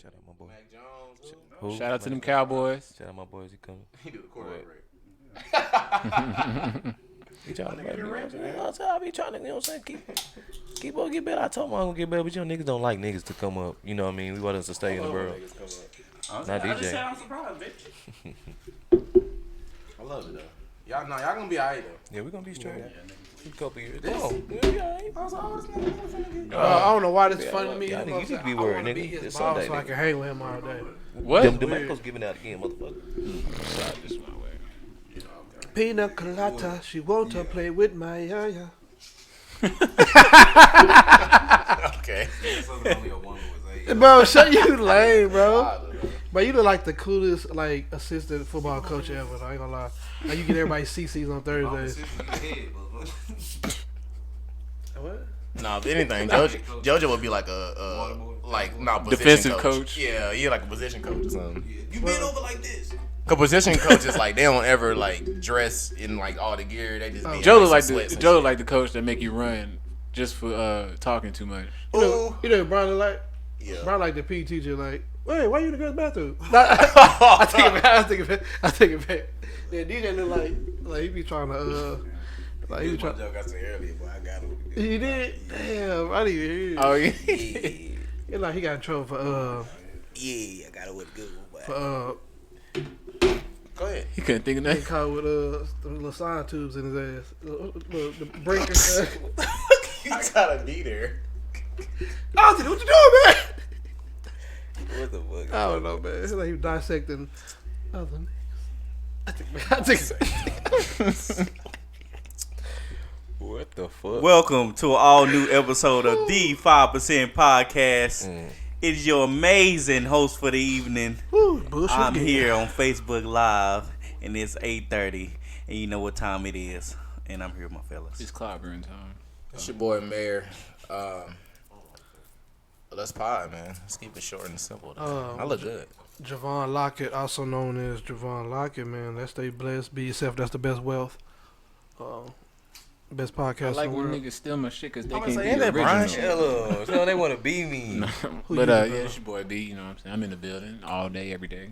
Shout out my boy. Mac Jones. Who? Shout out to them Cowboys. Shout out my boys. He coming. He do the quarterback right. He trying to get better. I be trying to, you know what I'm saying? Keep on get better. I told him I'm gonna get better, but you know niggas don't like niggas to come up. You know what I mean? We want us to stay in the world. Not I just DeeJay. said I'm surprised, bitch. I love it though. Y'all gonna be alright though. Yeah, we gonna be straight. A couple years. This- Oh, yeah, I was like, oh, this nigga finna get. I don't know why this is funny to me. y'all niggas need to be I worried, want to nigga. be his It's boss Sunday, so I nigga. can hang with him all day. What? Them Demarco's giving out again, motherfucker. Sorry, this is my way. Pina colada, she want to play with my yaya. Okay. Bro, shut you lame, bro. But you look like the coolest like assistant football coach ever. I ain't gonna lie. Like you get everybody CCs on Thursdays. What? Nah, if anything, JoJo would be like a position Defensive coach. Yeah, you're like a position coach or something. You been over like this. Cause position coaches like they don't ever like dress in like all the gear. They just be in, Joe like, like some the sweats and Joe shit. like the coach that make you run just for talking too much. You know Brian look like? Yeah. Brian like the PE teacher like, wait, why you in the girls' bathroom? I take it back. Yeah, DJ look like he be trying to like he be trying. Joke I said earlier, but I got it. You did? Damn, I didn't even hear it. Oh yeah. It's like he got in trouble for Yeah, I got it with good one. Go ahead. He couldn't think of he nothing. caught with the little sign tubes in his ass. The breaker. You gotta be there. Austin, what you doing, man? What the fuck? I don't know, man. It's like he was dissecting other niggas. I think What the fuck? Welcome to an all new episode of the 5% Podcast. It is your amazing host for the evening. Woo, bullshit. I'm here on Facebook Live, and it's 8:30, and you know what time it is. And I'm here with my fellas. It's clobbering time. It's your boy Mayor. Let's pod, man. Let's keep it short and simple. I look good. Johvan Lockett, also known as Johvan Lockett, man. Let's stay blessed. Be yourself. That's the best wealth. Best podcast I like in the when world. niggas steal my shit because they I'm can't gonna be say, ain't that Brian original. Hello. So they want to be me. But you, yeah, bro? it's your boy B. You know what I'm saying? I'm in the building all day, every day.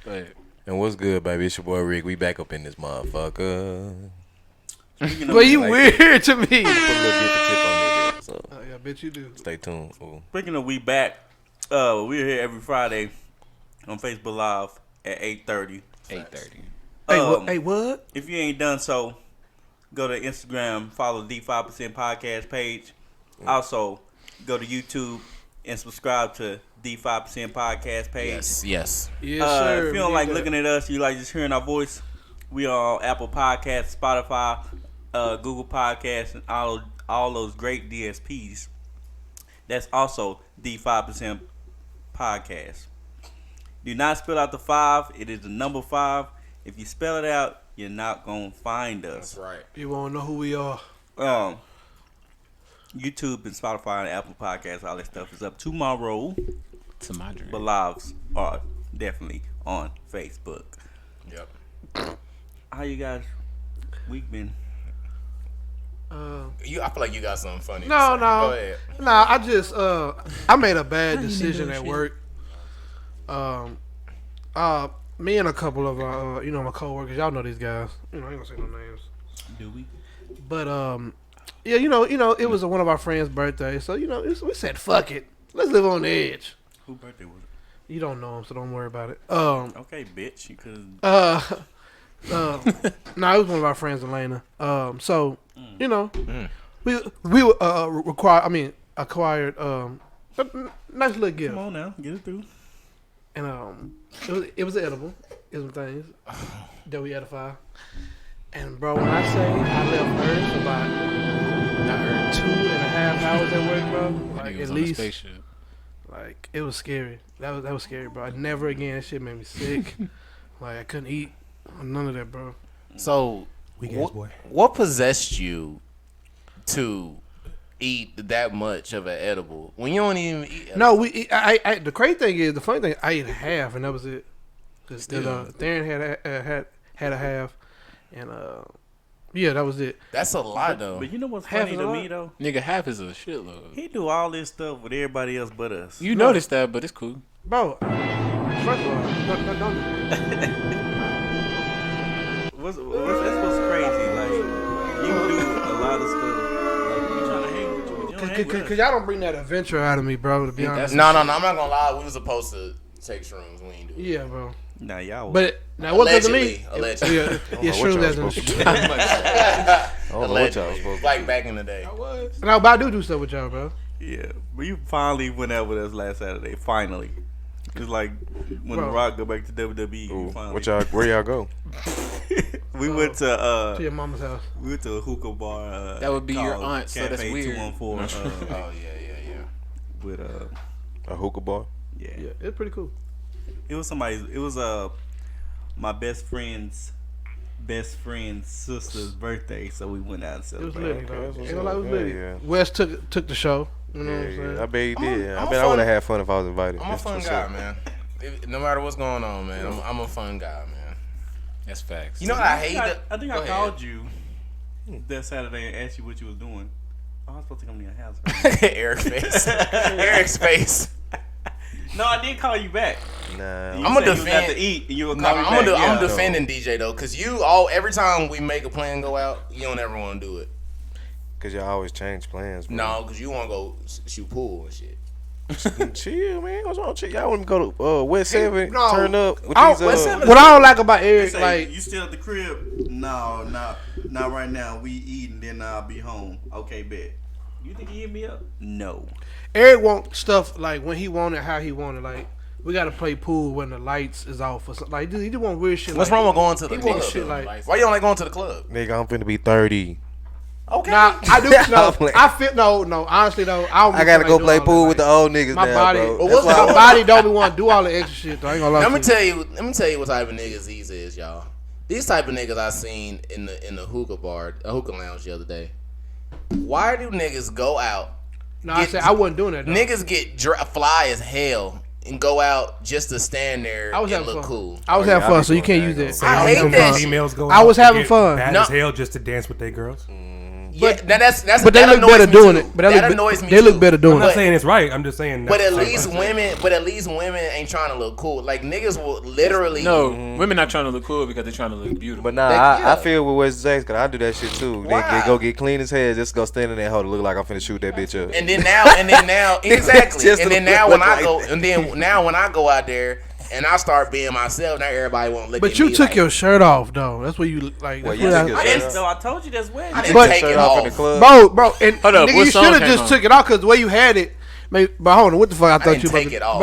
Go ahead. And what's good, baby? It's your boy Rick. We back up in this motherfucker. Well, you weird to me. Put a little different tip on there, so Yeah, I bet you do. stay tuned. Ooh. Speaking of we back, we're here every Friday on Facebook Live at 8:30. 8:30. Hey, what? If you ain't done so, go to Instagram, follow the 5% Podcast page. Also, go to YouTube and subscribe to the 5% Podcast page. Yes. Yes, sir. If you don't like looking at us, you like just hearing our voice, we are on Apple Podcasts, Spotify, Google Podcasts, and all those great DSPs. That's also the 5% Podcast. Do not spell out the 5. It is the number 5. If you spell it out, you're not going to find us. That's right. You won't know who we are. YouTube and Spotify and Apple Podcasts, all that stuff is up tomorrow. To my dream. But lives are definitely on Facebook. Yep. How you guys week been? I feel like you got something funny. No, to say. no. Go ahead. Nah, I just I made a bad decision at work. Me and a couple of my coworkers, y'all know these guys. You know, I ain't gonna say no names. Do we? But yeah, it was one of our friends' birthday, so we said fuck it, let's live on the edge. Whose birthday was it? You don't know him, so don't worry about it. Okay, bitch. You could have. No, it was one of our friends, Elena. We acquired a nice little gift. Come on now, get it through. And it was edible. It was some things that we edify. And bro, when I say I left Earth for about 2.5 hours at work, bro, like at least, like it was scary. That was scary, bro. Never again. That shit made me sick. Like I couldn't eat. None of that, bro. So, what possessed you to eat that much of an edible when you don't even eat? No, I the crazy thing is, the funny thing, I ate half and that was it. Cause Darren had a half, and yeah, that was it. That's a lot though. But you know what's Half funny is a to lot. me though? Nigga, half is a shitload. He do all this stuff with everybody else but us. You noticed that, but it's cool. Bro, first of all, don't do that. That's what's crazy. Like, you do a lot of stuff. Like, you trying to hang with you. You don't hang with Cause y'all don't bring that adventure out of me, bro, to be honest. No, I'm not gonna lie. We was supposed to take shrooms. We ain't do it. Yeah, bro. Nah, y'all. But now what does it mean? Allegedly. Yeah, shrooms doesn't. Allegedly. Like back in the day. Now, but I do stuff with y'all, bro. Yeah, but you finally went out with us last Saturday. Finally, it's like when The Rock go back to WWE. Ooh, Finally. where y'all go? We went to your mama's house. We went to a hookah bar. That would be your called aunt, so that's Cafe weird. 214. Oh yeah. With A hookah bar. yeah, It's pretty cool. it was somebody's. It was my best friend's sister's birthday, so we went out and It was celebrated. litty, though. Okay, Ain't gonna lie, it was litty. yeah. Wes took the show. You know what I'm saying? I bet he did. I'm I a bet I fun- would have had fun if I was invited. I'm a That's fun what's guy, up. man. No matter what's going on, man, I'm a fun guy, man. That's facts. You know what I hate? I think Go I ahead. called you that Saturday and asked you what you was doing. Oh, I was supposed to come to your house. Eric's face. No, I did call you back. Nah. You I'm said gonna you was out defend. to eat, and you would No, call me back. I'm defending DJ though, cause every time we make a plan go out, you don't ever want to do it. Cause y'all always change plans. Bro. No, cause you want to go shoot pool and shit. Chill, man. What's wrong? Chill. Y'all want to go to West 7, no. turn up with I these, don't- What I don't like about Eric, Say, like, you still at the crib? No, not right now. We eating, then I'll be home. Okay, bet. You think he hit me up? No. Eric want stuff like when he want it, how he want it. Like, we gotta play pool when the lights is off or something. Like, he just want weird shit. What's like, wrong with going to the he club? want shit like. Why you don't like going to the club? Nigga, I'm finna be 30. Okay. Nah, I do. I'm No, playing. I feel no. Honestly though, I gotta go play pool with the old niggas my now, body. bro. My That's why body don't be want to do all the extra shit. Though. I ain't gonna lie. Let me to you. tell you what type of niggas these is, y'all. These type of niggas I seen in the hookah bar, a hookah lounge the other day. Why do niggas go out? No, I said I wasn't doing that. Though. Niggas get fly as hell and go out just to stand there I was and having look fun. cool. I was Oh, yeah, having I fun, be so you doing can't that, use that. I hate Some that shit. females go I out was to having get fun. Bad No. as hell just to dance with their girls. Yeah, that's But they that look annoys better me doing too. it. But that annoys me. They look too. better doing I'm not it. saying it's right. I'm just saying. But that's at the least same women ain't trying to look cool. Like niggas will literally. No, women not trying to look cool because they're trying to look beautiful. But nah, Yeah. I feel with West Jackson, cause I do that shit too. Why? Then go get clean as hell, just go stand in that hole to look like I'm finna shoot that bitch up. And then now, exactly. Just And then to now look when I like go, that. and then now when I go out there and I start being myself, now everybody won't look at me. But you took like, your shirt off though. That's what you like. Well, that's you what took your I shirt didn't. off. So I told you that's weird. I didn't But- take it Shirt off in the off. club. Bro, and Hold up, nigga, what you song should have came just on? took it off because the way you had it. But hold on, what the fuck I thought didn't you about take to, it off.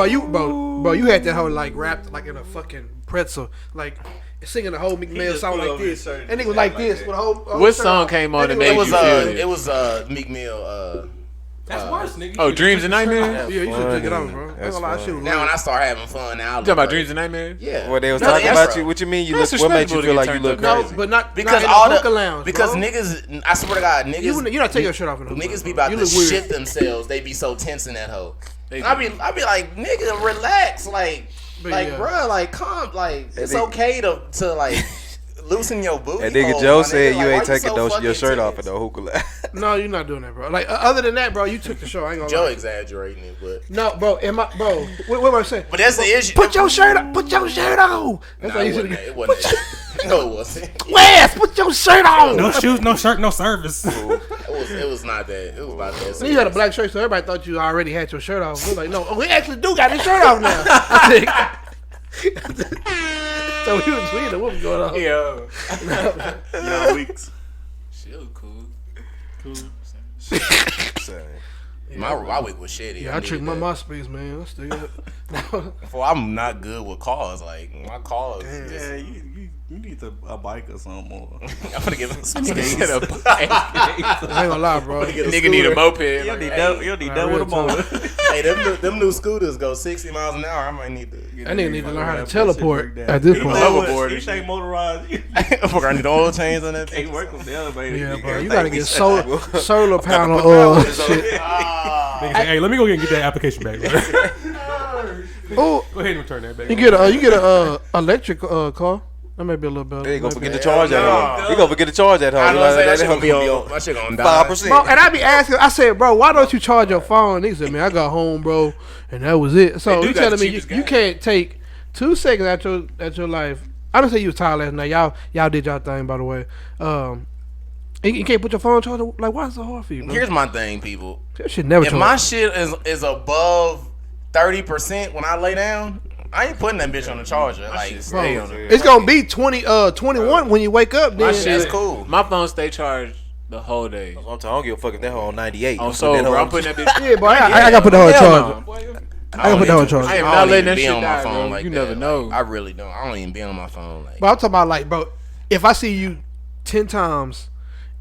Bro, you had that whole like wrapped like in a fucking pretzel, like singing the whole Meek Mill just song put like over his this, shirt and and nigga was sat like like this that. with a whole. What shirt song off. came on That to nigga make It was you like- feel it was Meek Mill. That's worse, nigga. Oh, Dreams and Nightmares? Yeah, you should take it off, Funny. bro. I ain't That's gonna lie, funny. shit was Now when lit. I start having fun, now I You look talking about like- Dreams and Nightmares? Yeah. What they was No, talking that's- about you? What you mean? You That's look? What makes you disrespectful to feel get like you turned look up. No, crazy? but not Because not in all the hookah the lounge, because bro. niggas, I swear to God, niggas, You not take your shirt off in the hookah niggas be lounge, about bro. to You look weird. shit themselves. They be so tense in that hoe. They I do. be like, nigga, relax, like, But yeah. bruh, like, calm, like, it's nigga- okay to like loosen your booty. That nigga hole, Joe my said nigga. you Like, ain't why taking so your fucking shirt off tense? at the hookah lounge. No, you're not doing that, bro. Like other than that, bro, you took the show. I ain't gonna Joe lie. exaggerating it, but No, bro, what am I saying? but that's the issue. Put your shirt on. Put your shirt on. That's Nah, why it you wasn't should. that. It wasn't that. No, it wasn't. Wes, put your shirt on. No shoes, no shirt, no service. It was not that. It was about that. So you had a black shirt, so everybody thought you already had your shirt off. We're like, no, we actually do got his shirt off now. I think. So we was what was going on? Yeah. Y'all weeks. She was cool. My week was shitty. Yeah, I tricked needed my that. MySpace, man. Let's do it. For I'm not good with calls. Like my calls. Yeah, you need a bike or something more. I'm gonna give him some Nigga skates. said a bike. I ain't gonna lie, bro. Nigga need a moped. You Like, need hey, that with a motor. Hey, them new scooters go 60 miles an hour. I might need to. That nigga need to learn how to That shit teleport break down. at this You point. know what? Hoverboard You and think motorized? You I need oil change on that. can't work with the elevator. Yeah, You bro. can't You think gotta we get said- solar panel shit. Nigga say, hey, let me go get that application back. Bro. Oh, Go ahead and return that back. you get a electric car. That may be a little better. They gonna Maybe. forget to charge that home. He gonna forget to charge that home. I You know like, that that shit hoe gonna be on. My shit gonna die. 5%. Bro, and I be asking, I said, bro, why don't you charge your phone? Nigga said, man, I got home, bro, and that was it. So They you do got telling the me cheapest you guy. can't take 2 seconds at your life. I didn't say you was tired last night. Y'all did y'all thing, by the way. You can't put your phone on charger. Like, why is it so hard for you, bro? Here's my thing, people. That shit never If charge. my shit is above 30% when I lay down, I ain't putting that bitch on the charger. Like, stay on it. It's gonna be 21 when you wake up. My Then shit, That's cool. My phone stay charged the whole day. I don't give a fuck if that hoe on 98. On soul, bro. I'm putting that bitch. yeah, boy, I gotta put that on charger. I gotta put that on charger. I am I not don't letting even that be shit on my die, phone bro. like You that. never know. Like, I really don't. I don't even be on my phone. Like, But I'm talking about like, bro, if I see you 10 times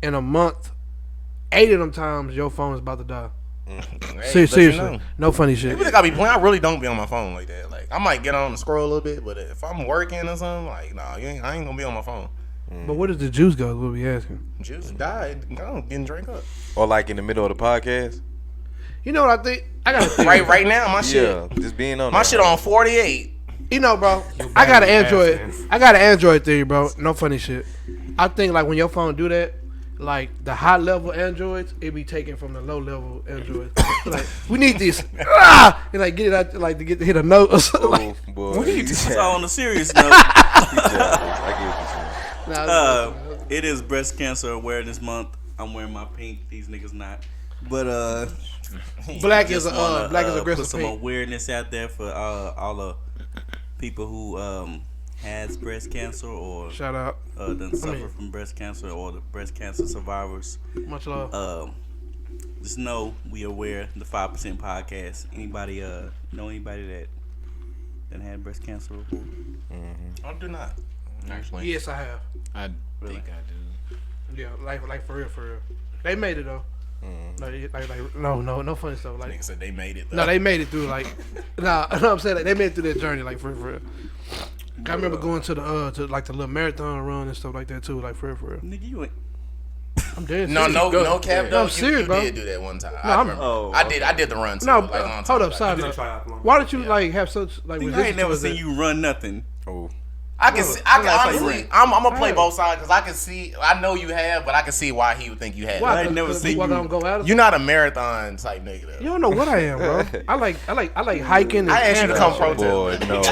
in a month, 8 of them times your phone is about to die. hey, Seriously, let you know. no funny shit. People think I be playing. I really don't be on my phone like that. Like, I might get on and scroll a little bit, but if I'm working or something, like, nah, I ain't gonna be on my phone. But where does the juice go? Is what we asking. Just died. Go getting drink up. Or like in the middle of the podcast. You know what I think? I got to think. Right now, my shit. Yeah, just being on My that. shit on 48. You know, bro, I got an Android. I got an Android theory, bro. No funny shit. I think like when your phone do that, like the high level Androids, it be taken from the low level Androids. Like we need this, and like get it out, like to get to hit a note or something. Like, Oh, boy. So on a serious note, I get what you're saying. it is Breast Cancer Awareness Month. I'm wearing my pink. These niggas not. But black is just wanna, black is put aggressive some pink. awareness out there for all the people who has breast cancer or Shout out, done suffer from breast cancer or the breast cancer survivors. much love. Just know we aware. The 5% podcast. Anybody know anybody that had breast cancer before? I do not. Actually. Yes, I have. I think I do. Yeah, like for real. They made it though. Like no funny stuff. Like Nigga said they made it. Though. no, they made it through. Like nah, no, I'm saying like they made it through their journey. Like for real. I remember going to the the little marathon run and stuff like that too. Like for real. Nigga, you ain't. I'm dead. No cap. No, No, I'm serious, you bro. did do that one time. No, I I'm- remember. Oh, I did the run too. No, like, a long time hold up, ago. side note. Why don't you like have such like? I ain't resistance never towards seen that? you run nothing. Oh, I can honestly, right. I'm gonna play both sides because I can see. I know you have, but I can see why he would think you have. Why? I ain't never 'Cause seen people you. gonna go out of You're not a marathon type nigga. You Though. don't know what I am, bro. I like hiking. And I asked you to come Canada. protest. boy, no.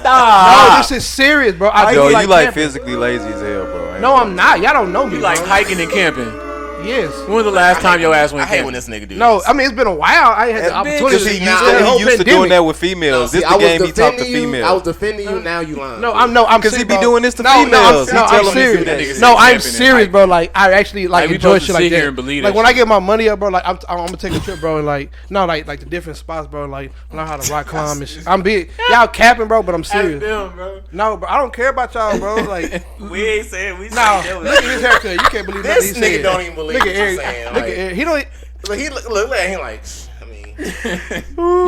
No, this is serious, bro. I Yo, do you like camping. physically lazy as hell, bro. No, I'm not. Y'all don't know me. You like bro. hiking and camping. Yes. When was the last time your ass I went hate camping? when this nigga do. No, this. I mean it's been a while. I ain't had the opportunity. Because he used to doing that with females. This the game he talked to females. I was defending you. Now you lying. No, I'm Because he serious, be bro. doing this to No, females. no, He tell I'm them serious. to do that. No, I'm camping and serious, hiking. bro. Like I actually like we enjoy supposed shit to like sit here that. and believe Like that when I shit. get my money up, bro. Like I'm gonna take a trip, bro. And like no, like the different spots, bro. Like learn how to rock climb and shit. I'm big. Y'all capping, bro, but I'm serious. Bro. No, bro. I don't care about y'all, bro. Like We ain't saying we. no, That look was, at his haircut. You can't believe nothing This he nigga said. don't even believe Look what at you're Eric. saying. Look Like, at Eric. He don't. look at him like. I mean,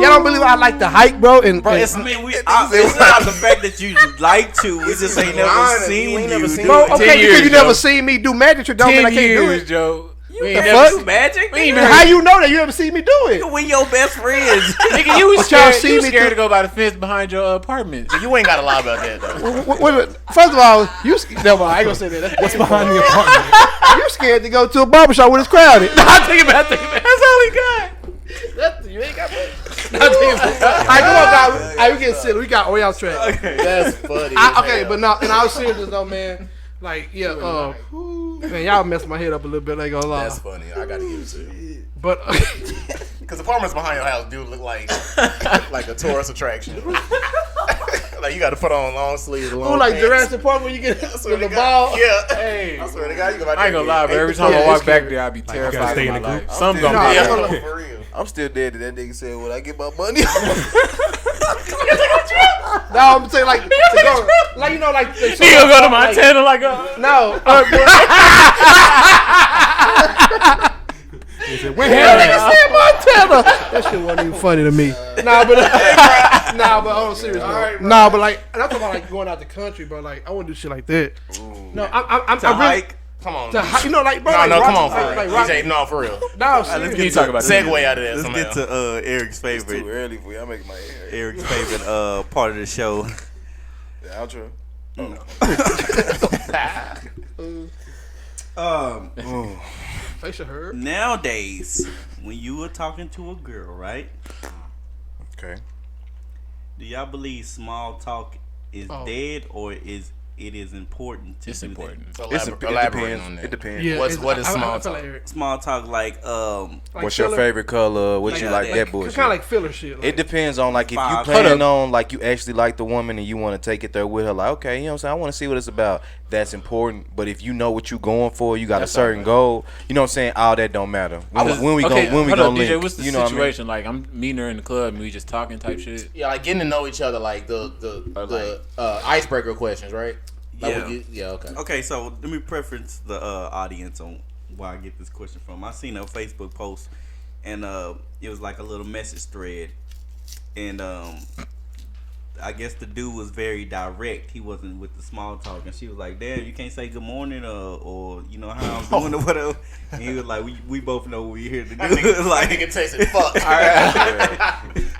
Y'all don't believe I like to hike, bro. And bro, and- it's I mean, it's it's not the fact that you like to. We just ain't never lying. seen You you. ain't never seen do bro, it. okay, 10 because years, you never Joe. seen me do magic trick, don't mean I 10 can't do years, it. Joe. You The ain't fuck? never magic. ain't nigga. How you know that you ever seen me do it? We your best friends. Nigga, you was But y'all scared, see you me scared through- to go by the fence behind your apartment. you ain't got to lie about that though. Wait a minute. First of all, you never mind, I ain't gonna say that. What's Behind the apartment. You scared to go to a barbershop when it's crowded. I think about that. That's all he got. You ain't got much. I think about all right, come on, guys. All right, we getting silly. We got way off track. That's funny. Okay, but no, in all seriousness though, man. Like, yeah, man, y'all messed my head up a little bit. I ain't gonna lie. That's funny. I gotta give it to you. But Because apartments behind your house do look like a tourist attraction. Like you got to put on long sleeves, long like pants. Jurassic Park when you get Swear the to ball. God. Yeah. Hey, I swear to God, you go back I ain't gonna lie, but every time I walk back there, I be terrified stay of in my the life. group. Some Nah, gonna be yeah. Yeah, for real. I'm still dead. That nigga said, "When I get my money." No, I'm saying like, to go, like you know, like they He gonna go to Montana like No, Montana. That shit wasn't even funny to me. Nah, but on serious note. Nah, but like, and I'm talking about like going out the country, bro. Like, I want to do shit like that. No, I'm To really, hike. Come on. you know, like, bro. No, like, no, rock, come on, for like, real. rock, DJ, no, for real. No, Let's serious. get talk about that. Segue out of that. Let's get somehow. to Eric's It's too favorite. early for you. I make my hair. Eric's favorite part of the show. The outro. They should heard. Nowadays, when you were talking to a girl, right? Okay. Do y'all believe small talk is dead, or is it is important to It's do important. Elaborate on that. It depends. Yeah, What is small I feel talk? like small talk? Like What's your favorite color? What you like? That Kind bullshit. of like filler shit. Like, It depends on like if you Five. planning on like you actually like the woman and you want to take it there with her. Like okay, you know what I'm saying. I want to see what it's about. That's important. But if you know what you going for, you got a certain goal. You know what I'm saying. All that don't matter. When we hold gonna up, link? DeeJay, what's the you know situation? Like, I'm meeting her in the club and we just talking type shit. Yeah, like getting to know each other, like the icebreaker questions, right? Like okay. Okay, so let me preference the audience on where I get this question from. I seen a Facebook post, and it was like a little message thread, and I guess the dude was very direct. He wasn't with the small talk, and she was like, "Damn, you can't say good morning or you know how I'm doing or whatever." And he was like, "We both know what we're here to do." Like nigga tasted fuck.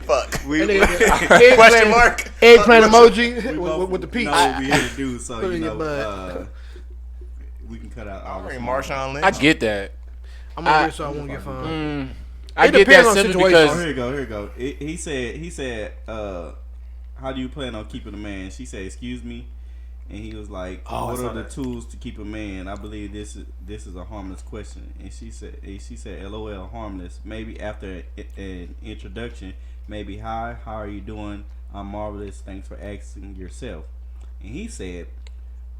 Fuck. question mark. Eggplant emoji with the peach. know what we're here to do, so Put you in your know, we can cut out all this. Marshawn Lynch. I get that. I'm over here, so I won't get fined. I It get depends that on simply situation. Oh, because here you go. He said, how do you plan on keeping a man? She said, excuse me. And he was like, what are the tools to keep a man? I believe this is a harmless question. And she said, LOL, harmless. Maybe after an introduction, maybe hi, how are you doing? I'm marvelous. Thanks for asking yourself. And he said,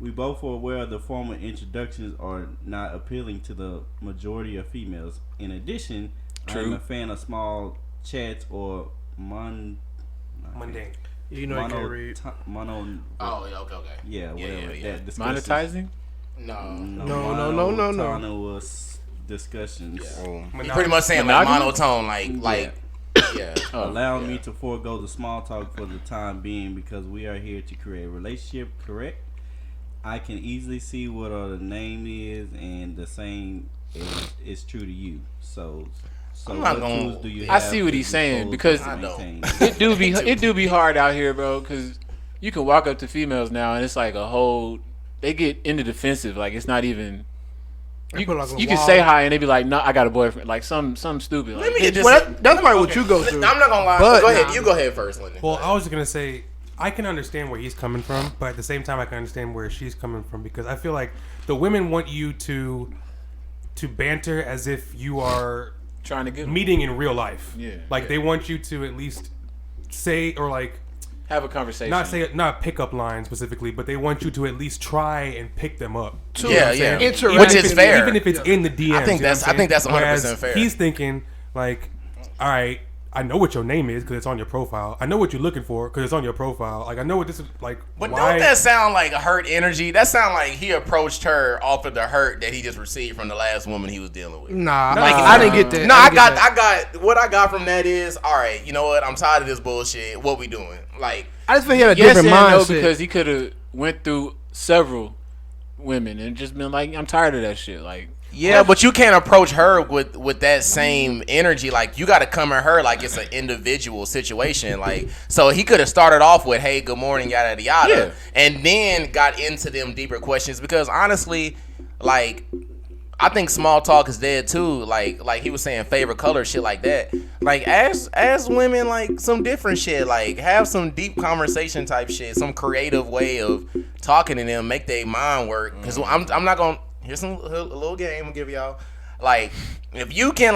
we both are aware the formal introductions are not appealing to the majority of females. In addition, I'm a fan of small chats or Mundane. You know, I can't read. Oh yeah, okay. Yeah, whatever. Yeah. That discusses- monetizing. No. Monotonous discussions. You pretty much saying like monotone, like yeah. Allow me to forego the small talk for the time being because we are here to create a relationship, correct? I can easily see what the name is, and the same is true to you. So I'm not what gonna- tools do you I have see what to he's saying, dispose because to I don't. maintain? it do be hard out here, bro. Because you can walk up to females now and it's like a whole. They get into defensive. Like it's not even. You, put like a you can wall. say hi and they be like, "No, I got a boyfriend." Like some stupid. Like, Let me get this. Well, that's probably what you go through. I'm not gonna lie. But- go ahead. You go ahead first, Lyndon. Well, I was gonna say I can understand where he's coming from, but at the same time, I can understand where she's coming from because I feel like the women want you to banter as if you are trying to get meeting in real life. Yeah. Like they want you to at least say or like have a conversation. not pick up lines specifically, but they want you to at least try and pick them up. Yeah. Interact. Which is fair. Even if it's in the DMs. I think you know that's- what I'm I think that's saying? 100% Whereas fair. He's thinking like, all right, I know what your name is because it's on your profile. I know what you're looking for because it's on your profile. Like I know what this is like. But why? don't that sound like a hurt energy? That sound like he approached her off of the hurt that he just received from the last woman he was dealing with. Nah, I didn't get that. No, I got what I got from that is, all right, you know what? I'm tired of this bullshit. What we doing? Like, I just feel he had a yes different and no, mindset. because he could have went through several women and just been like, I'm tired of that shit. Like, yeah, but you can't approach her with that same energy. Like, you got to come at her like it's an individual situation. Like, so he could have started off with, hey, good morning, yada, yada, Yeah. and then got into them deeper questions because honestly, like, I think small talk is dead too. Like he was saying, favorite color, shit like that. Like, ask women like some different shit. Like, have some deep conversation type shit, some creative way of talking to them, make their mind work. Because I'm not gonna. Here's a little game I'll give y'all. Like, if you can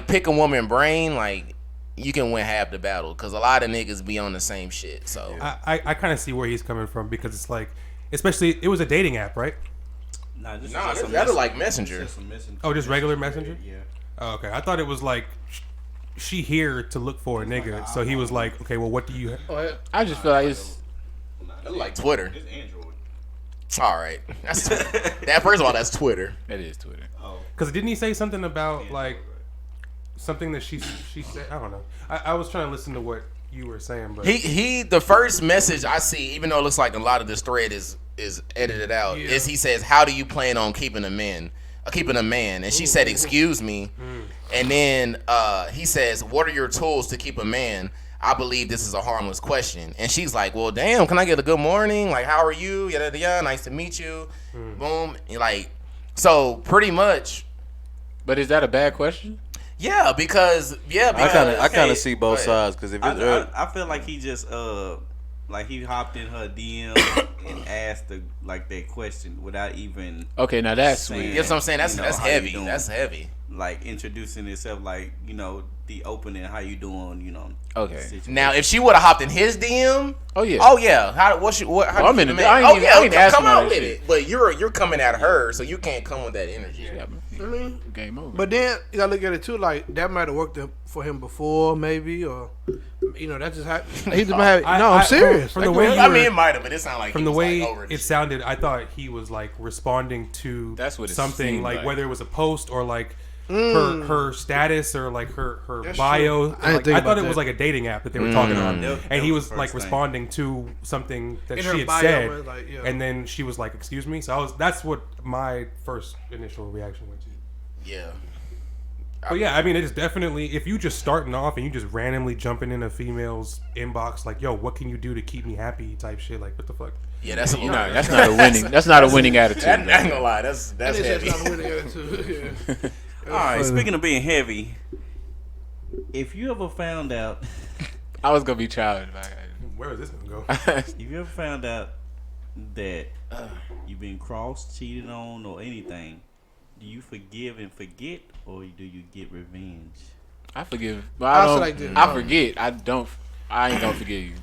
pick a woman brain, like, you can win half the battle. Because a lot of niggas be on the same shit. So I kind of see where he's coming from because it's like, especially it was a dating app, right? Nah, that's like Messenger. Oh, just regular Messenger? Yeah. Oh, okay. I thought it was like she here to look for a nigga. So he was like, okay, well, what do you? I just feel like it's Like Twitter. It's Android. All right. That's that. First of all, that's Twitter. it is Twitter. Because didn't he say something about like something that she said? I don't know. I was trying to listen to what you were saying, but He the first message I see, even though it looks like a lot of this thread is edited out, is he says, "How do you plan on keeping a man?" And she said, "Excuse me." And then he says, "What are your tools to keep a man?" I believe this is a harmless question. And she's like, well, damn, can I get a good morning? Like, how are you? Yada, yada, yada. Nice to meet you. Boom. And like, so pretty much. But is that a bad question? Yeah, because I kind of see both sides because if it's I feel like he just like he hopped in her DM and asked that question without even. Okay, now that's saying, sweet. That's what I'm saying. That's how you heavy. doing? That's heavy. Like introducing himself, like the opening, how you doing, Okay. situation. Now, if she would have hopped in his DM, Oh yeah. how did you I'm in keep the- it, I man? ain't even asking Come all out that with shit. it. But you're coming at her, so you can't come with that energy. Yeah, I mean, game over. but then you gotta look at it too. Like that might have worked for him before, maybe, or that just happened. He just might have, no, I'm serious. From the way I mean, it might have, but it sounded like from he the was, way like, over it this. sounded, I thought he was like responding to That's what it something seemed like like. whether it was a post or like her status or like her That's bio. true. I didn't Like, think I thought about it was that. like a dating app that they were talking on, That and he was was the like first thing. responding to something that In she her had bio, said, was like, yeah. and then she was like, "Excuse me." So that's what my first initial reaction went to. Yeah. But yeah, I mean, it is definitely, if you just starting off and you just randomly jumping in a female's inbox, like, yo, what can you do to keep me happy type shit, like, what the fuck? Yeah, that's a No, that's not a winning. That's not a winning attitude. I ain't man. gonna lie, that's That is heavy. just not winning attitude. Yeah. All right, speaking of being heavy, if you ever found out, I was gonna be challenged. Like, Where is this gonna go? if you ever found out that you've been crossed, cheated on, or anything, do you forgive and forget, or do you get revenge? I forgive, but I I don't. like this. I forget. I don't. I ain't gonna forgive you.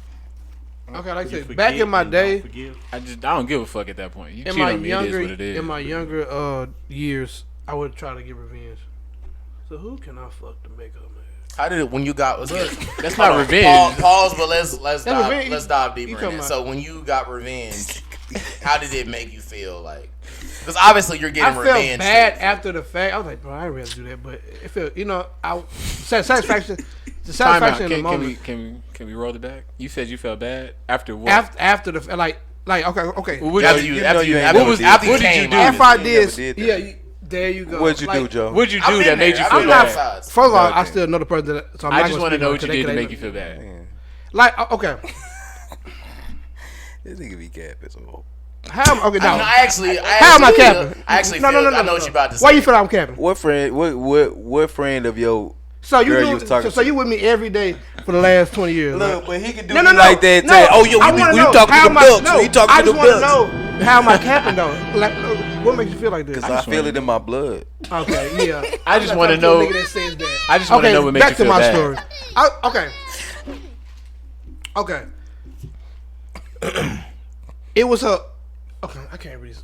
Okay, like I You said, forget back in my and don't day, forgive? I don't give a fuck at that point. You in cheat my on me, it is what it is. younger years, I would try to get revenge. So who can I fuck to make her mad? How did it when you got? That's not revenge. Pause, but let's That's dive, revenge. let's dive You deeper talking in it. about- So when you got revenge, how did it make you feel? Like, because obviously you're I getting felt revenge. bad too. after the fact. I was like, bro, I didn't really do that, but it felt, satisfaction. The Time out. satisfaction in the moment. Can we roll it back? You said you felt bad after what? After the like okay. What After did you, you, after you, ain't after, never you- did after you What did you came do? out. If I You never did, did that. yeah, there you go. What'd you do, Like, Joe? What'd you I've do been that made there. you I've feel been I'm not. bad? outside. First of all, I Okay. still know the person. So I'm I not just gonna want to speak know on what you today did to 'cause make they- you feel bad. Man, Like okay, this nigga be capping. So how am okay No, now? I actually How am I capping? I actually no, feel, no, no, no. I know what you're about to say. Why you feel I'm capping? what friend? What friend of your So you girl do, you was talking so to? you with me every day for the last 20 years? Look, right? but he can do No, me no, no, like that. no. Say, oh, yo, I we wanna be know, talking how to am the I- books. no, We talking I to the just want to books. know how am I capping though? Like, what makes you feel like this? Because I feel it in my blood. Okay, yeah. I just I'm want to not know. talking to a nigga that says that. I just want to know what makes back you to feel my bad. story. Okay. It was a. Okay, I can't read.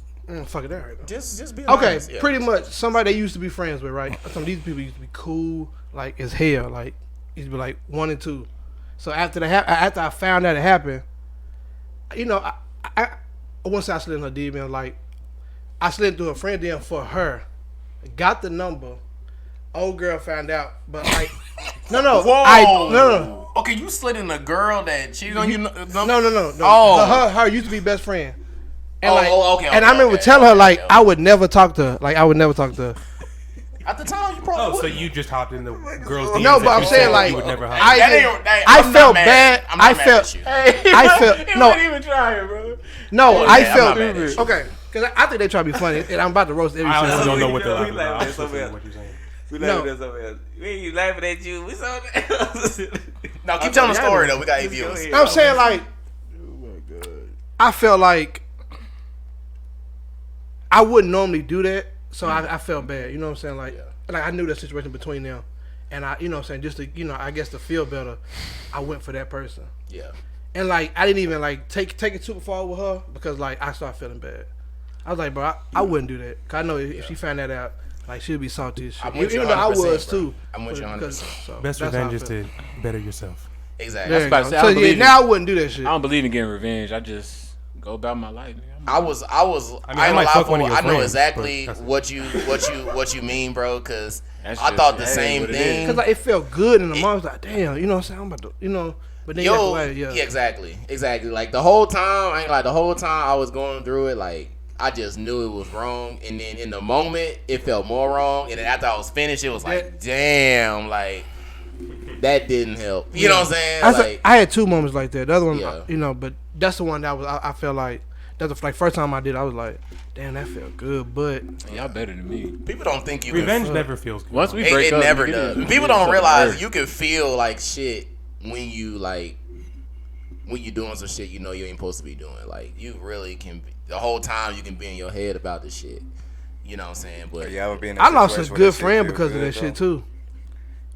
Fuck it, that right. Just be Okay, honest, yeah. pretty much somebody they used to be friends with, right? Some of these people used to be cool, like as hell, like used to be like 1 and 2. So after after I found out it happened, I once I slid in her DM, like I slid through a friend DM for her, got the number. Old girl found out, but like, Whoa. no. Okay, you slid in a girl that cheated on you. No. Oh. Her used to be best friend. And Okay. And I remember telling her like I would never talk to her. Like I would never talk to her. At the time, you probably Oh, so wouldn't. you just hopped in the girl's DMs No, that but I'm you saying said like you would never hop I in. That did- ain't- that- I I'm not felt mad. bad. I'm not I mad felt at you. I felt no. wasn't even trying, bro. No, Yeah, I I'm not felt mad at you. okay because I think they try to be funny, and I'm about to roast every I single honestly one. don't know what they're We laughing about. laughing I'm at still something what you're saying. We No. laughing at something else. We ain't laughing at you. We saw that. No, keep telling the story though. We got 8 viewers. I'm saying like I felt like I wouldn't normally do that, so I felt bad. You know what I'm saying? Like I knew the situation between them, and I, you know what I'm saying, just to, I guess to feel better, I went for that person. Yeah. And like I didn't even like take it super far with her because like I started feeling bad. I was like, bro, I wouldn't do that. Cause I know if she found that out, like she'd be salty as shit. I'm with you Even though I 100%, was bro. too. I'm with you 100%. So Best that's how I revenge is felt. to better yourself. Exactly. There you about to go. say, I So don't yeah, believe now I wouldn't do that shit. I don't believe in getting revenge. I just go about my life. I was. I mean, I ain't I might gonna lie, fuck one of fool. your I know friends, exactly but what you mean, bro. Cause That's I just- thought the that is same what it thing. is. Cause like it felt good, and the mom was like, "Damn, you know what I'm saying? I'm about to, But then you have to Yo, wait, yeah, exactly. Like the whole time, I was going through it. Like I just knew it was wrong, and then in the moment, it felt more wrong. And then after I was finished, it was like, damn, like that didn't help. You know what I'm saying? I had 2 moments like that. The other one, Yeah. but that's the one that was I felt like that's the first time I did. I was like, damn, that felt good. But Y'all better than me. People don't think you Revenge never feels good. Once we break it up, never nigga, does. it People is don't something realize weird. you can feel like shit when you when you doing some shit you know you ain't supposed to be doing. Like you really can the whole time you can be in your head about this shit. You know what I'm saying? But You ever been in that I lost a situation where good that shit friend feel because of good, that though? shit too.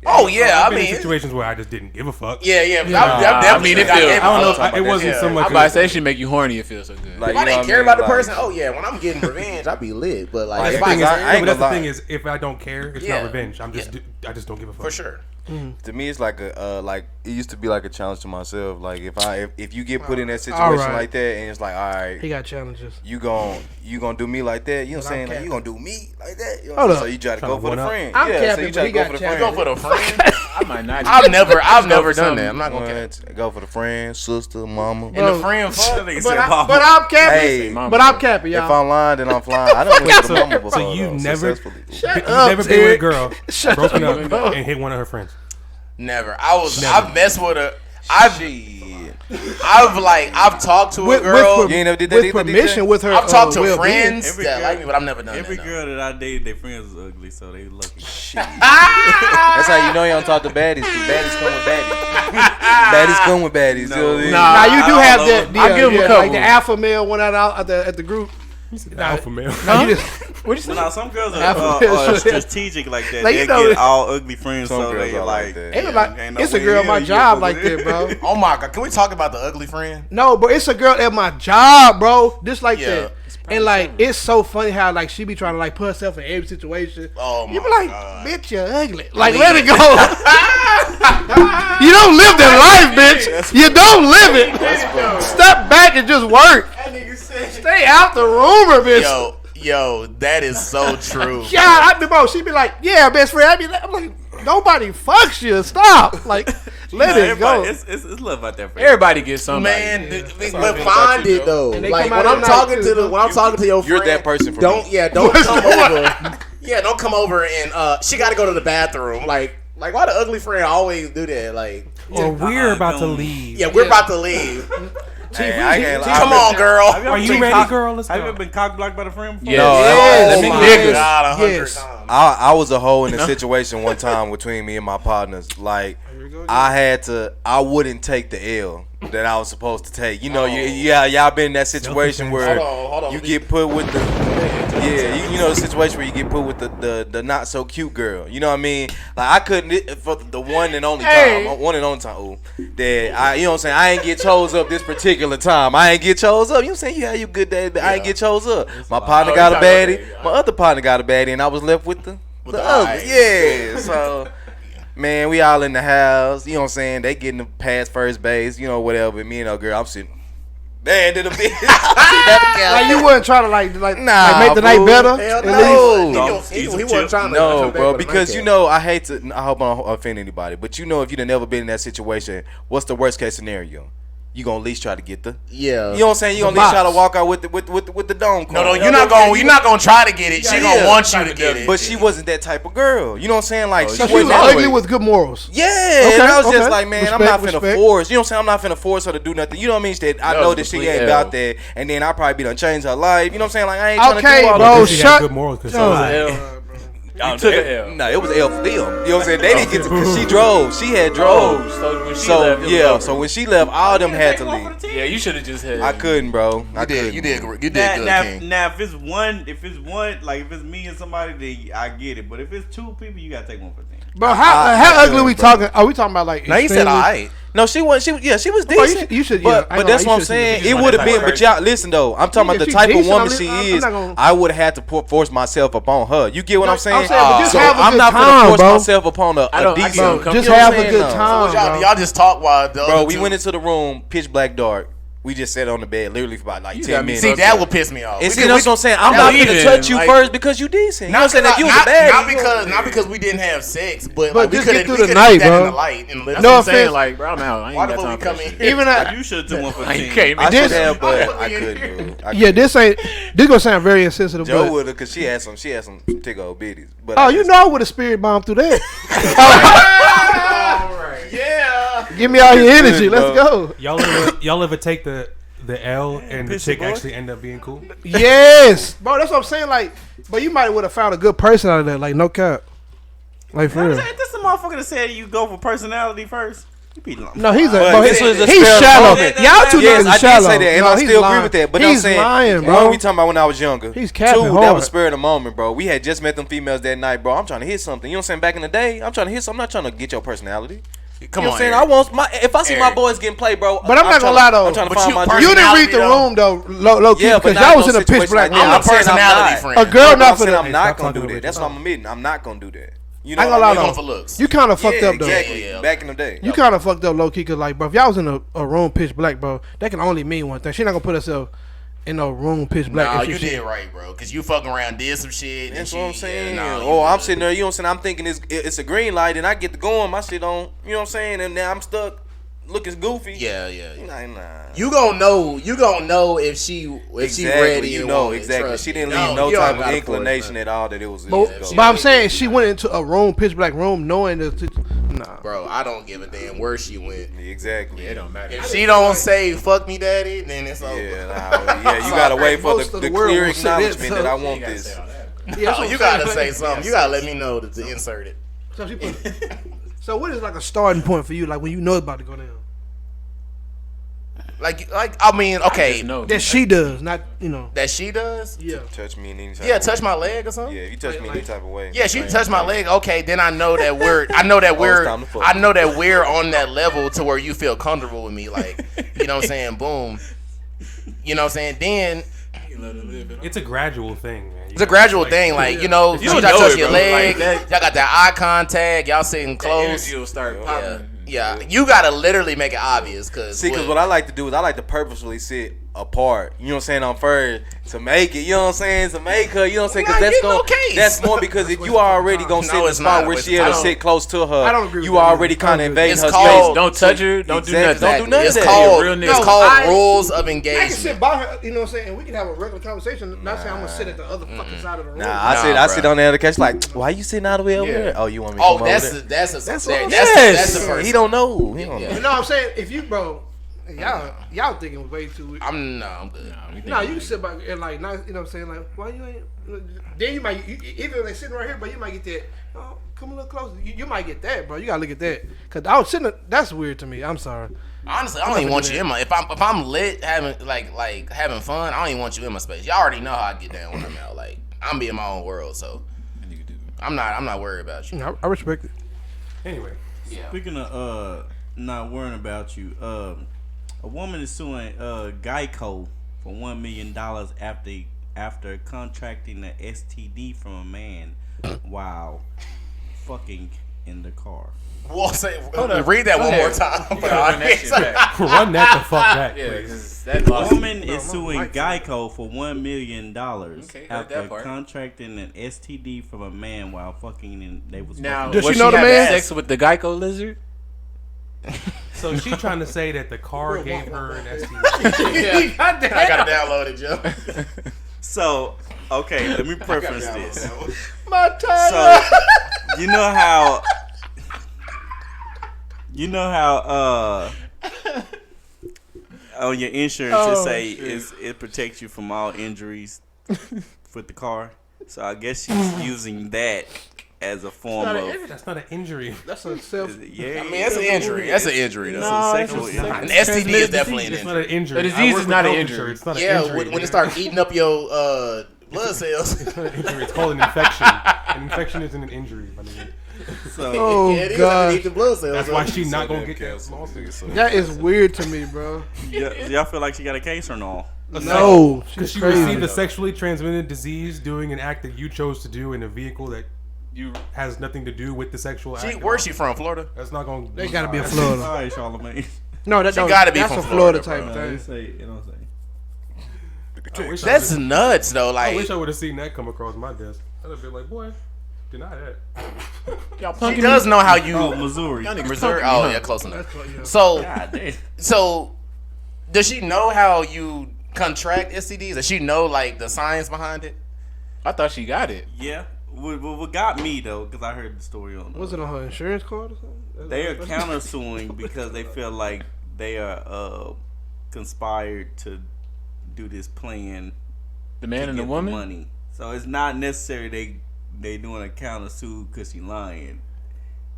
oh yeah, I've I been mean, in situations where I just didn't give a fuck. yeah. Yeah. I definitely it got feels- that. I don't know. talking It about wasn't that. so much. I'm about to say it should make you horny. It feels so good. Like, If I you know didn't what care mean? about the Like- person, oh yeah, when I'm getting revenge, I be lit. But like, Like, if the I thing is, got- I ain't but that's the gonna thing lie. is, if I don't care, it's Yeah. not revenge. I just don't give a fuck. for sure. To me, it's like a like it used to be like a challenge to myself. Like if you get put in that All situation right. like that, and it's like, all right, He got challenges. you gon' do me like that. You know what I'm saying? Like capping. you gonna do me like that. You know what Hold I'm saying? up. So you try to Trying go to for the one up. friend. I'm Yeah, so capping, you try but to he go got for the challenges. friend. Go for the friend. I might not. I've never done something. that. I'm not gonna care. Go for the friend, sister, mama. And the friend fuck. That nigga But, said, but I'm capping. Hey, Mama. But I'm capping, if y'all. I'm lying, then I'm flying. I don't went to the mama before. So you though, never- successfully. You've up, never been with a Ted. girl, Shut broken up, up, and hit one of her friends. Never. Never. I've messed with her. Shit. I've talked to a with, girl. with, You ain't never did that with either, permission DJ? with her. I've talked to well-being. friends Every that girl- like me, but I've never done Every that. no. girl that I dated, their friends was ugly, so they lucky. That's how you know you don't talk to baddies. Cause baddies come with baddies. Baddies come with baddies. No. You know what I mean? Now you do I have don't that. know. I'll give him a couple. Like the alpha male went out at the group. Alpha male. Now you just, What'd you say? Now some girls Alpha male are shit. strategic like that. Like, They you know- get all ugly friends, Some so girls they are like. like that. ain't nobody, ain't no it's a way girl in at my hell you job fuck like with that, bro. Oh my god, can we talk about the ugly friend? No, but it's a girl at my job, bro. Just like Yeah. that. And like it's so funny how like she be trying to like put herself in every situation. Oh my You be like, god. bitch, you're ugly. Like let it go. You don't live that life, bitch. You don't live it. Step back and just work. Stay out the rumor, bitch. Yo, that is so true. Yeah, I be bro. She be like, yeah, best friend. I'm like, nobody fucks you. Stop. Like, let it go. It's love out there for Everybody gets somebody. Man, Yeah. but find it though. And they Like come out when I'm at night, talking too. to when I'm talking to your friend, You're that person for don't me. don't come over. Yeah, don't come over and she got to go to the bathroom. Like why the ugly friend always do that? Like Or we're about to don't- leave. yeah, we're about to leave. Hey, I can't lie. Come on, girl. Have you Are ever you been ready, girl? Let's Have you go. ever been cock blocked by the friend before? Yeah. No, Yes. let me Oh get my this. God, 100 Yes. times. I was a hoe in a situation one time between me and my partners. Like I wouldn't take the L that I was supposed to take. You know, y'all been in that situation where Hold on. you get put with you know the situation where you get put with the not so cute girl. You know what I mean? Like I couldn't for the one and only time. Ooh, that you know what I'm saying? I ain't get chose up this particular time. I ain't get chose up. You know what I'm saying? You had your good day, but I ain't get chose up. My partner got a baddie. My other partner got a baddie, and I was left with the the other. eye. Yeah. So. Man, we all in the house. You know what I'm saying? They getting past first base. You know whatever. Me and our girl, I'm sitting. Man, did a bit. Like you wasn't trying to like Nah, make the night fool. better. Hell At no. least. He wasn't trying to No, come back bro, with a because nightcap. you know I hate to. I hope I don't offend anybody, but you know if you've never been in that situation, what's the worst case scenario? You gonna at least try to get the. Yeah. You know what I'm saying? You gonna at least try to walk out with the dome. No, you're not gonna try to get it. She gonna want you to get it. But she wasn't that type of girl. You know what I'm saying? Like So she she wasn't was that ugly way. with good morals. Yeah, Okay, and I was just okay. like, man, I'm Respect, not finna respect. force. You know what I'm saying? I'm not finna force her to do nothing. You know what I mean? That I That know was that she complete ain't L. about that, and then I probably be done change her life. You know what I'm saying? Like I ain't trying Okay, to do all bro. of She shut- had good morals. 'Cause You took an L. No, it was L for them. You know what I'm saying? They didn't get to because she drove. She had drove. So when she So left, it was yeah, over. so when she left, all of them had to leave. Yeah, you should have just had. I couldn't, bro. I couldn't. You did good, Now, King. now, if it's one, like if it's me and somebody, then I get it. But if it's two people, you gotta take one for them. Bro, how ugly we talking? Are we talking about like? Now you said extremely- alright. No, she was Bro, decent. you should. But Yeah, I know, that's you what I'm should- saying. you It just would have want been, that but y'all listen though. I'm talking about the she type of decent, woman I'm she I'm is. not gonna- I would have had to force myself upon her. You get what I'm saying? but just So have a I'm good not time, gonna force bro. myself upon a I don't- I decent. don't come- Just You know what have I'm a saying? good No. time. bro. Y'all just talk while the Bro, other we two- went into the room, pitch black dark. We just sat on the bed literally for about like You 10 got me minutes. See, that would piss me off. And We see, could- that's what I'm saying. I'm Not not gonna even, touch you like- first because you decent. You know what I'm saying? If you was a not baddie, not because we didn't have sex, but But like, we just could get have through the night, that in bro. the light. And let No I'm saying, offense. like, bro, I'm out. I ain't Why got the fuck time we for come that in shit. here? Even You should have took one for I the ain't team. came I in. should This- have, but I couldn't. Dude. I Yeah, this ain't. This gonna sound very insensitive, Joe but would have, cause she had some tick old bitties. But oh, I you just- know I would have spirit bombed through that. Give me all your energy. Let's go. Y'all ever take the L and the chick actually end up being cool? Yes, bro. That's what I'm saying. Like, but you might would have found a good person out of that. Like, no cap. Like for real. This the motherfucker that said you go for personality first. No, he's he's shallow. Y'all two yes, niggas I shallow. did say that, and No, I he's still lying. agree with that. But He's I'm saying, lying, bro. one, we talking about when I was younger. He's capping Two, hard. that was spur of the moment, bro. We had just met them females that night, bro. I'm trying to hit something. You know what I'm saying? Back in the day, I'm trying to hit something. I'm not trying to get your personality. Come You know on, what I'm saying? Eric. I want my. If I see my Eric. boys getting played, bro. But I'm not gonna lie though. I'm trying to But find you my personally- You didn't read the Personality, room though, low key, Yeah, because but y'all not was in no a pitch situation black like room. that. I'm the saying I'm personality not. friend. A girl I'm not saying finna. I'm not Stop gonna do talking that. That's about what I'm admitting. I'm not gonna do that. You know I ain't what gonna I lie mean? going though. for looks. You kind of fucked Yeah, up though. exactly. Yeah. Back in the day. You kind of fucked up low key, cause like, bro, if y'all was in a room pitch black, bro, that can only mean one thing. She not gonna put herself in no room pitch black. No, if you she- did right, bro. Because you fucking around, did some shit. That's and what I'm she- saying. yeah, nah, Oh, I'm good. sitting there. You know what I'm saying? I'm thinking it's a green light, and I get to going. My shit on. You know what I'm saying? And now I'm stuck, looking goofy. Yeah. Nah. You gonna know if she ready. You and know want it, exactly. trust She me. didn't leave no you type don't of gotta inclination force at all that it was. But, it was but I'm saying she went into a room pitch black room knowing that. Nah. nothing. Bro, I don't give a damn where she went. exactly. It don't matter. If she don't say "fuck me, daddy," then it's over. Yeah, you gotta wait for Most of the the world clear will say that, acknowledgement so- that I want this. No, you gotta say something. You gotta let me know to insert it. So, so what is like a starting point for you? Like when you know it's about to go down. Like I mean, okay, No. That she does, not that she does. Yeah. Touch me in any type Yeah, of touch way. my leg or something. Yeah, if you touch me any type of way. Yeah, she touched my leg. Okay, then I know that we're on that level to where you feel comfortable with me. Like, you know what I'm saying? Boom. You know what I'm saying? Then It's a gradual thing, man. it's a gradual thing. Like, you know, You she don't know touch it, your bro. leg. Like y'all got that eye contact. Y'all sitting close. Energy will start Yeah, popping. yeah. You gotta literally make it obvious, cause See, because what I like to do is I like to purposefully sit apart. You know what I'm saying? On first to make it. You know what I'm saying? To make her. You know what I'm saying? Because Nah, that's get no going. case. That's more because if you already gonna sit in the it's spot not. where It's- she had I to don't- sit close to her, I don't agree with you that already either. kind of invading It's her called- space. Don't touch her. Don't do Exactly. nothing. Don't do none of it's that. called Real nigga. it's called I- rules of I can engagement. sit by her, you know what I'm saying, and we can have a regular conversation. Not saying I'm gonna sit at the other fucking side of the room. Nah, I Nah, sit bruh. on the other couch like, why you sitting all the way over there? Oh, you want me to Oh, come that's over the, there? that's Yes. the first. He don't know. He don't know. You know what I'm saying? If you, bro, y'all thinking way too. I'm good. No, you can sit back and like, not, you know what I'm saying? Like, why you ain't? Then you might, even if they sitting right here, but you might get that. Oh, come a little closer. You might get that, bro. You gotta look at that. Cause I was sitting. That's weird to me. I'm sorry. Honestly, I don't even want you in my. If I'm lit having like having fun, I don't even want you in my space. Y'all already know how I get down when I'm out. Like I'm in my own world, so I'm not worried about you. I respect it. Anyway, Speaking of not worrying about you, a woman is suing Geico for $1 million after contracting an STD from a man while fucking in the car. Well, read that one more time. Run that shit back. run that the fuck back, Yeah, please. 'cause that A lost. woman is suing Geico for $1 million heard after that part. contracting an STD from a man while fucking in. They was Now, fucking. Does was she know the having man? sex with the Geico lizard? So she trying to say that the car gave her an STD. I gotta download it, Joe. So okay, let me preface this. My time. So you know how on your insurance it say it protects you from all injuries with the car. So I guess she's using that as a form of That's not an injury. That's a self. yeah. I mean, that's an injury. That's an injury. It's Though. a No, sexual it's injury. An STD is definitely an It's not injury. an injury. A disease I work is with not an health injury. insurance. It's not an Yeah, injury. when it start eating up your blood cells. It's not an injury. It's called an infection. An infection isn't an injury, my nigga. So Oh Yeah, it is God, underneath the blood cells. That's why she's not gonna get that lawsuit. that is weird to me, bro. y'all feel like she got a case or no? No, Because she's she crazy. received a sexually transmitted disease doing an act that you chose to do in a vehicle that You has nothing to do with the sexual act. Where's she from? Florida? That's not gonna. They gotta be in All Florida. right, Charlamagne. No, that She gotta be That's from a Florida Florida, type bro. No, thing. it say, you know what I'm saying? I wish That's I would've- nuts, though. I Like wish I would have seen that come across my desk. I'd have been like, boy, deny that. she does know how you. Oh, Missouri. Missouri. Oh yeah, close enough. So God damn. so does she know how you contract STDs? Does she know like the science behind it? I thought she got it. Yeah, What got me though, because I heard the story on. Was it on her insurance card or something? They are countersuing because they feel like they are conspired to do this plan. The man to and the get woman. money. So it's not necessarily they doing a countersue because she lying.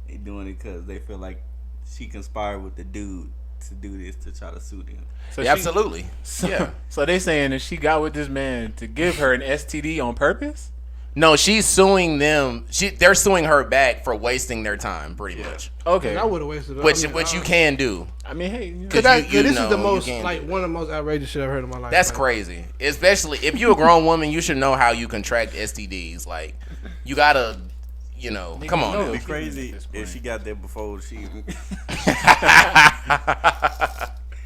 They doing it because they feel like she conspired with the dude to do this to try to sue them. So Yeah, absolutely. Yeah. So they saying that she got with this man to give her an STD on purpose? No, she's suing them. They're suing her back for wasting their time, pretty much. Okay. I would have wasted it. Which you can do. I mean, hey. You know. Cause you this know is the you most can like do. one of the most outrageous shit I've heard in my life. That's like, crazy. Especially if you're a grown woman, you should know how you contract STDs. Like, you gotta, come on. know. It'd be crazy if she got there before she.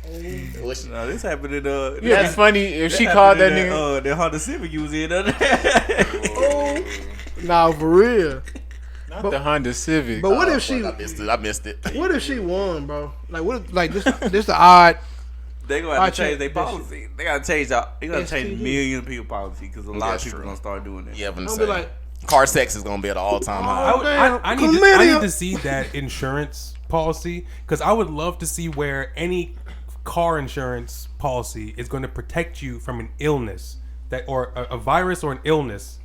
No, this happened in Yeah, it's funny if she called that nigga. The Honda Civic you was in. Nah, for real. Not the Honda Civic. But what if she? I missed it. What if she won, bro? Like what? If, like this the odd. They gonna have to I change their check policy. They gotta change out. They gotta change STD. million people policy because a lot That's of people true. gonna start doing it. Yeah, I'm I'll be like, car sex is gonna be at an all-time high. I need to see that insurance policy because I would love to see where any car insurance policy is going to protect you from an illness or a virus or an illness.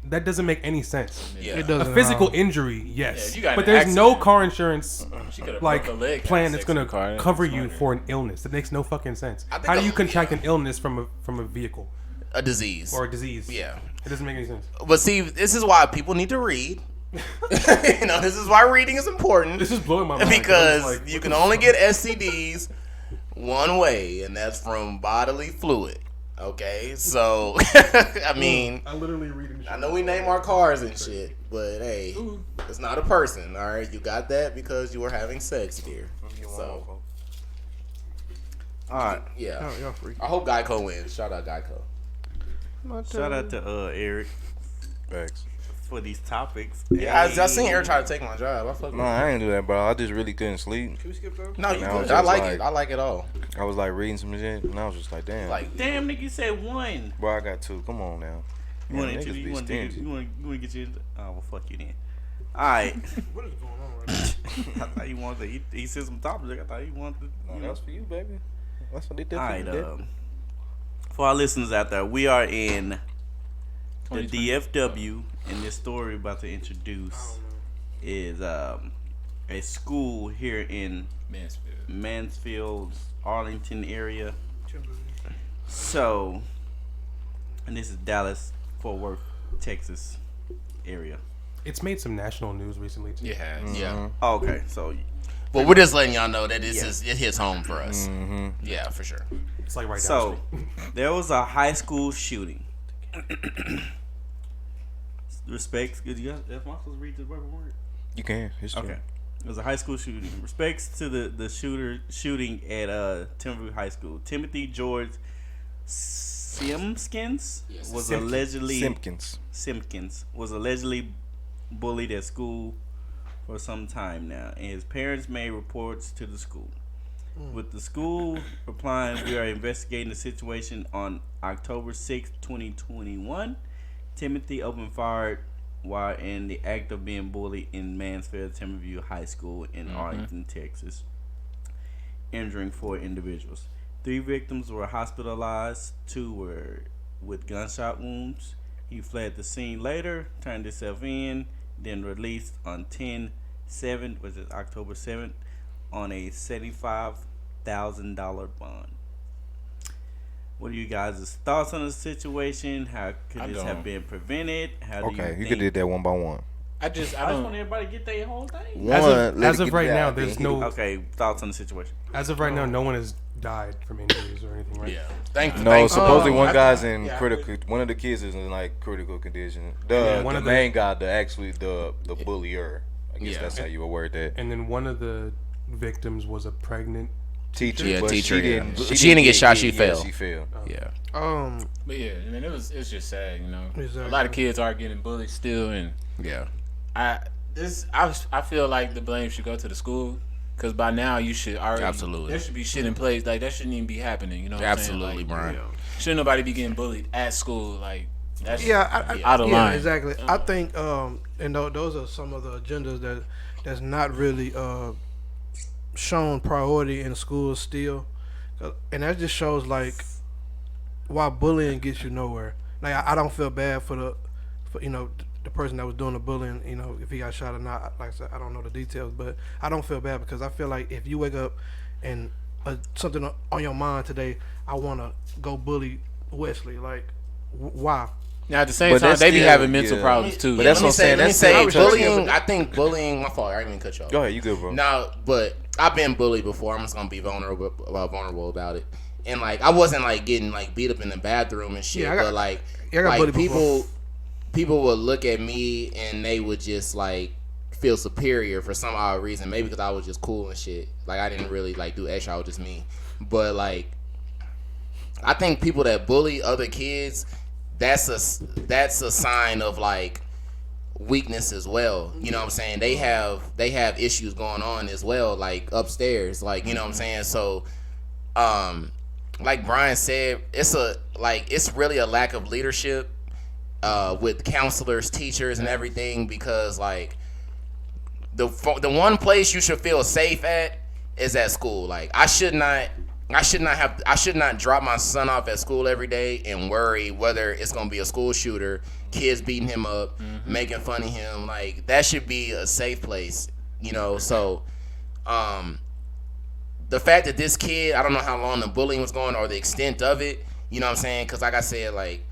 That doesn't make any sense. Yeah. it doesn't. A physical injury, yes, Yeah, you got but an there's no accident. car insurance She could've like broke a leg, plan had that's sex going in the car. to That's cover you smarter. for an illness. That makes no fucking sense. I think How do a- you contract yeah. an illness from a vehicle A disease. or a disease? Yeah. It doesn't make any sense. But see, this is why people need to read. This is why reading is important. This is blowing my mind Because I'm like, you what can the only fuck? get STDs one way, and that's from bodily fluid. Okay, so I mean, I literally reading. I know we name our cars and shit, but hey, it's not a person. All right, you got that because you were having sex, dear. So, All right. yeah, Y'all freak. I hope Geico wins. Shout out Geico. Shout out to Airrick Facts. for these topics. Yeah, I seen Eric try to take my job. I fuck No, I ain't do that, bro. I just really couldn't sleep. Can we skip those? No, you I was good. I just like like- it. I like it all. I was like reading some shit, and I was just like, damn. Like, Damn, nigga, you said one. bro, I got two. Come on now. You Man, want niggas to be stingy. you want to get you? Oh, well, fuck you then. All right. What is going on right now? I thought you wanted to. He said some topics. I thought he wanted to. No, You know. that's for you, baby. That's what they did All for right. you, baby. For our listeners out there, we are in the 2020. DFW, and this story we're about to introduce is a school here in Mansfield. Mansfield, Arlington area. So, and this is Dallas, Fort Worth, Texas area. It's made some national news recently too. It has. Mm-hmm. yeah. Oh, okay, so But we're just letting y'all know that it hits home for us. Mm-hmm. Yeah, for sure. it's like right down the street. There was a high school shooting. Respects. Am I supposed to read the word? You can. It's true. Okay. It was a high school shooting. Respects to the shooting at Timberview High School. Timothy George Simpkins was allegedly Simpkins. was allegedly bullied at school for some time now, and his parents made reports to the school. With the school replying, "We are investigating the situation." On October 6, 2021, Timothy opened fire while in the act of being bullied in Mansfield Timberview High School in Arlington, Texas, injuring 4 individuals. 3 victims were hospitalized. 2 were with gunshot wounds. He fled the scene later, turned himself in, then released on 10/7, which is October 7th, on a $75,000 bond. What are you guys' thoughts on the situation? How could this have been prevented? How do Okay, you think? could do that one by one. I just want everybody to get their whole thing. As of right now, there's no. Okay, thoughts on the situation. As of right now, no one has died from injuries or anything, right? Yeah. Thank you. No, supposedly one I- guy's in yeah, I critical. One of the kids is in like critical condition. then one The of the- main guy, the bullier. I guess Yeah. that's how you would word that. And then one of the victims was a pregnant. Teacher, Yeah, but teacher, She yeah. didn't, She didn't get shot, she yeah, fell. She fell. Yeah. But yeah, I mean, it's just sad, you know. Exactly. A lot of kids are getting bullied still, and Yeah. I feel like the blame should go to the school, because by now you should already Absolutely. there should be shit in place, like that shouldn't even be happening, you know. What Absolutely, I'm saying? Brian. Like, shouldn't nobody be getting bullied at school, like That's I, out of line. Exactly. I think, and those are some of the agendas that's not really shown priority in schools still, and that just shows like why bullying gets you nowhere. Like I don't feel bad for the person that was doing the bullying, if he got shot or not. Like I said, I don't know the details, but I don't feel bad because I feel like if you wake up and something on your mind today, I want to go bully Wesley. Like, why? Now at the same time, they be having mental problems too. But that's what I'm saying. Let me say bullying. I think bullying. My fault. I didn't even cut you off. Go ahead, you good, bro? No, but I've been bullied before. I'm just gonna be vulnerable about it. And like, I wasn't like getting like beat up in the bathroom and shit. But like people would look at me and they would just like feel superior for some odd reason. Maybe because I was just cool and shit. Like I didn't really like do extra. I was just me. But like, I think people that bully other kids, that's a sign of like weakness as well. You know what I'm saying? They have issues going on as well, like upstairs. Like, you know what I'm saying? So like Brian said, it's really a lack of leadership with counselors, teachers, and everything, because like the one place you should feel safe at is at school. Like I should not drop my son off at school every day and worry whether it's gonna be a school shooter, kids beating him up, making fun of him. Like that should be a safe place, So the fact that this kid, I don't know how long the bullying was going or the extent of it, you know what I'm saying? Because like I said, like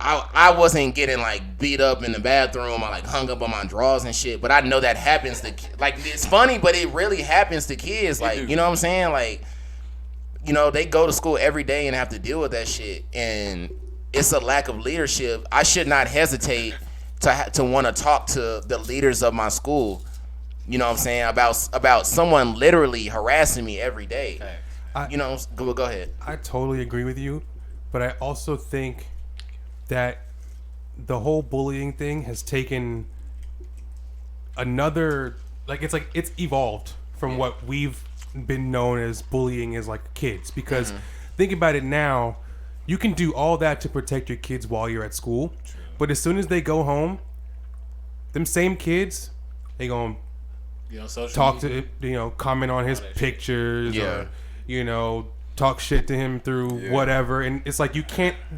I wasn't getting like beat up in the bathroom or like hung up on my drawers and shit, but I know that happens to, like, it's funny, but it really happens to kids. Like, you know what I'm saying? Like, they go to school every day and have to deal with that shit, and it's a lack of leadership. I should not hesitate to want to talk to the leaders of my school, you know what I'm saying, about someone literally harassing me every day. Go ahead. I totally agree with you, but I also think that the whole bullying thing has taken another, it's evolved from what we've been known as bullying as like kids, because think about it now, you can do all that to protect your kids while you're at school, but as soon as they go home, them same kids, they gonna talk to comment on his pictures, or talk shit to him through whatever, and it's like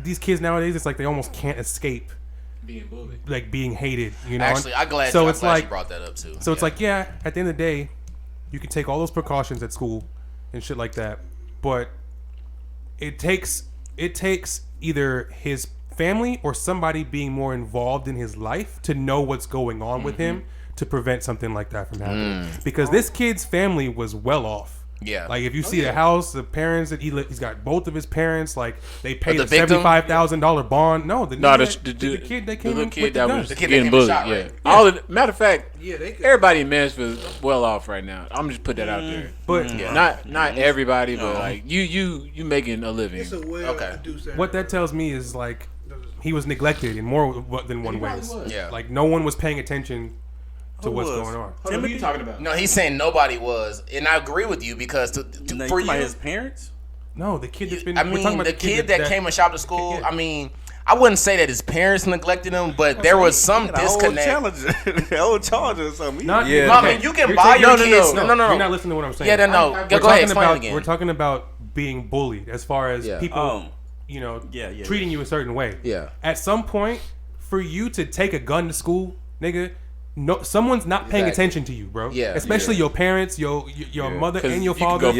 these kids nowadays, it's like they almost can't escape being bullied, like being hated, Actually, I'm glad you brought that up too. So it's like, at the end of the day, you can take all those precautions at school and shit like that, but it takes either his family or somebody being more involved in his life to know what's going on with him to prevent something like that from happening. Because this kid's family was well off. Yeah, like if you see the house, the parents that he's got, both of his parents, like they paid a $75,000 bond. No, the kid that came in with the guns. The kid getting bullied. Shot, right? Matter of fact, everybody in Mansfield is well off right now. I'm just put that out there. But not everybody, but like you making a living. It's a way to do that. What that tells me is like he was neglected in more than one way. Yeah, like no one was paying attention to what's going on. What are you talking about? No, he's saying nobody was, and I agree with you, because for you, his parents. No, the kid that's been. The kid that came and shopped to school. I mean, I wouldn't say that his parents neglected him, but there was some disconnect. Old Charger or something. I mean, you can buy your kids. No. You're not listening to what I'm saying. Yeah, no. Go ahead, explain it again. We're talking about being bullied as far as people, treating you a certain way. Yeah. At some point, for you to take a gun to school, nigga. No, someone's not paying attention to you, bro. Yeah, especially your parents, your mother, and your father.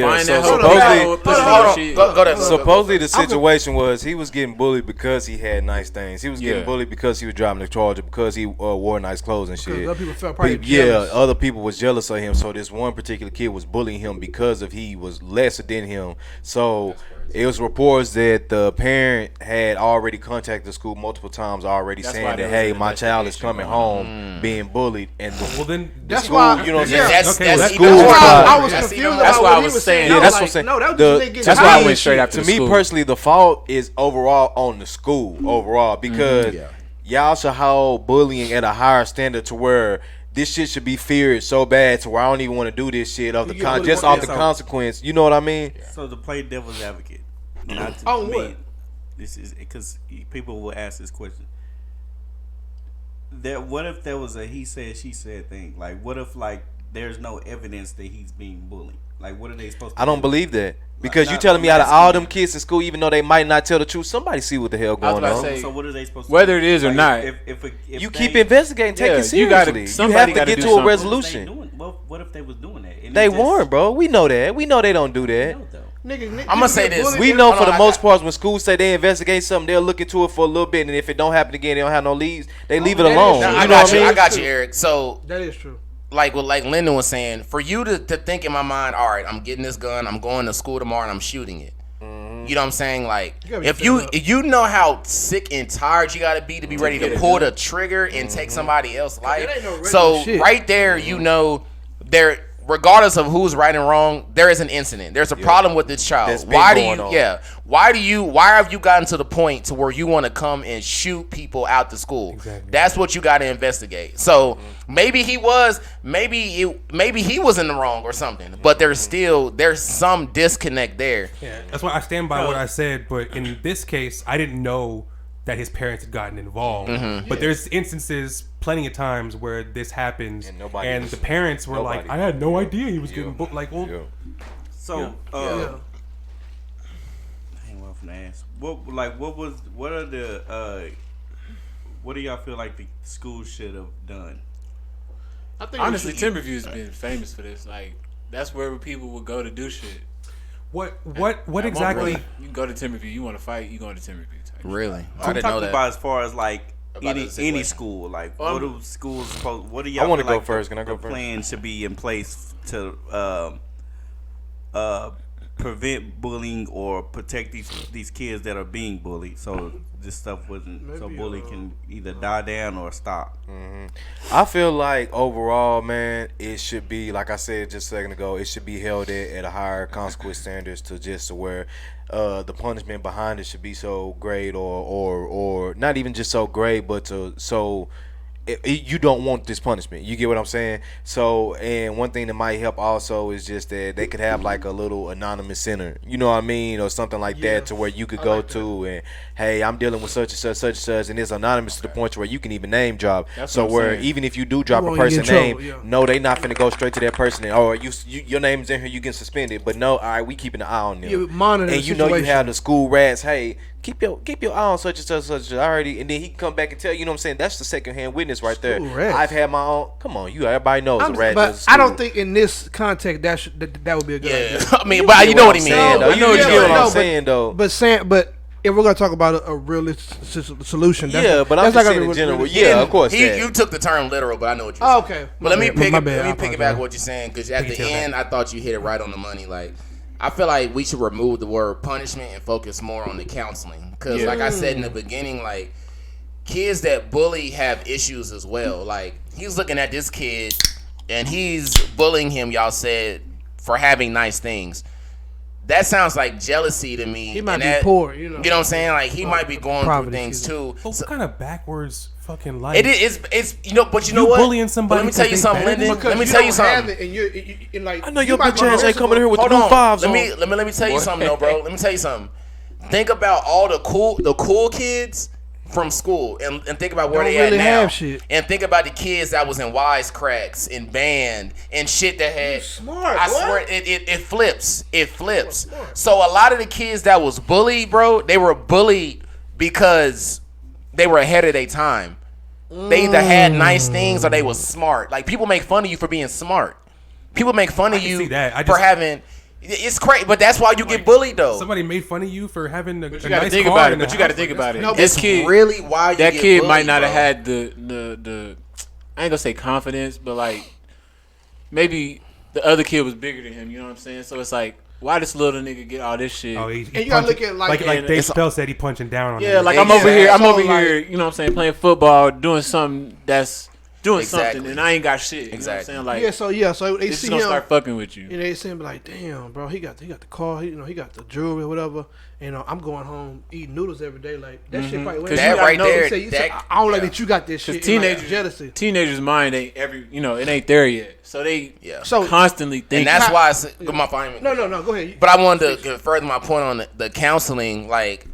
Supposedly the situation was he was getting bullied because he had nice things. He was getting bullied because he was driving the Charger, because he wore nice clothes and shit. Other people felt probably jealous. Other people was jealous of him. So this one particular kid was bullying him because of he was lesser than him. So it was reports that the parent had already contacted the school multiple times already, saying that, hey, my child is coming home being bullied. And then that's why, you know what I'm saying? That's why I was confused. That's why I was saying. Yeah, that's what I'm saying. No, that's why I went straight after to me personally, the fault is overall on the school overall, because y'all should hold bullying at a higher standard to where this shit should be feared so bad to where I don't even want to do this shit off the consequence. You know what I mean? So to play devil's advocate, on what? this is because people will ask this question. What if there was a he said she said thing? Like, what if like there's no evidence that he's being bullied? Like, what are they supposed to? I don't believe that. Because you telling me out of all them kids in school, even though they might not tell the truth, somebody see what the hell going on. Say, so what are they supposed to whether do? it is or not, if you keep investigating, take it seriously. You have to get to a resolution. What if they was doing that? They weren't, bro. We know that. We know they don't do that. Nigga, I'm gonna say this. We know for the most part when schools say they investigate something, they'll look into it for a little bit, and if it don't happen again, they don't have no leads. They leave it alone. I got you, Eric. So that is true. Like what Lyndon was saying, for you to think in my mind, all right, I'm getting this gun, I'm going to school tomorrow, and I'm shooting it. You know what I'm saying? Like, if you know how sick and tired you gotta be to be ready to pull the trigger and take somebody else's life. So right there, you know, regardless of who's right and wrong, there is an incident. There's a problem with this child. Why have you gotten to the point to where you want to come and shoot people out the school? Exactly. That's what you got to investigate. So maybe he was in the wrong or something, but there's some disconnect there. Yeah, that's why I stand by what I said. But in this case, I didn't know that his parents had gotten involved. But there's instances, plenty of times where this happens, and the parents were like, "I had no idea he was getting booked." Like, well, so I ain't well from the ass. What do y'all feel like the school should have done? I think honestly, Timberview's been famous for this. Like, that's where people would go to do shit. What exactly? You go to Timberview. You want to fight? You go to Timberview. Really? I'm talking about as far as like any school. Like, what do schools supposed? What do y'all? I want to go like first. Can I go the first? Plan should be in place to prevent bullying or protect these kids that are being bullied. So this stuff bully can either die down or stop. I feel like overall, man, it should be, like I said just a second ago, it should be held at a higher consequence standards to where the punishment behind it should be so great or not even just so great, but you don't want this punishment. You get what I'm saying? So, and one thing that might help also is just that they could have like a little anonymous center, you know what I mean, or something like that, to where you could go to and, hey, I'm dealing with such and such, and it's anonymous to the point where you can even name drop. So where even if you do drop a person's name, no, they not finna go straight to that person, or your name's in here, you get suspended. But no, all right, we keeping an eye on them. You monitor and you know you have the school rats. Hey, keep your eye on such and such already, and then he can come back and tell you know what I'm saying. That's the second hand witness right there. I've had my own. Come on, everybody knows a rat. But I don't think in this context that would be a good idea. I mean, but you know what he means. You know what I'm saying though. But if we're gonna talk about a realistic solution, but I'm just saying in general. Yeah, of course. You took the term literal, but I know what you're saying. Okay. But let me piggyback what you're saying, because at the end, I thought you hit it right on the money. Like, I feel like we should remove the word punishment and focus more on the counseling. Because like I said in the beginning, like, kids that bully have issues as well. Like, he's looking at this kid and he's bullying him, y'all said, for having nice things. That sounds like jealousy to me. He might be poor, you know. You know what I'm saying? Like, he might be going through things too. What kind of backwards fucking life? It's you know, but you know what? Bullying somebody. But let me tell you something, Lyndon. Let me tell you something. I know your bitch ass ain't coming here with the blue fives on. Let me tell you something, though, bro. Let me tell you something. Think about all the cool kids from school and think about where they at now. And think about the kids that was in Wisecracks and band and shit that had smart. I swear it flips. It flips. So a lot of the kids that was bullied, bro, they were bullied because they were ahead of their time. They either had nice things or they was smart. Like, people make fun of you for being smart. People make fun of you for having. It's crazy, but that's why you get bullied, though. Somebody made fun of you for having a nice car. But you got to think about it. No, this kid really why you that get kid bullied, might not bro. have had the I ain't gonna say confidence, but like maybe the other kid was bigger than him. You know what I'm saying? So it's like, why this little nigga get all this shit? Oh, and you gotta look at like Dave Chappelle said, he punching down on. Yeah, like I'm over here. You know what I'm saying? Playing football, doing something that's. Something and I ain't got shit. Exactly. You know what I'm saying? Like, so they see gonna him start fucking with you. And they see him like, damn, bro, he got the car, he got the jewelry or whatever. And I'm going home eating noodles every day. Like, that shit probably went. That right there. I don't like that you got this shit. Teenagers' mind ain't it ain't there yet. So they constantly think. And that's why I said, No, go ahead. But I wanted to further my point on the counseling. Like,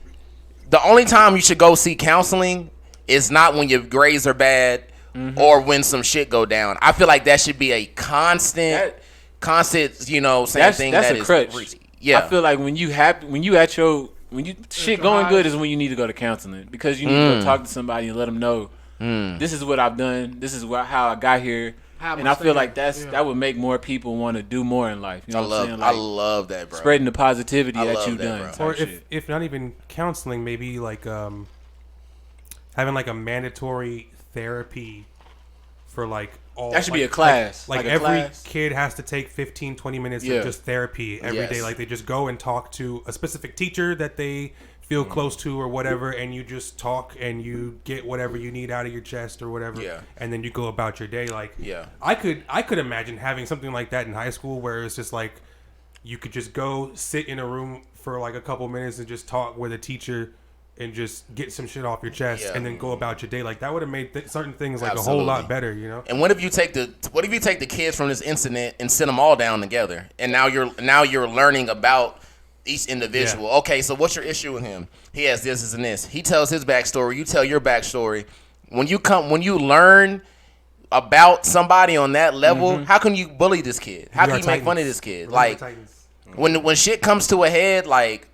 the only time you should go see counseling is not when your grades are bad or when some shit go down. I feel like that should be a constant, you know, same thing. That's that a is crutch. Yeah, I feel like when you shit going good is when you need to go to counseling, because you need to go talk to somebody and let them know this is what I've done, this is how I got here. And I feel like that would make more people want to do more in life. You know what I'm saying? Like, I love that, bro. Spreading the positivity that you've done. Or if not even counseling, maybe like having like a mandatory therapy for like all. That should be a class. Like a every class. kid has to take 15, 20 minutes of just therapy every day. Like they just go and talk to a specific teacher that they feel close to or whatever, and you just talk and you get whatever you need out of your chest or whatever, and then you go about your day. Like, I could imagine having something like that in high school, where it's just like you could just go sit in a room for like a couple minutes and just talk with a teacher and just get some shit off your chest and then go about your day. Like that would have made certain things like a whole lot better, you know. And what if you take the kids from this incident and sit them all down together, and now you're learning about each individual. Okay, so what's your issue with him? He has this and this. He tells his backstory. You tell your backstory. When you learn about somebody on that level, how can you bully this kid? How can you make fun of this kid? Like when shit comes to a head, like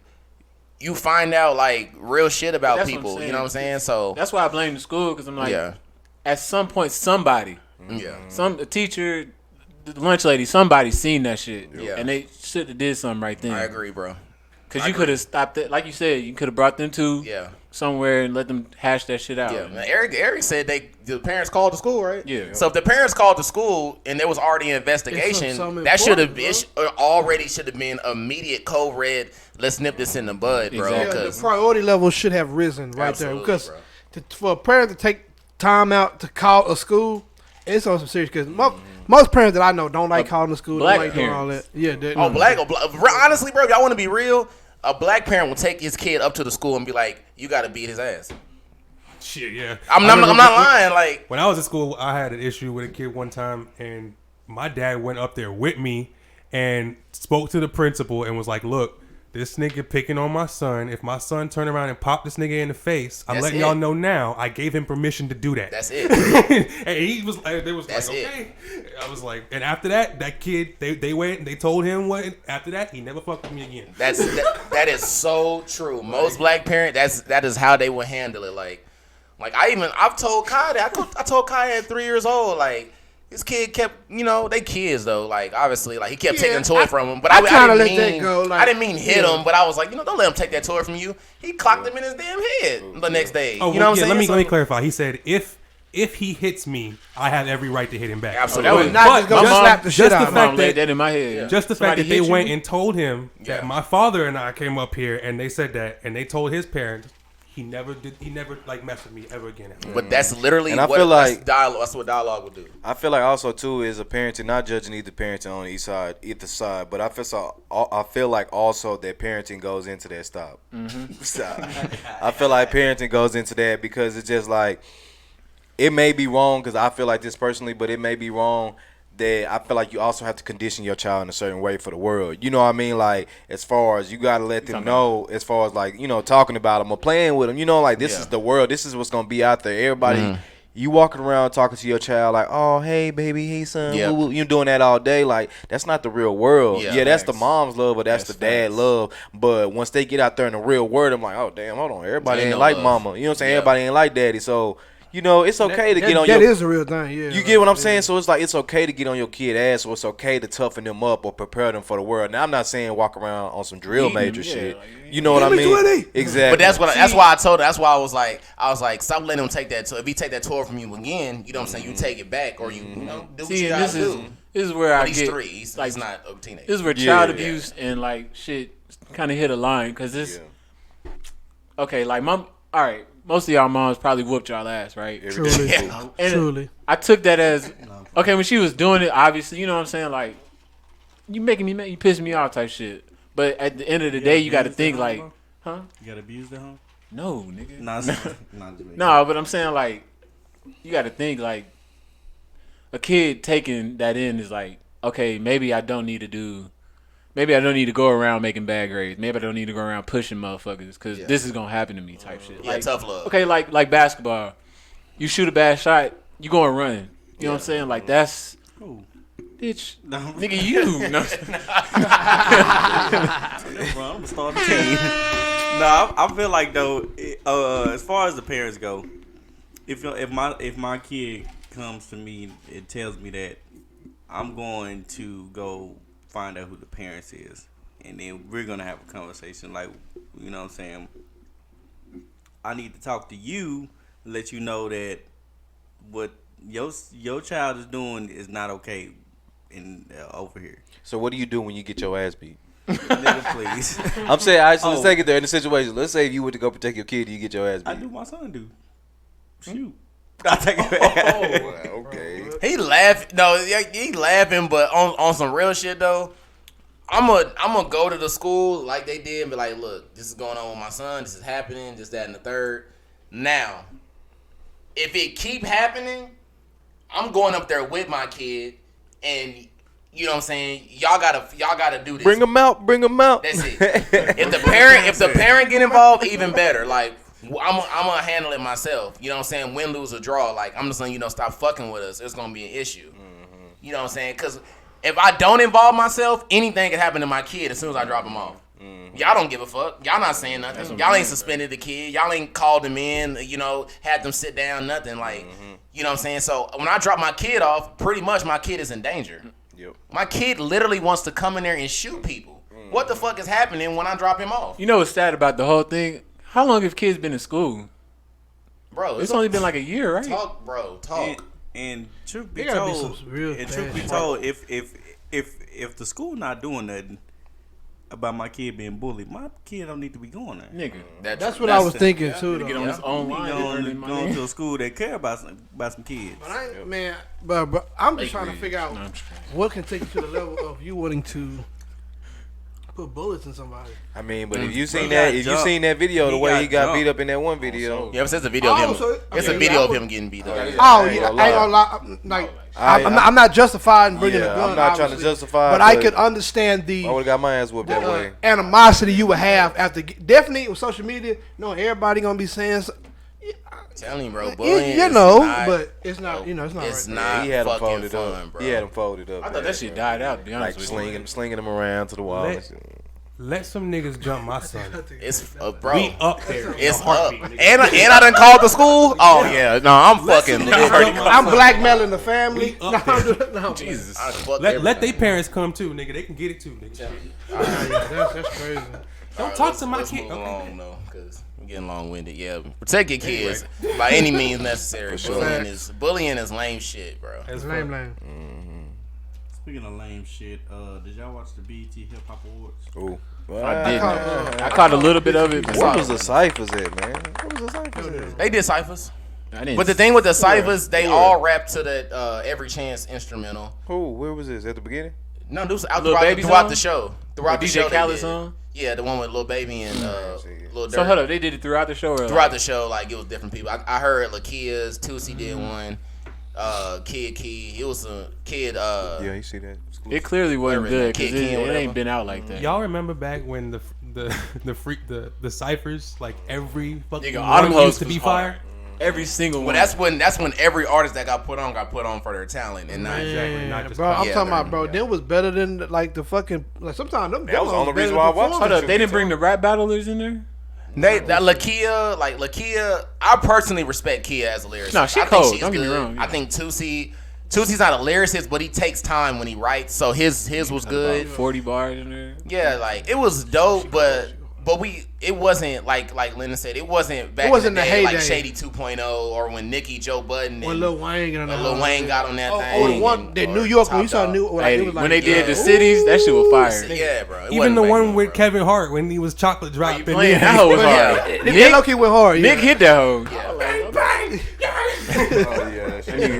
you find out like real shit about people. You know what I'm saying? So that's why I blame the school, because I'm like, at some point somebody, a teacher, the lunch lady, somebody seen that shit, and they should have did something right then. I agree, bro. Because you could have stopped it, like you said. You could have brought them to somewhere and let them hash that shit out. Yeah, Airrick said the parents called the school, right? Yeah. So if the parents called the school and there was already an investigation, that should have been immediate code red. Let's nip this in the bud, bro. Exactly. The priority level should have risen right there, because for a parent to take time out to call a school, it's on some serious. Because most parents that I know don't like calling the school, don't like doing all that. Honestly, bro, y'all want to be real? A black parent will take his kid up to the school and be like, "You got to beat his ass." Shit, yeah. I'm not lying. Like when I was at school, I had an issue with a kid one time, and my dad went up there with me and spoke to the principal and was like, "Look, this nigga picking on my son. If my son turn around and pop this nigga in the face, I'm letting y'all know now. I gave him permission to do that." That's it. And he was like, okay. I was like, and after that kid, they went and they told him what. After that, he never fucked with me again. That is so true. Most black parents, that is how they will handle it. Like I've told Kai that. I told Kai at 3 years old, like, this kid kept, they kids though. Like obviously, like he kept taking toy from him. But I didn't mean hit him. But I was like, don't let him take that toy from you. He clocked him in his damn head the next day. Oh, you know what I'm saying? Let me clarify. He said if he hits me, I have every right to hit him back. Absolutely. Not just slap the shit out of him. That in my head. Just the fact that they went and told him that my father and I came up here and they said that, and they told his parents. He never like messed with me ever again. But that's literally and I feel like that's what dialogue would do. I feel like also too is a parenting, not judging either parenting on either side, but I feel like also that parenting goes into that stop. I feel like parenting goes into that because it's just like, it may be wrong because I feel like this personally, but it may be wrong that I feel like you also have to condition your child in a certain way for the world. You know what I mean? Like, as far as you got to let them know, as far as like, talking about them or playing with them, like this is the world. This is what's going to be out there. Everybody, you walking around talking to your child like, oh, hey, baby, hey, son. You doing that all day. Like, that's not the real world. Yeah, that's the mom's love, but that's the dad love. But once they get out there in the real world, I'm like, oh, damn, hold on. Everybody ain't like mama. You know what I'm saying? Everybody ain't like daddy. So, it's okay to get on your... That is a real thing, yeah. You get what I'm saying? So it's like, it's okay to get on your kid ass, or it's okay to toughen them up or prepare them for the world. Now, I'm not saying walk around on some drill major shit. You know what I mean? 20. Exactly. But that's why I told her. That's why I was like, stop letting him take that. So if he take that toy from you again, you know what I'm saying? You take it back, or you do what you gotta do. This is where but he's 3. He's not a teenager. This is where child abuse and like shit kind of hit a line, because this... Okay, like all right. Most of y'all moms probably whooped y'all ass, right? Truly. Truly. I took that as, okay, when she was doing it, obviously, you know what I'm saying? Like, you making me mad, you pissing me off type shit. But at the end of the day, you got to think like, huh? You got abused at home? No, nigga. No, but I'm saying like, you got to think like, a kid taking that in is like, okay, maybe I don't need to do maybe I don't need to go around making bad grades. Maybe I don't need to go around pushing motherfuckers because this is gonna happen to me type shit. Yeah, tough love. Okay, like basketball. You shoot a bad shot, you going running. You know what I'm saying? Like that's, bitch, nigga, you. No. Bro, I'm gonna start the team. No, I feel like though, as far as the parents go, if my kid comes to me and tells me that, I'm going to go find out who the parents is, and then we're gonna have a conversation. Like, you know what I'm saying? I need to talk to you, let you know that what your child is doing is not okay in over here. So what do you do when you get your ass beat? Nigga, please. I'm saying, let's take it there in the situation. Let's say if you went to go protect your kid, you get your ass beat. I do my son do. Shoot. I take it back. Okay. He laughing. No, he laughing, but on some real shit though. I'm gonna go to the school like they did and be like, look, this is going on with my son. This is happening. This, that, and the third. Now, if it keep happening, I'm going up there with my kid, and you know what I'm saying. Y'all gotta do this. Bring them out. That's it. If the parent get involved, even better. Like, I'm gonna handle it myself. You know what I'm saying? Win, lose, or draw. Like, I'm just saying, stop fucking with us. It's gonna be an issue. Mm-hmm. You know what I'm saying? Because if I don't involve myself, anything can happen to my kid as soon as I drop him off. Mm-hmm. Y'all don't give a fuck. Y'all not saying nothing. Y'all ain't suspended the kid. Y'all ain't called them in. Had them sit down. Nothing. Like, you know what I'm saying? So when I drop my kid off, pretty much my kid is in danger. Yep. My kid literally wants to come in there and shoot people. Mm-hmm. What the fuck is happening when I drop him off? You know what's sad about the whole thing? How long have kids been in school? Bro, it's only been like a year, right? Talk, bro. Talk. And truth be told, if the school not doing nothing about my kid being bullied, my kid don't need to be going there. Nigga, that's what I was thinking too. To get on his own line, going to a school that care about some kids. But I'm just trying to figure out what can take you to the level of you wanting to put bullets in somebody. I mean, but if you seen that video, the way he got beat up in that one video, yeah, it's a video of him. It's a video of him getting beat up. I ain't gonna lie. I'm not justifying bringing a gun. I'm not trying to justify, but I could understand I would have got my ass whooped that way. Animosity you would have after definitely with social media. Everybody gonna be saying. Telling you, bro, but it's not. It's not. It's right not. He had him fucking folded fun, up. bro. He had him folded up. I thought that shit died out. To be honest like with you, slinging him around to the wall. Let some niggas jump my son. It's bro. We up there. It's up. And I done called the school. Oh yeah, no, I'm fucking. I'm blackmailing the family. No, Jesus. Let their parents come too, nigga. They can get it too, nigga. That's crazy. Don't talk to my kid. Move along though, because I'm getting long-winded. Yeah, protect your kids by any means necessary. Bullying is lame shit, bro. It's lame. Speaking of lame shit, did y'all watch the BET Hip Hop Awards? Ooh. I did. I caught a little bit of it. What was the ciphers at, man? What was the ciphers at? They did ciphers. But the thing with the ciphers, they all rap to that Every Chance instrumental. Who? Where was this? At the beginning? No, this was throughout the show. Throughout the show, DeeJay Khaled song? Yeah, the one with Lil Baby and Lil Durk. So hold up, they did it throughout the show? Or throughout the show, like it was different people. I heard Lakia's, Tootsie did one. Kid Key, it was a kid. Yeah, you see that? It clearly wasn't good because it ain't been out like that. Y'all remember back when the ciphers, like every fucking one used to be fire? Every single one. That's when every artist that got put on for their talent and not exactly not just. Bro, I'm talking about, bro. Them was better than the fucking sometimes them. That was the only reason why I watched. Hold up, they didn't bring the rap battlers in there. Lakia, I personally respect Kia as a lyricist. No, she cold. Don't get me wrong. I think Tootie's not a lyricist, but he takes time when he writes. So his was good. 40 bars in there. Yeah, like it was dope, but it wasn't like Lennon said, it wasn't back in the day, like Shady 2.0 or when Nicki, Joe Budden and Lil Wayne got on that thing. The one that New York when you saw when they did the cities, that shit was fire. Yeah, bro. Even the one with Kevin Hart when he was chocolate dropping. That hoe was hard. Nick low-key went hard. Nick hit that hoe.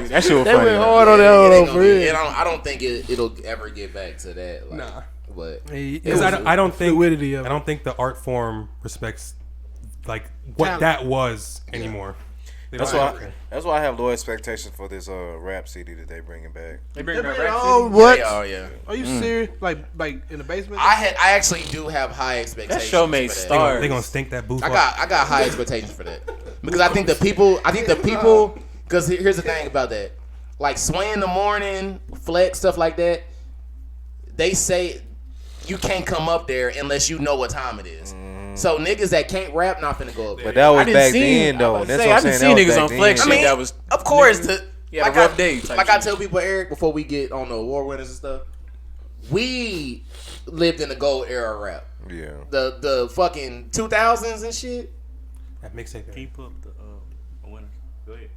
That shit was funny. They went hard on that hoe for real. I don't think it'll ever get back to that. Like, nah. But I don't think the art form respects like what that was anymore. That's why I have low expectations for this rap CD that they bringing back. They bring back Oh, rap what? Oh yeah. Are you serious? Like in the basement? I actually do have high expectations. That show made for that. stars. They gonna stink that booth. I got high expectations for that because I think the people. Because here's the thing about that, like Sway in the Morning, Flex, stuff like that. They say you can't come up there unless you know what time it is. So niggas that can't rap not finna go up there. But that was back then, though. That's what I'm saying. I didn't see niggas on Flex I mean, that was. of course, Yeah, like a rough day. Like I tell people, Eric, before we get on the award winners and stuff, we lived in the gold era of rap. Yeah. The fucking 2000s and shit. That mixtape. Keep up the winners. Go ahead.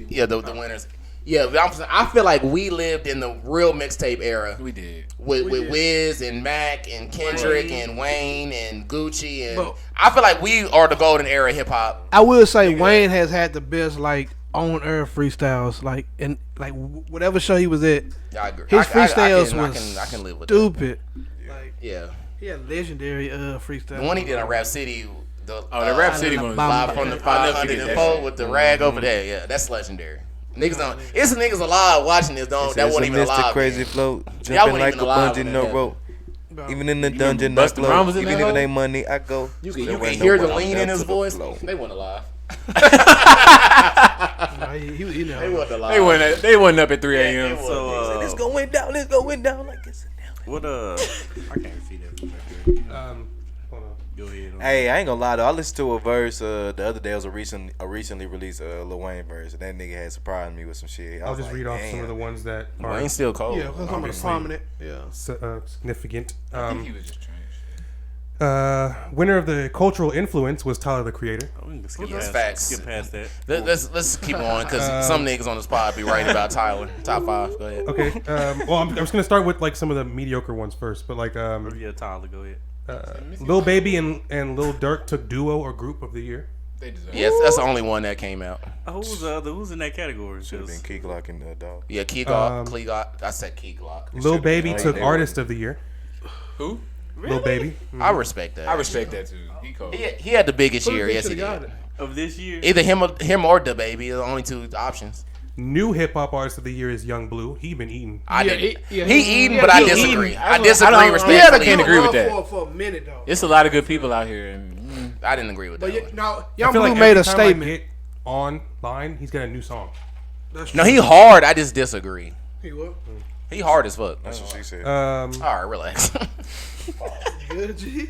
Yeah, the winners. Yeah, but I feel like we lived in the real mixtape era. We did. With Wiz and Mac and Kendrick and Wayne and Gucci and I feel like we are the golden era of hip hop. I will say Wayne has had the best like on air freestyles, like in like whatever show he was at. Yeah, I agree. His freestyles I can live with stupid. that. Like Yeah. he had legendary freestyles. The one he did on Rap City. The Rap City one was live from the 504 with the rag over there. Yeah, that's legendary. Niggas don't. It's niggas alive watching this. That wasn't even alive. Mr. Crazy Flow Y'all jumping wasn't like even a alive bungee, when no that rope. Even in the dungeon, I Busta glow. Rhymes was in Even that if it hoe? ain't money, I go. You Still can ain't hear no the one, lean I'm in down his to the voice. flow. They wasn't alive. He They wasn't alive. They wasn't up at 3 a.m. So It's going down like it's what I can't see that. Hold on. Go ahead. Hey, I ain't gonna lie though. I listened to a verse the other day. It was a recently released Lil Wayne verse. And that nigga had surprised me with some shit. I'll just read off some of the ones that are Wayne's still cold. Yeah, because some of the prominent. Yeah. significant. I think he was just trash. Winner of the cultural influence was Tyler the Creator. We can skip That's past, facts. skip past that. Let's keep on because some niggas on the spot be writing about Tyler. Top 5. Go ahead. Okay. Well, I'm just gonna start with like some of the mediocre ones first, but like Yeah, Tyler, go ahead. Lil Baby and Lil Durk took duo or group of the year. They deserve. Yes, that's the only one that came out. Who's in that category? Should have been Key Glock and Dog. Yeah, Key Glock. I said Key Glock. Lil Baby been took like Artist of the Year. Who? Lil Baby. I respect that. I respect that too. He cold. He had the biggest year. Yes, he got did. it. Of this year? Either him or the baby. The only two options. New hip hop artist of the year is Young Blue. He been eating. I Yeah, didn't. he eating, but I he disagree. eating. I disagree I respectfully. can't agree with that. For a minute though. It's a lot of good people out here. And, I didn't agree with that. But one. now I Young feel Blue like made every a time I statement. get online, he's got a new song. That's No, true. he hard. I just disagree. He what? He hard as fuck. That's what she said. All right, relax. Good G.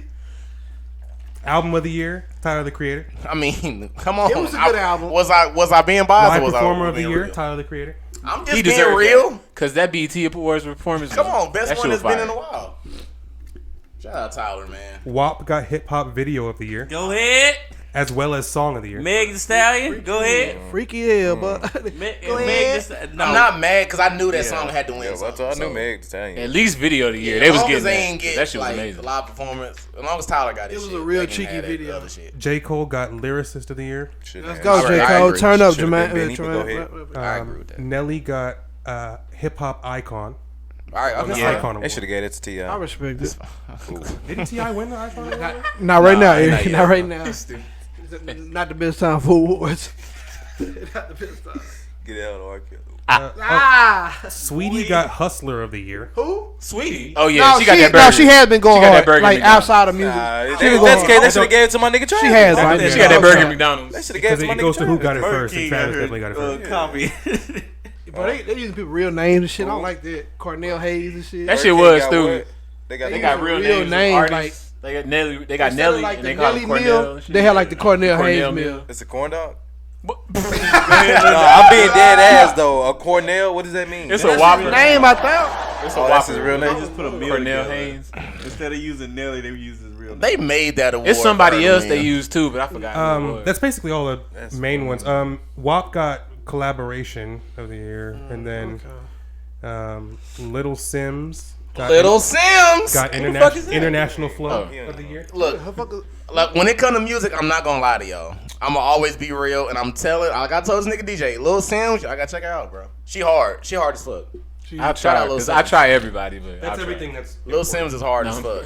Album of the year, Tyler the Creator. I mean, come on. It was a good album. Was I being biased Live or was I Performer of the being Year, real? Tyler the Creator. I'm just he being deserved real. Because that BET Awards performance. Come on, best that one shit that's was been in a fire. while. Shout out Tyler, man. WAP got Hip Hop Video of the Year, Go ahead. as well as Song of the Year. Megg The Stallion. Go ahead. Freaky hell, but Megg Go ahead. No. I'm not mad because I knew that song had to win. Yeah, I knew Megg The Stallion. At least video of the year. As They was long as getting they that. ain't get That shit was like amazing. a live performance. As long as Tyler got it, was a real cheeky video. J. Cole got Lyricist of the Year. let's go, J. I Cole. agree. Turn up, Should've Jermaine. been Benny, but go ahead. I agree with that. Nelly got Hip Hop Icon. All right, I'm The yeah. Icon They Award. should have gave it to T.I. I respect it. Didn't T.I. win the Icon Award? Not right now, Eric. yet. Not right now. Not the best time for awards. Not the best time. Get out of our Sweetie got Hustler of the Year. Who? Sweetie. Oh yeah, No, she got that burger. No, she has been going She got that hard. burger Like McDonald's. outside of music. If She been that's going the case, they hard. should have gave it to my nigga Travis. She has, right? She got that burger at McDonald's. They should have gave Because it to my it nigga goes to who Travis. got it first, and King Travis got her, definitely got it first. copy. But they using people real names and shit. I don't like that. Cornell Hayes and shit. That Burger shit King was got stupid. what? They got They got real names. names, Artists. They got Nelly. They got Instead Nelly. of like And the they call Nelly him Cornell. meal, and shit. they had like the Cornell Hayes Cornell meal. It's a corn dog. No, I'm being dead ass though. A Cornell, what does that mean? It's a Whopper. Name I thought. It's a Oh, Whopper. that's his real name. They just put a meal Cornell together. Haynes. Instead of using Nelly, they use his real name. They made that award. It's somebody for her else to they win. used too, but I forgot. who it was. That's basically all the main ones. WAP got Collaboration of the Year, and then Little Sims got Little Sims. got Who the fuck is that? International Flow Oh. of the Year. Look, like when it come to music, I'm not gonna lie to y'all. I'ma always be real, and I'm telling. Like I told this nigga DJ, Lil Sims, I gotta check her out, bro. She hard as fuck. I Shout try. out Lil 'Cause Sims. I try everybody, but That's I try. everything that's Lil Sims is hard as fuck.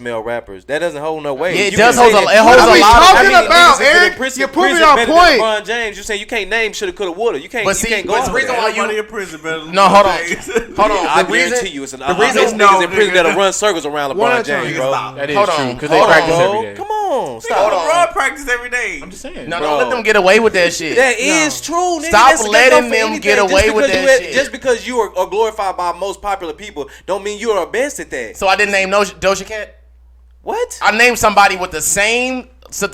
against male rappers. That doesn't hold no weight. Yeah, it You does can hold say a- that- it holds I a mean, lot of- I talking mean, about, niggas is in Eric? prison- You're proving prison our better than point. LeBron James. You saying you can't name shoulda, coulda, woulda. You can't. But You see, can't go but off the of reason that. why Everybody you in prison better than no, hold on, James. hold on. I The reason, guarantee you, it's the reason niggas in prison that'll run circles around One LeBron at a time. James, bro. That is Hold true on, because they hold practice on. every day. Come on, on. Stop. Hold on. Road practice every day. I'm just saying. No, Bro. don't let them get away with that shit. That is true. Nigga. Stop That's letting for them anything. get away with that shit. Just because you are glorified by most popular people, don't mean you are best at that. So I didn't name Doja Cat. What? I named somebody with the same She's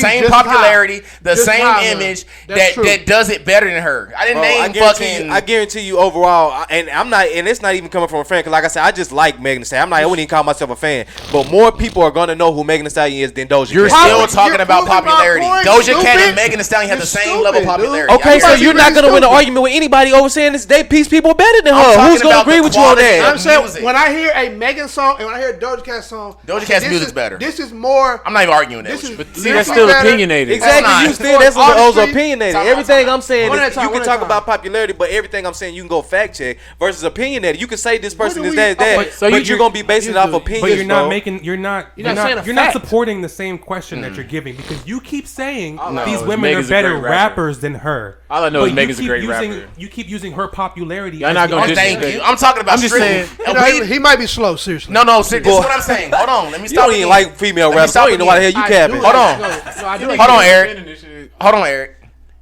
same just popularity, the Just same high, image That's true. that does it better than her. I didn't Bro, name I guarantee you overall, and I'm not, and it's not even coming from a fan, because like I said, I just like Megg The Stallion. I wouldn't even call myself a fan, but more people are gonna know who Megg The Stallion is than Doja You're Cat. still talking about proving my popularity. point, Doja Cat stupid. and Megg The Stallion have the You're same level of stupid, dude. popularity. Okay, so Everybody you're not really gonna win an stupid. argument with anybody over saying this they piece people better than I'm her. talking Who's gonna about agree the with you on quality that? I'm saying music. when I hear a Megan song and when I hear a Doja Cat song, Doja Cat's this music's is better. This is more. I'm not even arguing that This with is you. But see, that's still better. opinionated. Exactly, not. you still that's what those Artistry. opinionated. Time out, Everything time out. I'm saying One is at a time, you one can at a talk time. about popularity, but everything I'm saying you can go fact check versus opinionated. You can say this person do is we- that, oh, but so you're gonna be basing it off But opinions. But you're not bro. making. You're not saying a you're not fact. supporting the same question that you're giving because you keep saying know these is women Meg are is a better great rapper. rappers than her. All I know But is you Meg is a keep great using, rapper. You keep using her popularity. Y'all as not the gonna Oh, argument. thank you. I'm talking about I'm just strictly. saying- He might be slow. Seriously. No, this is what I'm saying. Hold on, let me You stop. don't even again. like female Let me rappers. I stop don't even know why the hell again. you capping. Hold on. No, I do. Hold on, Eric. Hold on, Eric.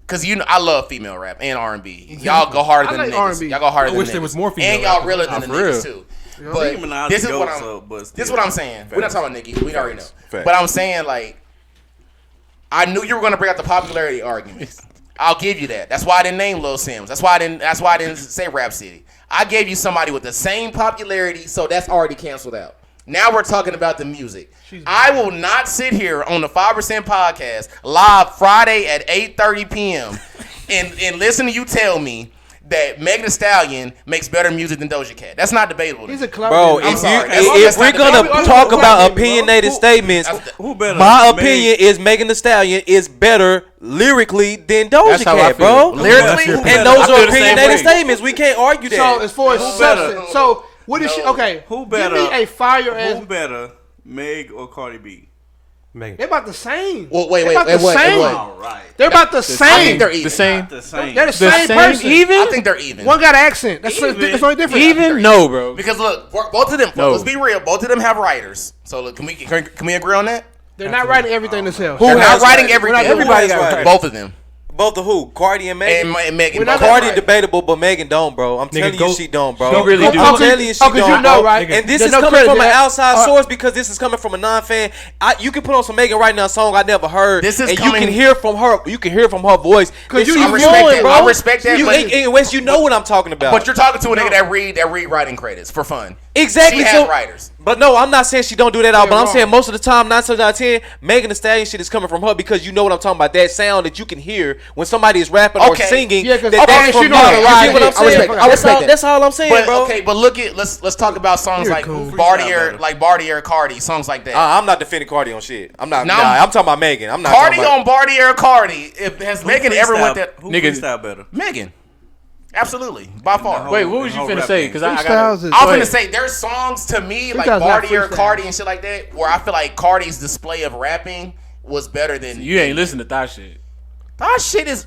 Cause I love female rap and R&B. Y'all go harder than I the like niggas. R&B. Y'all go harder I than wish the there niggas. was more female And y'all rappers. realer than the for niggas real. too. Nicki But Minaj this is goes what I'm. up, but This is still. what I'm saying. We're not talking about Nicki. We already know. Facts. But I'm saying like, I knew you were gonna bring out the popularity argument. I'll give you that. That's why I didn't name Lil Sims. That's why I didn't say Rap City. I gave you somebody with the same popularity, so that's already canceled out. Now we're talking about the music. I will not sit here on the 5% podcast live Friday at 8:30 p.m. and listen to you tell me that Megg The Stallion makes better music than Doja Cat. That's not debatable. He's a clown. Bro, I'm if, sorry. if we're gonna debatable. talk about Bro. opinionated statements, Who better? my Meg- opinion is Megan Thee Stallion is better lyrically than Doja That's how I Cat, feel. bro. Lyrically, And those I are feel the same opinionated way. statements. We can't argue that. So as far as better? substance, so what is she? Okay, Who better? Give me a fire ass. Who better, Meg or Cardi B? Megan. They're about the same. Well, They're about the same. All right. They're about the I same. think they're even. The same. The same. They're the The same same person. even? I think they're even. One got an accent. That's the only difference. Even? No, bro. Because look, both of them. No. Let's be real. Both of them have writers. So look, can we agree on that? They're not writing everything themselves. They're not has writing writers? everything. Everybody got writers. Both of them. Both of who? Cardi and Megan. And Megan. We're not both Cardi right. debatable, but Megan don't, bro. I'm telling you, go- she don't, bro. She really do. I'm telling you, she Oh, 'cause don't, you know, bro. right? And this There's is no coming credit from to an that. outside source because this is coming from a non-fan. You can put on some Megan right now, a song I never heard, This is and coming- you can hear from her. You can hear from her voice. 'Cause That you- she's I respect flowing, that. bro. I respect that, You, but- and Wes, you know what I'm talking about. But you're talking to a nigga that read writing credits for fun. Exactly. She has writers. But no, I'm not saying she don't do that out. But I'm wrong. saying most of the time, 9 times out of 10, Megan Thee Stallion shit is coming from her because you know what I'm talking about. That sound that you can hear when somebody is rapping or Okay. singing. Yeah, 'cause that's okay, from she know her. how to You ride get what it. I'm saying? I respect that. That's all I'm saying, But bro. okay, but look at let's talk about songs You're like cool. Bartier, Cardi, songs like that. I'm not defending Cardi on shit. I'm not. No, Nah, I'm talking about Megan. I'm not Cardi talking about. on Bartier, Cardi. Has Megan ever went that? Who Nigga- freestyle better? Megan. Absolutely, by far. No. Wait, what was you Whole finna rap say? game. Because I Freestyles got. is- I Go was gonna ahead. say there's songs to me like Freestyle's not Bartier, freestyle. Cardi, and shit like that, where I feel like Cardi's display of rapping was better than You ain't listen to that shit. That shit is.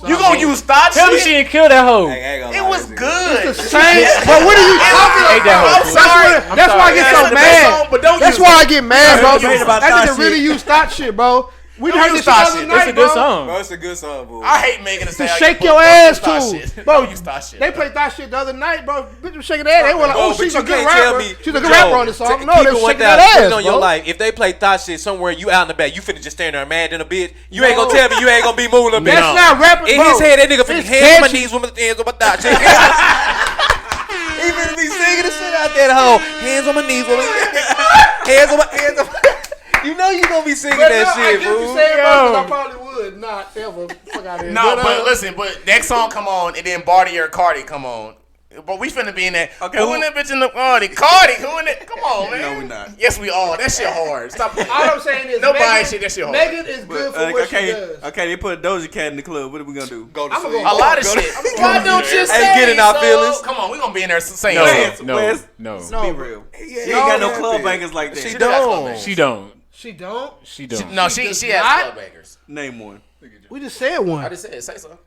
You gonna use that Tell me shit? she didn't kill that hoe. It was good. Same. But what are you talking Hate that about? hoe. I'm sorry. That's why I get That's so the best mad. song, but don't That's use why it. I get mad, bro. Debate about That that nigga really shit. use that shit, bro. We Don't heard use this that shit the shit. other That's night, a good bro. song. Bro, it's a good song, boo. I hate Megan Thee To Stallion. shake but your don't ass use that too, shit. bro. Don't use that shit. They played that shit the other night, bro. Bitch was shaking that ass. They were like, Bro, "Oh, but she's you a good can't tell rapper. me- She's a good Joe, rapper on this song." to No, keep they it was shaking 1000, that put ass, it on your bro. life. If they play thought shit somewhere, you out in the back, you finna just stand there mad than a bitch. You ain't gonna tell me you ain't gonna be moving a bitch. That's not rapping, In bro. his head, that nigga finna It's hands on my catchy. knees with my hands on my thigh. He finna be singing the shit out there, the hoe. Hands on my knees with my hands on my. You know you gonna be singing But that no, I shit, get what boo. you're saying, bro, 'cause I probably would not ever. Fuck out of here. No, but listen, but next song come on, and then Bartier, Cardi come on. But we finna be in that. Okay, Who in that bitch in the Cardi? Who in it? Come on, man. No, we not. Yes, we are. That shit hard. Stop. all I'm saying is, Nobody Megan, shit. That shit hard. Megan is good for what she does. Okay, they put Doja Cat in the club. What are we gonna do? Go to I'ma sleep. go- A lot of shit. Why don't you say Hey, get in our so? feelings. Come on, we gonna be in there saying No, that. no, Wes, no. Be real. She ain't no, got no man. club bangers like that. She got club don't. bangers. She don't. She don't. She don't. No, she does has not? club bangers. Name one. We just said one. I just said say so.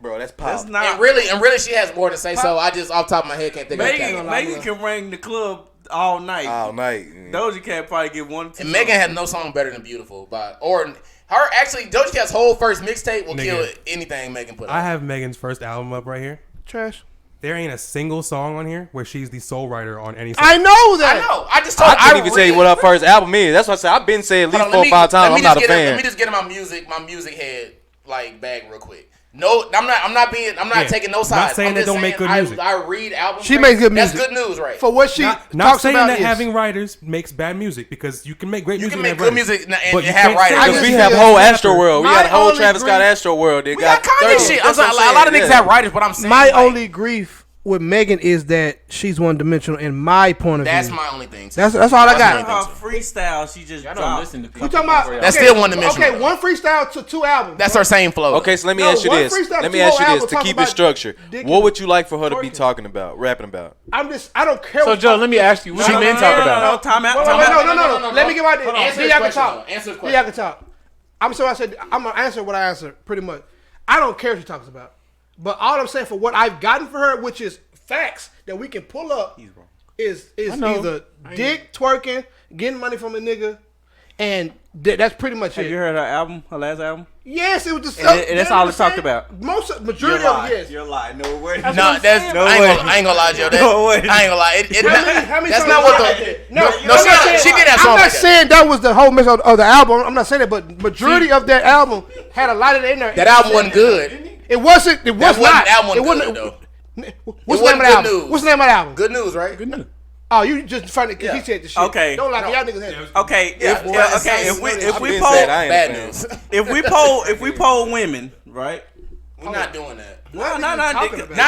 Bro, that's pop. That's not. And really, she has more to say. So I just off the top of my head can't think of Megan, that. Megan can ring the club all night. All night. Doja Cat probably get 1 or 2. And Megan has no song better than Beautiful. Or her, actually, Doja Cat's whole first mixtape will kill anything Megan put out. I have Megan's first album up right here. Trash. There ain't a single song on here where she's the sole writer on any song. I know that. I know. I just told I can't even tell you what her first album is. That's what I said. I've been saying at least 4 or 5 times. I'm not a fan. Let me just get in my music head like bag real quick. No, I'm not taking no sides. Not saying that don't make good music. I read albums. She makes good music. That's good news, right? For what she Not talks saying about that is, having writers makes bad music, because you can make great music. You can make and good have music and But you have can't say writers. I Because just we have feel whole like Astro World. We my got a whole only Travis Scott grief- Astro World. They We got Kanye 30. shit. That's what I'm A saying, lot of niggas yeah. have writers, but I'm saying My like, only grief with Megan is that she's one dimensional in my point of view. That's my only thing. That's all I got. That's Her freestyle, she just I dropped. don't listen to. You talking about? That's okay, still one dimensional. Okay, one freestyle to 2 albums. That's her same flow. Okay, so let me No, ask you one this. freestyle, Let me two ask you whole this albums to talk keep it about structured. dick What and would you like for her to be twerking. talking about, rapping about? I don't care. So Joe, let me ask you, what do men talk about? Time out. Wait, Time out. no. Let me give out the Answer answer. his Y'all can question, talk. though. Answer his Y'all can talk. I'm gonna answer what I answer pretty much. I don't care what she talks about, but all I'm saying for what I've gotten for her, which is facts that we can pull up, is either dick, twerking, getting money from a nigga, and that's pretty much Have it. you heard her album? Her last album? Yes, it was just. And that's all it talked about. Majority of it, yes. You're lying. No way. No, that's I ain't gonna lie, Joe. No way. I ain't gonna lie. How many That's songs not what like the. that? No, I'm she did that I'm song. not like that. saying that was the whole mix of the album. I'm not saying that, but majority of that album had a lot of that in there. That album wasn't good. It wasn't. It was not. That one It wasn't wasn't. good, though. What's It the name of the wasn't album? good news. What's the name of the album? Good news, right? Good news. Oh, you just find it because Yeah. he said the shit. Okay. Don't lie. No. Y'all niggas had. Okay. Yeah, If I've we been poll saying I ain't a Bad fan. news. if we poll women, right? We're not doing that. No. Not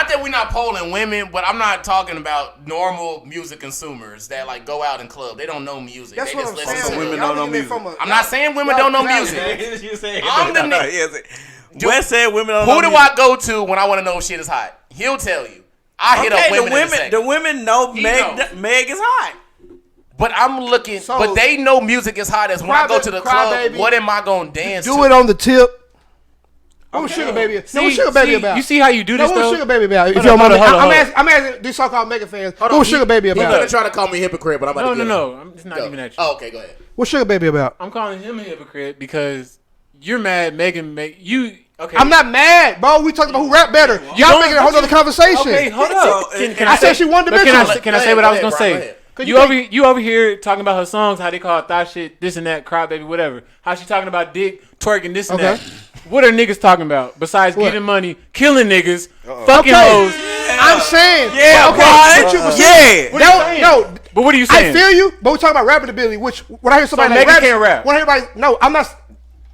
that we're not polling women, but I'm not talking about normal music consumers that like go out and club. They don't know music. That's They what just I'm listen saying. to women it. don't know Y'all niggas music. from a- I'm not saying women y'all don't know clowns. music. You said I'm the nigga. Wes said women don't know Who do music. I go to when I want to know if shit is hot? He'll tell you. I hit up Okay, women in a second. the women know He Meg knows. Meg is hot. But I'm looking, So- but they know music is hot as when I go to the club. Crybaby. What am I gonna dance Do to? it on the tip. What was Sugar Baby? No, what's Sugar Baby about? You see how you do No, this what was though? Sugar Baby about? If you Hold don't on, mind, hold on. I'm asking these so-called Mega fans. Hold What on, was Sugar Baby He's gonna about? try to call me a hypocrite, but I'm about to get him. No. It's not even at you. Oh, okay, go ahead. What's Sugar Baby about? I'm calling him a hypocrite because you're mad. Megan, you okay? I'm not mad, bro. We talking about who rap better. Y'all don't- making a whole other conversation. Okay, hold up. I said she one But can dimensional. I Go say ahead, what go I was ahead, gonna Brian, go say? ahead. You over here talking about her songs, how they call it thought shit, this and that, cry baby, whatever. How she talking about dick, twerking, this and Okay. that. What are niggas talking about besides What? getting money, killing niggas, fucking Okay. hoes? I'm saying, Yeah, okay, Brian. what you was Yeah. saying. No, But what are you I saying? feel you, but we're talking about rapping ability. Which when I hear somebody So like Megan rap, can't rap. when I hear everybody, no, I'm not.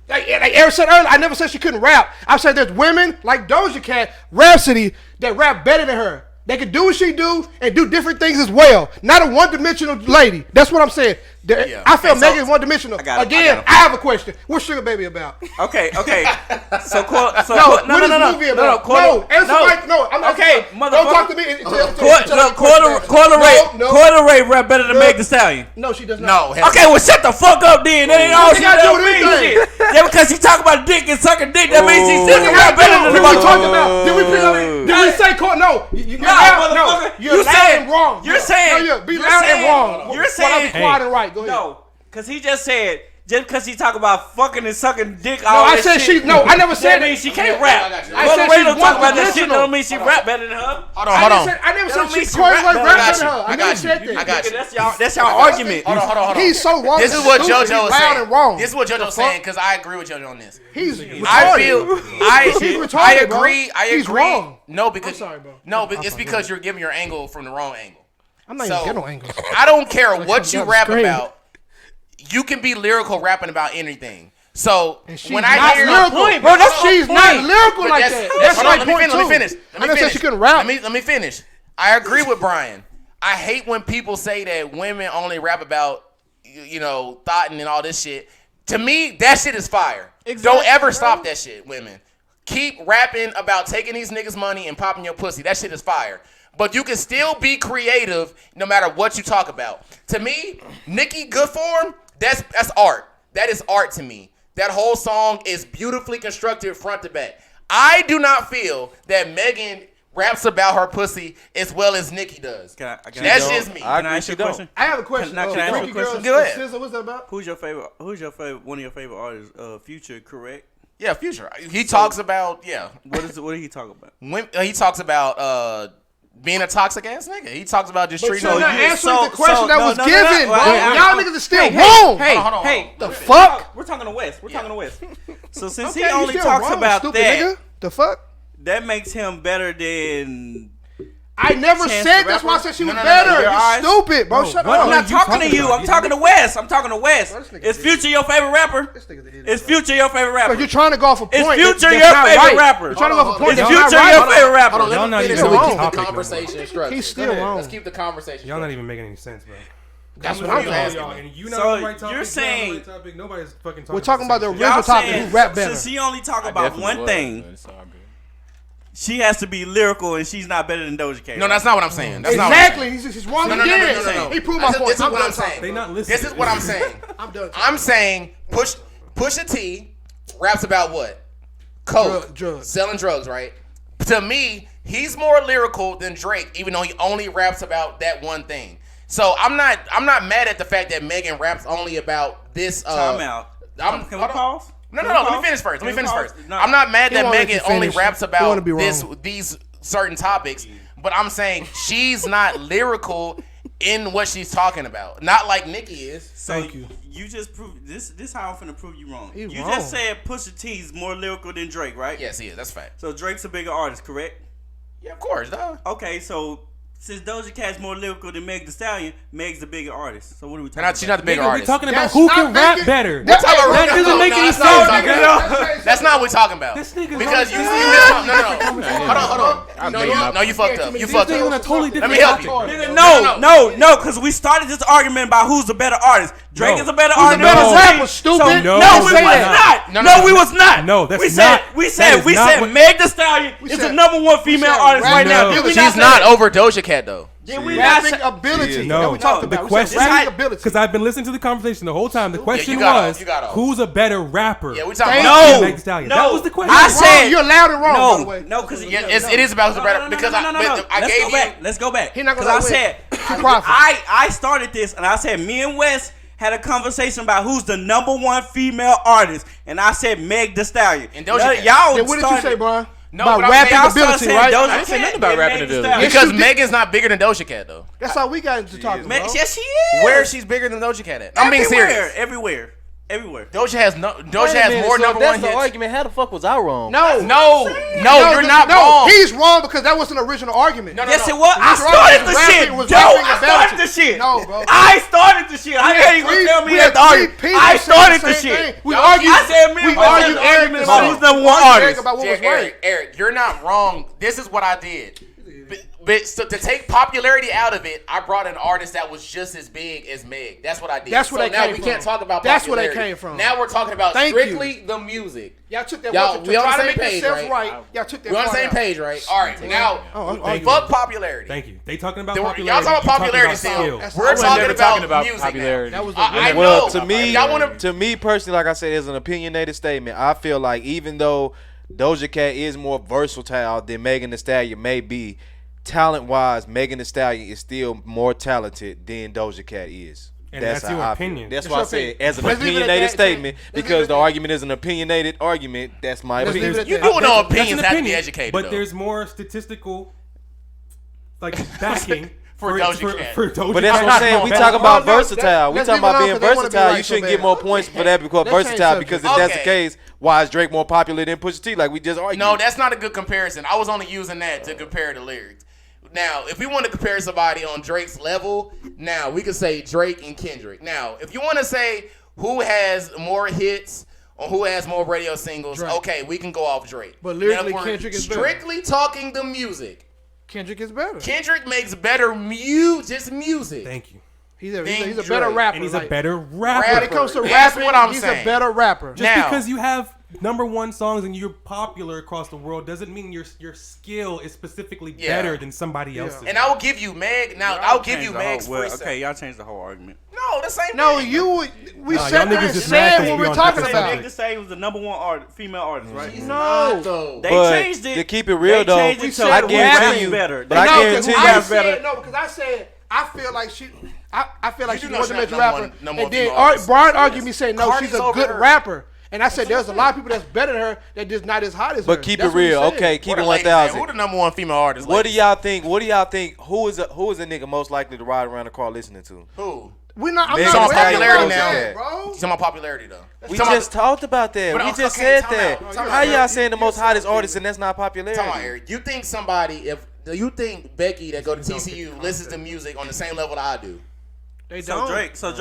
Like Airrick said earlier, I never said she couldn't rap. I said there's women like Doja Cat, Rhapsody that rap better than her. They can do what she do and do different things as well. Not a one-dimensional lady. That's what I'm saying. Yeah. I feel Okay, so- Megan is one-dimensional. I got it, Again, I got it. I have a question. What's Sugar Baby about? Okay. So No, what is movie about? I'm not. Okay, Don't talk to me. Quarter Ray rap better than No. Meg The Stallion. No, she does No, not. hell Okay, well shut the fuck up then. That ain't all What she they gotta do does with mean anything? shit. Yeah, because she talk about dick and sucking dick, that means she still can rap better than Did the we talk motherfucker. about? Did we pick up? Did we say court? No, you're No, loud. No, motherfucker. you're You loud saying- and wrong. you're saying- No, be you're loud and saying- wrong. you're While I be saying- quiet and right. Go ahead. No, because he just said, just because he talk about fucking and sucking dick No, all I this said shit, she. No, I never said that means she can't I rap. got you. I Quarter said Ray she's don't talk about that shit, one-dimensional. don't mean she rap better than her. Hold I on. never That said don't she mean she Corey rap Ray better. rap I got better than you. her. I I never got said you. that. I got you. That's y'all argument. Hold on. He's so wrong. This is what Stupid. JoJo He's is loud saying. and wrong. This is what JoJo's saying because I agree with JoJo on this. He's I retarded. feel He's retarded, I bro. agree. I He's agree. wrong. No, because I'm sorry, bro. No, but it's because you're giving your angle from the wrong angle. I'm not So, even getting no angles. I don't care what you down the rap screen. about. You can be lyrical rapping about anything. So She's when not I hear lyrical, bro, that's she's my not point. lyrical But like that's- that. That's hold my on, let me point finish. too. I never said she couldn't rap. Let me finish. I agree with Brian. I hate when people say that women only rap about thought and all this shit. To me, that shit is fire. Don't ever stop that shit, women. Keep rapping about taking these niggas' money and popping your pussy. That shit is fire. But you can still be creative no matter what you talk about. To me, Nicki Good Form, that's art. That is art to me. That whole song is beautifully constructed front to back. I do not feel that Megan raps about her pussy as well as Nicki does. That's just me. Can I ask you a question? I have a question. Can I ask you a question? Go ahead. SZA, what's that about? Who's your favorite? One of your favorite artists? Future, correct? Yeah, Future. He talks about What did he talk about? He talks about being a toxic ass nigga. He talks about just treating. You're not answering the question that was no, given, bro. Well, Y'all niggas are still wrong. Hey, the fuck? We're talking to West. We're talking to West. So since Okay, he you only still talks wrong, about stupid that, nigga. The fuck? that makes him better than. I never Chance said the that's why I Rapper? said she was No, better. your You're eyes. stupid, bro. Shut I'm up. not talking to you. I'm talking to West. I'm talking to West. Bro, this nigga Is is Future your favorite rapper? This nigga's an idiot, Is bro. Future your favorite rapper? You're trying to go off a Is point. Future that's your not favorite right. rapper? You're trying to go off a point. Is that's Future not your right. favorite rapper? Hold on, Y'all not let me even finish. on Keep the topic no more. conversation structured. He's still Go ahead. wrong. Let's keep the conversation Y'all not structured. even making any sense, bro. That's what I'm asking. And you So not on the right topic. you're saying- not on the right topic. Nobody's fucking talking. We're talking about the same shit. original Y'all topic. saying, Who rap better? since he only talk I about definitely one was, thing, but it's all good. she has to be lyrical and she's not better than Doja Cat. No, that's not what I'm saying. That's Exactly. He's wrong No. again. He proved my point. This is I'm what done I'm saying. talking. They not listening. This is what I'm saying. I'm done. I'm saying Pusha T raps about what? Coke. Drugs. Selling drugs, right? To me, he's more lyrical than Drake, even though he only raps about that one thing. So I'm not mad at the fact that Megan raps only about this. Time out. Can we pause? No. Can we Let me pause? finish first. Can we pause? No. I'm not mad He that wanna let Megan you only finish. raps He wanna about be wrong. these certain topics, but I'm saying she's not lyrical in what she's talking about. Not like Nicki is. So Thank you. You just proved this. This how I'm finna prove you wrong. He You wrong. just said Pusha T's more lyrical than Drake, right? Yes, he is. That's a fact. So Drake's a bigger artist, correct? Yeah, of course, dog. Okay, so since Doja Cat's more lyrical than Megg The Stallion, Megg's the bigger artist. So what are we talking about? She's not the bigger Nigga, we artist. talking about That's who not can rap making- better. That's That doesn't make any that's not what sense, we're talking about. That's not what we're talking about. This nigga's Because on you the- missed my, no. Hold on. No, you fucked up. You fucked This nigga on a up. totally Let different me help you. topic. Nigga, no, because we started this argument about who's the better artist. Drake No. is a better Who's the artist. better than rapper, Drake. stupid? So, No, no, we say was that. not. No, we was not. No, that's we not- said that is not what- Meg The Stallion is said- the number one female said artist rap right now. No. Did we She's say not that? over Doja Cat though. Did we not Rapping say? ability. No. That we talked The about. We said question- rapping ability. Because I've been listening to the conversation the whole time. The question you got off. was, You got off. who's a better rapper? Yeah, we talking Thank about. No, Meg The Stallion. no. That was the question. I Wrong. said You're loud and wrong, by the way. no, because Yeah, it is about the better because I Let's gave go you. back. Let's go back. He not gonna Because I win. said Too prideful. I started this and I said me and Wes had a conversation about who's the number one female artist, and I said Meg The Stallion. And Doja Cat. Y'all Then what did you started- say, Brian? No, About but I'm rapping saying- Y'all started ability, saying right? Doja I didn't say Cat nothing about and rapping Meg The ability. Stallion. Because Megan's not bigger than Doja Cat though. That's how we got into talking, bro. Yes, she is. Where she's bigger than Doja Cat at? I'm being serious. Everywhere. Doja has more number one That's the hits. argument. How the fuck was I wrong? No, No, you're not wrong. He's wrong because that wasn't an original argument. No, Yes, it was. I His started argument the was shit. rapping was Yo, rapping I ability. started the shit. No, bro. I started the shit. How the hell you gonna tell me that the argument? I started the shit. We Y'all argued. I said me and We Wes had argued an Eric argument about who's number one artist. about what was right. Eric, you're not wrong. This is what I did. But so to take popularity out of it, I brought an artist that was just as big as Meg. That's what I did. That's where so they now came we from. can't talk about That's where they popularity. came from. Now we're talking about Thank strictly the music. Y'all took that Y'all- one to we on the try to same make page, yourselves right? Y'all took that We're on the part same out. page, right? All right. Now, I'm arguing. fuck popularity. Thank you. They talking about Y'all popularity. talking about popularity you still. talking about skill. We're talking never about, talking about music popularity. now. That was the I Well, know. to me, Y'all wanna, to me personally, like I said, it's an opinionated statement. I feel like even though Doja Cat is more versatile than Megan Thee Stallion may be, talent-wise, Megan Thee Stallion is still more talented than Doja Cat is. And that's how your I opinion. feel. That's That's why I your said opinion. as an Let's leave it at opinionated that. statement Let's leave because it the at that. argument is an opinionated argument. That's my Let's leave it opinion. at you that. doing no That's opinions an have to be opinion, educated. but though. there's more statistical, like backing For Doja Cat. For Doja But that's Cat. what I'm saying. We talk about versatile. We let's talking leave it about alone being 'cause they wanna be versatile. right You so shouldn't bad. get more points for that because Let's change versatile. subject. Because if that's the Okay. case, why is Drake more popular than Pusha T? Like we just argued. No, that's not a good comparison. I was only using that to compare the lyrics. Now, if we want to compare somebody on Drake's level, now we could say Drake and Kendrick. Now, if you want to say who has more hits or who has more radio singles, Drake. okay, we can go off Drake. But lyrically, now, if we're Kendrick is better. strictly talking the music. Kendrick is better. Kendrick makes better just music. Thank you. He's a Than better Drake. rapper. And he's like, a better when rapper. it comes to That's rapping, what I'm he's saying. a better rapper. Just Now- because you have #1 songs and you're popular across the world doesn't mean your skill is specifically better than somebody else's. And I will give you Meg. Now I'll give you Meg's freestyle. Okay, y'all changed the whole argument. No, the same. No, thing. we said what we're talking about. Meg The Stallion was the #1 female artist, right? No, They But changed it. to keep it real though, changed it to I who guarantee raps you. better. But I guarantee you. because I said I feel like she. I feel like You she's know a she's major not rapper. number one And then female artist. Brian argued me saying no, Cardi's she's a over good her. rapper. And I said there's a lot of people that's better than her that just not as hot as her. But keep That's it what he real, said. okay? Keep Where it the ladies 1,000. at? Who the #1 female artist? What do ladies? y'all think? What do y'all think? Who is a nigga most likely to ride around the car listening to? Who? I'm not Meg Talking The about ready popularity to now. that, bro. Talking about popularity though. We Talking just talked about that. But We okay, just time said out. that. Time How out. y'all saying the most hottest artist and that's not popularity? Come on, Eric. You think somebody do you think Becky that go to TCU listens to music on the same level that I do? They So don't.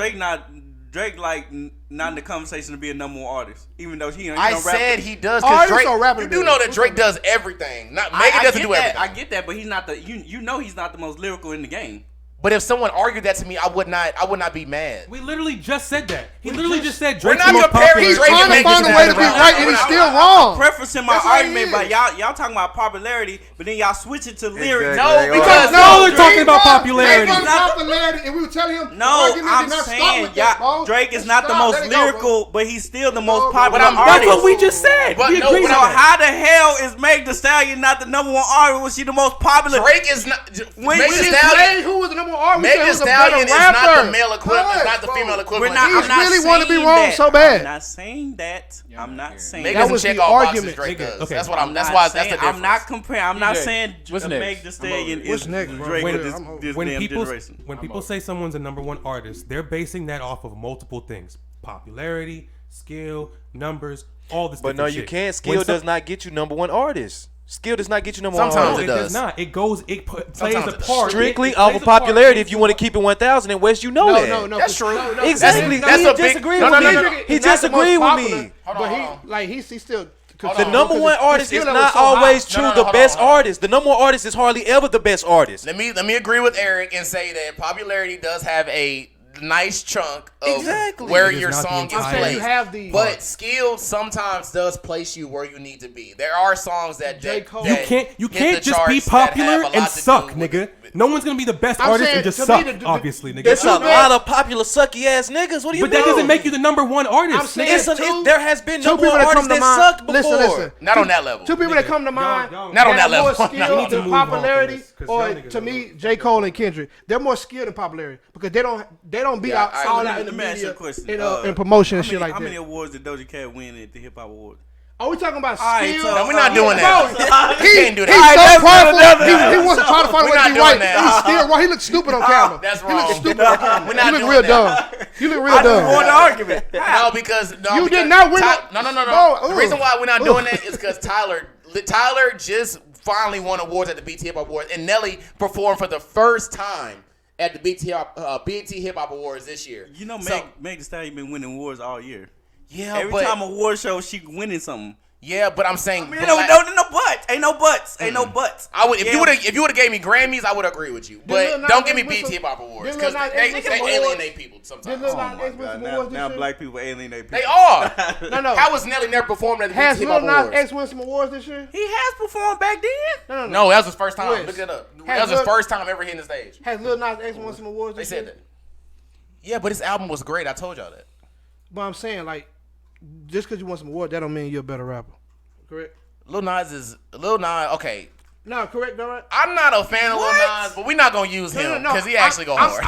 Drake not in the conversation to be a #1 artist, even though he I don't rap. said he does Artists because Drake. or rappers You do do? know that Who's Drake talking does everything. Not I Megan doesn't get do that. everything. I get that, but he's not the you know he's not the most lyrical in the game. But if someone argued that to me, I would not be mad. We literally just said that. He literally just said We're Drake's not the most comparing popular. He's Drake trying and to Meg find a Thee way to be Stallion. right, and he's still wrong. Preferencing my That's what he argument, is. but y'all talking about popularity, but then y'all switch it to lyrics. Exactly. No, because No, we're Drake- talking about popularity. Drake won popularity, and we were telling him. No, argument I'm did not stop saying with that, bro. Drake is Just not the stop. most Let it go, bro. lyrical, but he's still the No, most bro. popular But I'm- artist. That's what we just said. But We no, agree but on So that. how the hell is Meg The Stallion not the #1 artist when she the most popular? Drake is not. When Meg we The didn't Stallion. Who was the number one? Meg The Stallion is not the male equivalent. It's not the female equivalent. We're not, He I'm not really wanted to be saying wrong that. so bad. I'm not saying that. I'm not saying Meg That doesn't was check the all boxes argument. Drake does. Okay. That's what I'm. That's not why. That's saying- the difference. I'm not comparing. I'm not DeeJay, saying what's Meg next? The Stallion What's is next, bro? Drake When- of this when damn people generation. when people say someone's a #1 artist, they're basing that off of multiple things: popularity, skill, numbers, all this. But no, different you shit. can't. Skill When some- does not get you #1 artist. Skill does not get you #1 Sometimes artist. No, it it does. does not. It goes. It plays Sometimes a it does. part. Strictly It off plays of a part popularity. If into you want to keep it 1,000, and West, you know that. No, That's true. Exactly. That's He a big. disagreed No, with no, me. no, no. He disagreed with me. But he's still. Hold The on. #1 artist is not always No, no, true. no, The hold best on, hold on. artist. The #1 artist is hardly ever the best artist. Let me agree with Eric and say that popularity does have a nice chunk of Exactly. where It is your not the song gets entire- I'm saying placed. you have the. But skill sometimes does place you where you need to be. There are songs that J. Cole. You that can't hit just the be charts that popular have a and lot to suck, do with nigga. it. No one's gonna be the best I'm artist saying, and just to suck, me, obviously, nigga. There's a But- lot of popular sucky ass niggas. What do you But mean? that doesn't make you the #1 artist. I'm saying nigga. There has been two #1 people that artists come to that mind. sucked before. Listen. Not on that level. Two people that come to mind. y'all- Not on have that level. More We skill need to than move on from popularity, this, 'cause or y'all niggas to are me, wrong. J. Cole and Kendrick. They're more skilled than popularity because they don't be Yeah, out I all agree. out in the Let me ask you a media question. in promotion and How shit many- like How many that. awards did Doja Cat win at the Hip Hop Awards? Are we talking about right, skill? so- No, we're not doing that. Bro, You can't do that. He's so let's do prideful. another. He wants to try to find a We're way to not be doing right. that. He's still wrong. He looks stupid on camera. That's He looks wrong. stupid on camera. We're not You look doing real that. dumb. You look real I just won the dumb. argument. No, because no, You because did not win Ty- it. No. Bro, The reason why we're not ugh. doing that is because Tyler just finally won awards at the BET Hip Hop Awards, and Nelly performed for the first time at the BET Hip Hop Awards this year. You know, So- Meg The Stallion been winning awards all year. Yeah, Every but time award show, she winning something. yeah, but I'm saying I mean, no buts. Ain't no buts. I would if Yeah. you would have gave me Grammys, I would agree with you. Lil But Nas don't give me X BET win Hip Hop Awards Did because Lil Nas they X win some alienate awards? people Did sometimes. Lil Oh Nas my X win God! some Now, awards this now year? black people alienate people. They are. No. How was Nelly never performed at the BET Has Hip Lil Hop Nas Awards? X win some awards this year? He has performed back then. No, that was his first time. West. Look it up. Has That was his Lil- first time ever hitting the stage. Has Lil Nas X won some awards They this year? said that. Yeah, but his album was great. I told y'all that. But I'm saying, like, just because you won some awards, that don't mean you're a better rapper. Correct? Lil Nas. Okay. No, correct, all right? I'm not a fan of Lil Nas, but we're not gonna use him because he actually go hard.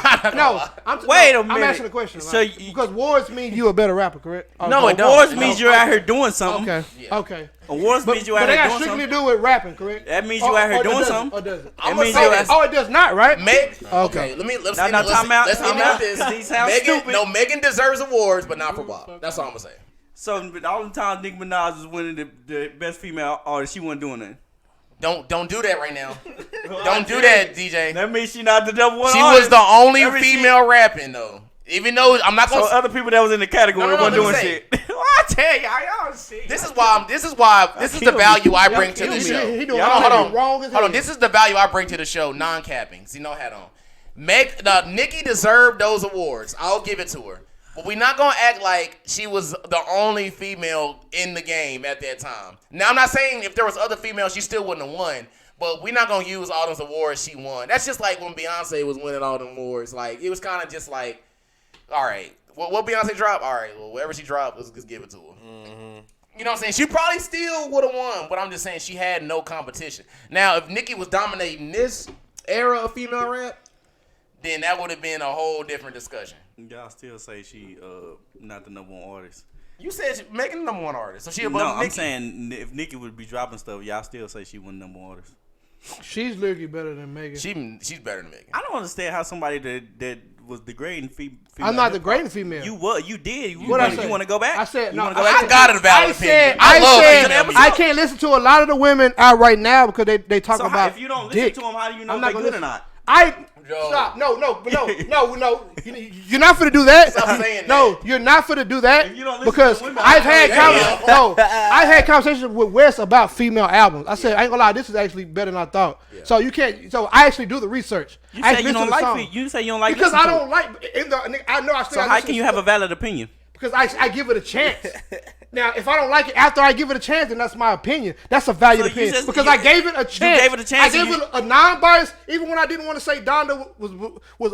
Wait a I'm minute. asking a question. So Like, you- because awards mean you a better rapper, correct? No, it don't. Awards No. means you're out here doing something. Okay. Yeah. Okay. Awards But, means you're but out they here got doing strictly something. to do with rapping, correct? That means you out here doing something. Or does it? I'm means gonna you say out- this. Oh, it does not, right? Meg. Okay. Let's Now, end now, it- time out, let's time end out, this. 'cause he sounds Megan, stupid. no, Megan deserves awards, but not for WAP. That's all I'm gonna say. So but all the time Nicki Minaj was winning the best female artist, she wasn't doing that. Don't do that right now. Don't do that, DJ. That means she not the #1 She artist. was the only Every female rapping though. Even though I'm not So gonna. other people that was in the category No, wasn't let doing me shit. I tell y'all shit. This is the value I bring to the show. He doing Hold all on. wrong as Hold on. hell. This is the value I bring to the show. Non-capping. See, no hat on. Nikki deserved those awards. I'll give it to her. But we're not gonna act like she was the only female in the game at that time. Now I'm not saying if there was other females, she still wouldn't have won. But we're not gonna use all those awards she won. That's just like when Beyonce was winning all them awards. Like it was kind of just like, all right, what Beyonce dropped? All right, well whatever she dropped, let's just give it to her. Mm-hmm. You know what I'm saying? She probably still would have won, but I'm just saying she had no competition. Now, if Nicki was dominating this era of female rap, then that would have been a whole different discussion. Y'all still say she not the number one artist. You said she making the number one artist, so she above No, Nicki. I'm saying if Nicki would be dropping stuff, y'all still say she wasn't number one artist. She's lyrically better than Megan. She's better than Megan. I don't understand how somebody that was degrading female. I'm not degrading female. You did. You What I say? want to go back? I said no. I got a valid opinion. I can't listen to a lot of the women out right now because they talk about. If you don't dick. listen to them, how do you know I'm if not they're gonna good listen. or not? Stop. No. You're not finna do that. Stop saying No, that. you're not finna do that If you don't listen because to women, I've had Damn. I've had conversations with Wes about female albums. I said I ain't gonna lie, this is actually better than I thought. Yeah. So you can't. So I actually do the research. You I say you listen don't to the like song. it. You say you don't like Because listen I to don't like. I know I still. So gotta how listen can you to have a stuff. valid opinion? Because I give it a chance. Now, if I don't like it after I give it a chance, then that's my opinion. That's a valued So you opinion. just- Because you- I gave it a chance. gave it a chance I and gave it a non-bias, even when I didn't want to say Donda was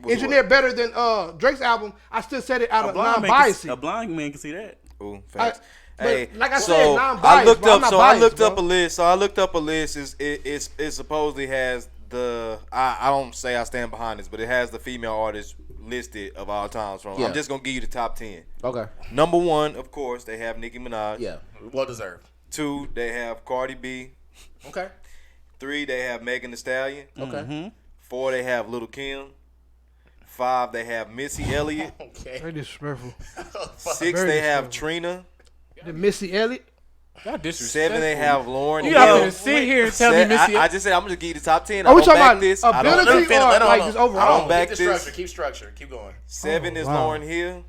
engineered better than Drake's album. I still said it out of non-bias. A blind man can see that. Ooh, facts. But Hey, like I so said, non-biased, I looked bro. I'm up. not So I biased, looked bro. up a list. So I looked up a list. It supposedly has the. I don't say I stand behind this, but it has the female artists listed of all times. From Yeah. I'm just gonna give you the top 10. Okay. Number 1, of course, they have Nicki Minaj. Yeah. Well deserved. 2, they have Cardi B. Okay. 3, they have Megg The Stallion. Okay. 4, they have Lil' Kim. 5, they have Missy Elliott. Okay. Very disrespectful. 6, Very they have disrespectful. Trina. The Missy Elliott. Y'all disrespectful. 7, they have Lauren You Hill. not gonna sit here and tell me Missy. I just said I'm gonna give you the top 10. Are we I don't talking back about this. I don't ability Let him or finish. like just overall? don't back Keep the this. structure. Keep structure. Keep going. 7 is wow. Lauren Hill.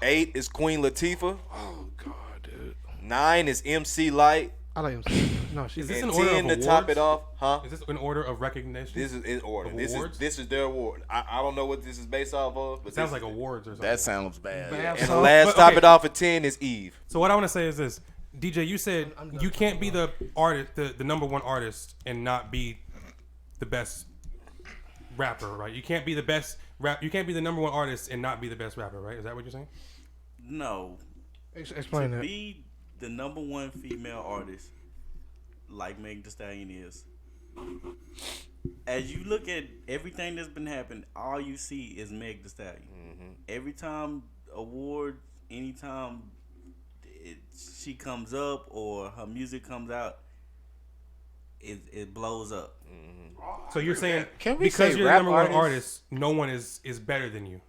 8 is Queen Latifah. Oh God, dude. 9 is MC Light. I like him. No, she's Is this And in order 10 of to top awards? it off, huh? Is this in order of recognition? This is in order. Awards? This is their award. I don't know what this is based off of, but It sounds this like is- awards or something. That sounds bad. Bad. And So- the last but, top okay. it off at 10 is Eve. So what I want to say is this, DJ. You said you can't be the artist, the number one artist, and not be the best rapper, right? You can't be the best rap. You can't be the number one artist and not be the best rapper, right? Is that what you're saying? No. Explain To that. be the number one female artist, like Megg The Stallion is, as you look at everything that's been happening, all you see is Megg The Stallion. Every time awards, anytime she comes up or her music comes out, it blows up. So you're saying Can we because say you're the rap number one artists? artist, no one is better than you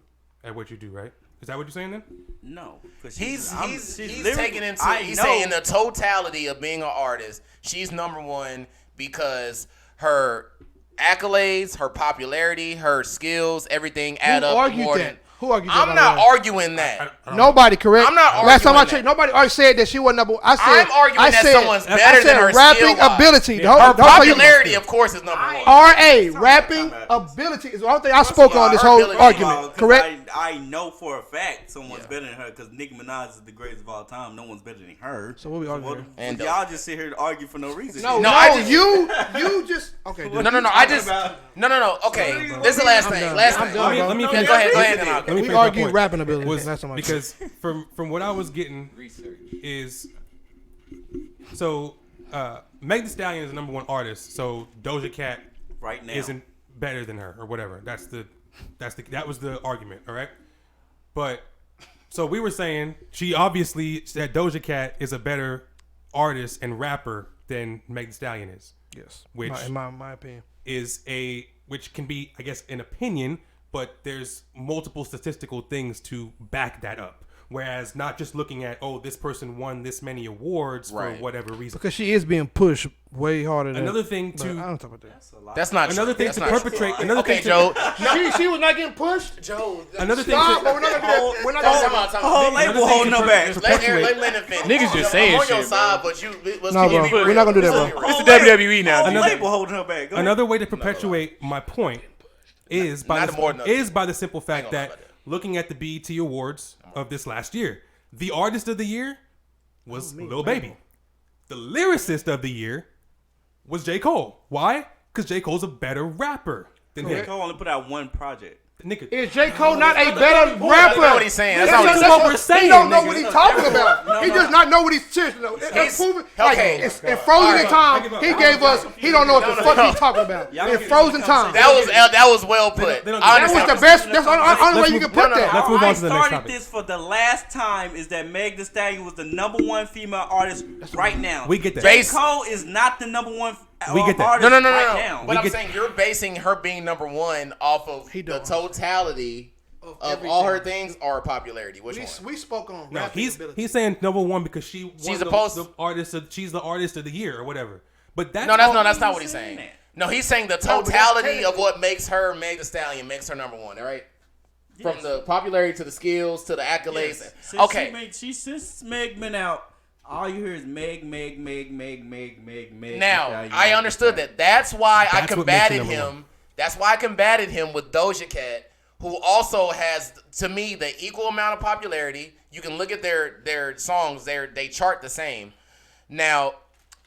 at what you do, right? Is that what you're saying then? No, 'cause He's literally- taking into he's know- saying the totality of being an artist. She's number one because her accolades, her popularity, her skills, everything add up. argued more that? than, Who argued that, I'm by not the way? arguing that. Nobody, correct? I'm not Last time I arguing checked, that. nobody already said that she wasn't number one. I said, I'm arguing that someone's better than her rapping skill-wise. ability. Her Don't popularity, of course, is number one. R.A. rapping ability is the only thing I spoke on this her whole ability. argument. 'Cause Correct? I know for a fact someone's better than her because Nicki Minaj is the greatest of all time. No one's better than her. So what we arguing? And y'all just sit here to argue for no reason. No, I just- you just okay. Dude. No. I just no. Okay, this is the last thing. done. Last I'm thing. done, bro. Let me Yeah, finish. go ahead. Then I'll Let me We finish my argued point. rapping ability. Was That's so much. because from what I was getting is so Megg The Stallion is the number one artist, so Doja Cat Right now. isn't better than her or whatever. That was the argument, all right? But so we were saying she obviously said Doja Cat is a better artist and rapper than Megg The Stallion is. Yes, Which in my opinion. which can be, I guess, an opinion, but there's multiple statistical things to back that up. Whereas not just looking at, oh, this person won this many awards for Right. whatever reason. Because she is being pushed way harder than Another thing but to- I don't talk about that. That's not Another true. thing That's to not perpetrate. true. Another Okay, thing to, Joe. She was not getting pushed. Joe. Another thing Stop, to, but we're not gonna do that. We're not Time gonna out, do time The out. whole label thing holding to her back. Let Lennon finish. Niggas just I'm saying on your shit, side, but you. No, bro. We're not gonna do that, bro. It's the WWE now. The DJ. label holding her back. Go ahead. Another way to perpetuate my point is by Not more than the, is by the simple I fact ain't gonna that looking at the BET Awards of this last year. The artist of the year was Lil Baby. The lyricist of the year was J. Cole. Why? Because J. Cole's a better rapper than him. J. Cole only put out one project. Nigga. Is J. Cole not a better rapper? That's not what he's saying. That's That's what we're saying. He don't know nigga. what he's talking about. He does not know what he's serious about. That's proven. Like, okay. in Frozen in Time, he gave us. He don't know what the fuck he's talking about. In Frozen Time, That was well put. They don't- I that was understand. the best. That's the only way you can put that. Let's move on to the next I started topic. this for the last time is that Meg The Stallion was the #1 female artist right now. We get that. J. Cole is not the #1 We get that. artist No. right now. But I'm saying you're basing her being #1 off of the totality of all her things or popularity. Which one? We spoke on. No, rapping he's ability. saying #1 because she's supposed- she's the artist of the year or whatever. But that's That's not what he's saying. that. No, he's saying the No, but that's totality of technically- what makes her Meg The Stallion makes her #1. All right. From the popularity to the skills to the accolades. Yes. Okay. Since Meg been out, all you hear is Meg. Now, I understood that. That's why I That's what makes combated it #1. him. That's why I combated him with Doja Cat, who also has, to me, the equal amount of popularity. You can look at their songs; they chart the same. Now,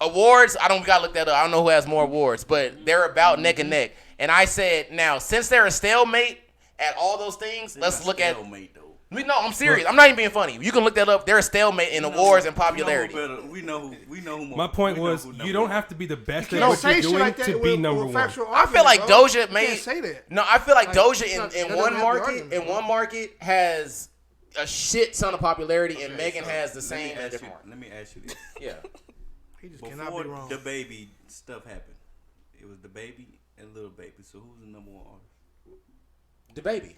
awards, we gotta look that up. I don't know who has more awards, but they're about neck and neck. And I said, now, since they're a stalemate at all those things, let's look at. No, I'm serious. I'm not even being funny. You can look that up. They're a stalemate in awards and popularity. We know who more. My point was, you don't have to be the best at Don't what say you're shit doing like that to with be #1. factual I feel like arguments, bro. Doja You made. can't say that. No, I feel like Doja that in doesn't one have the market argument. has a shit ton of popularity, and Megan has the same in a different market. Let me ask you this. Yeah. He just cannot Before be wrong. the baby stuff happened, it was the baby and Lil Baby. So who's the #1 artist? The Baby.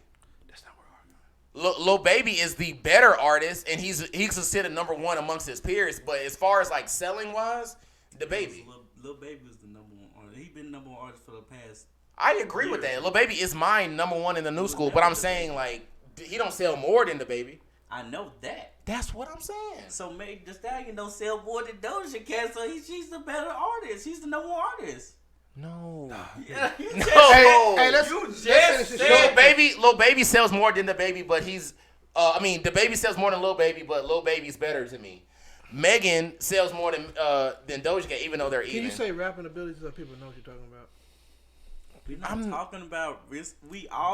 That's not what we're arguing. Lil Baby is the better artist, and he's considered #1 amongst his peers. But as far as like selling wise, The Baby. Lil Baby was the #1 artist. He been #1 artist for the past. I agree with that. Lil Baby is mine #1 in the new school, but I'm saying like he don't sell more than The Baby. I know that. That's what I'm saying. So Meg The Stallion don't sell more than Doja Cat, so she's the better artist. He's the #1 artist. No. Yeah, No. Hey, let's finish this shit. Lil Baby sells more than The Baby, but he's The Baby sells more than Lil Baby, but Lil Baby's better to me. Megan sells more than Doja Cat, even though they're even. Can you say rapping abilities so people know what you're talking about? We're not talking about risk. We all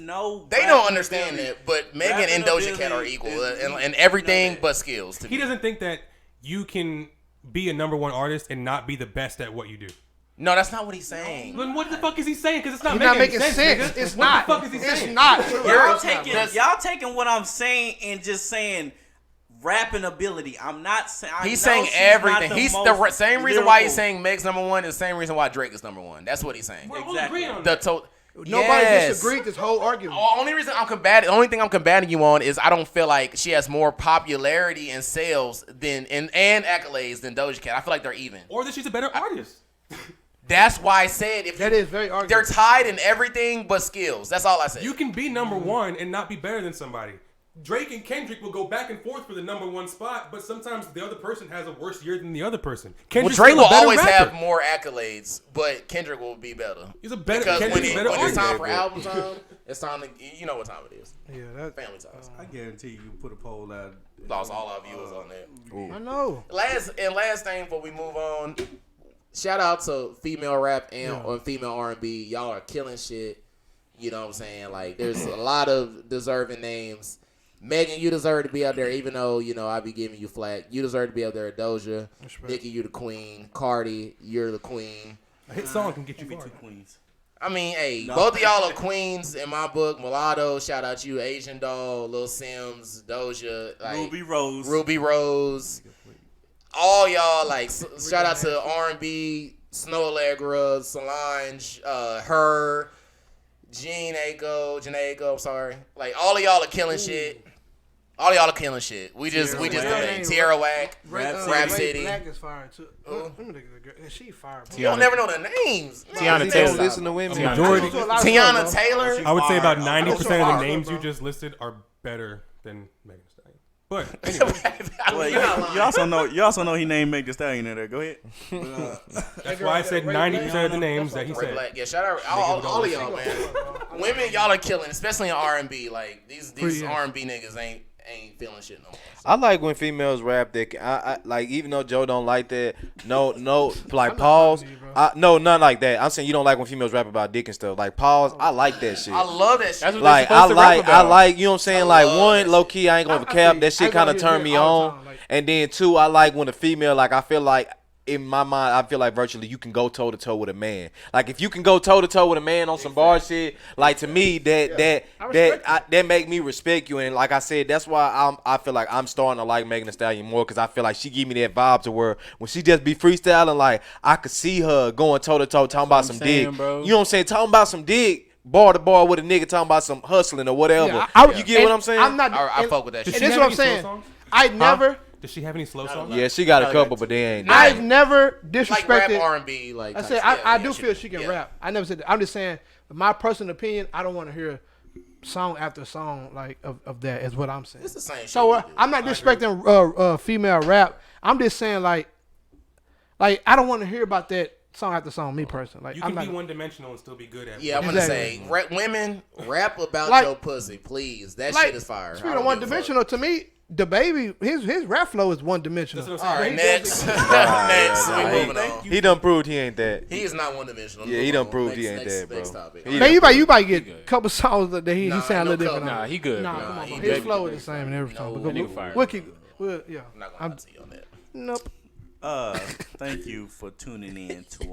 know. They don't understand that, but Megan and Doja Cat are equal in everything but skills. To He me. doesn't think that you can be a #1 artist and not be the best at what you do. No, that's not what he's saying. Then what the fuck is he saying? Because it's not He's making, not making sense. nigga. It's what not. the fuck is he saying? It's not. Y'all taking what I'm saying and just saying rapping ability. I'm not saying. He's saying everything. He's the same reason why he's saying Meg's #1 is the same reason why Drake is #1. That's what he's saying. We're all Exactly. agreeing on The that. Nobody Yes. disagreed this whole argument. The only thing I'm combating you on is I don't feel like she has more popularity and sales and accolades than Doja Cat. I feel like they're even. Or that she's a better artist. That's why I said That is very they're arguable. tied in everything but skills. That's all I said. You can be #1 and not be better than somebody. Drake and Kendrick will go back and forth for the #1 spot, but sometimes the other person has a worse year than the other person. Well, Kendrick's Drake still a will better always rapper. have more accolades, but Kendrick will be better. He's a better. Because when Kendrick's a better it's time artist. for album time, it's time to, you know what time it is. Yeah, that. Family time. I guarantee you put a poll out. Lost all our viewers on that. I know. Last thing before we move on, shout out to female rap or female R&B. Y'all are killing shit. You know what I'm saying? Like, there's a lot of deserving names. Megan, you deserve to be out there, even though, I be giving you flack. You deserve to be out there. Doja. Nicki, you the queen. Cardi, you're the queen. A hit song can get you far. Two queens. I mean, hey, both of y'all are queens in my book. Mulatto, shout out you. Asian Doll, Lil Sims, Doja. Like, Ruby Rose. All y'all, like, shout out to R&B, Snow Allegra, Solange, her, Janae Aiko, I'm sorry. Like, all of y'all are killing shit. All of y'all are killing shit. We just did Tierra Whack, Rap City. Black is fire too. She fire. You don't never know the names. Tiana Taylor. Listen to women. Majority. Tiana Taylor. I would say about 90% of the names you just listed are better than Megan Thee Stallion. But anyway, well, you also know he named Megg The Stallion in there. Go ahead. that's why I said 90% of the names that he said. Black. Yeah, shout out all of y'all, man. Women, y'all are killing, especially in R&B. Like these R&B niggas ain't feeling shit no more. I like when females rap that I like, even though Joe don't like that. No, like pause. No, nothing like that. I'm saying you don't like when females rap about dick and stuff. Like pause. I like that shit. I love that shit. That's what Like they're supposed to rap about. I like, you know what I'm saying? Like one, low key, I ain't gonna I cap. think- That shit I kind of hear turned it me all the on. time, like- And then two, I like when a female, like I feel like in my mind, I feel like virtually you can go toe to toe with a man. Like if you can go toe to toe with a man on some bar shit, like to me that make me respect you. And like I said, that's why I feel like I'm starting to like Megg The Stallion more, because I feel like she give me that vibe to where when she just be freestyling, like I could see her going toe to toe talking about some dick. bro. You know what I'm saying? Talking about some dick. Bar to bar with a nigga talking about some hustling or whatever. Yeah, You get what I'm saying? I'm not. I fuck with that Does shit. she And this have what I'm any slow saying. songs? I never. Does she have any slow songs? Yeah, she got a couple, but they ain't. I've never Like rap disrespected. R&B. Like I said I do feel she can rap. I never said that. I'm just saying, my personal opinion. I don't want to hear song after song like of that. Is what I'm saying. It's the same shit. So we do. I'm not disrespecting female rap. I'm just saying like I don't want to hear about that song after song. Me personally, like You I'm can not. be one dimensional and still be good at it. Yeah, I'm gonna Exactly. say, women rap about Like- your pussy, please. That Like, shit is fire. Speaking of one dimensional, to me, the baby, his rap flow is one dimensional. That's what All I'm right, saying. next. Next. yeah, We moving on. He done proved he ain't that. He is not one dimensional. Yeah, he done proved he ain't that, bro. Next topic. He- Man, you might get a couple songs that he Nah, sound a little no different. Nah, on. he good. Nah, bro. come on, he bro. good. His flow is the same in every song. No, But nigga fire. yeah. I'm not gonna lie to you on that. Nope. Thank you for tuning in to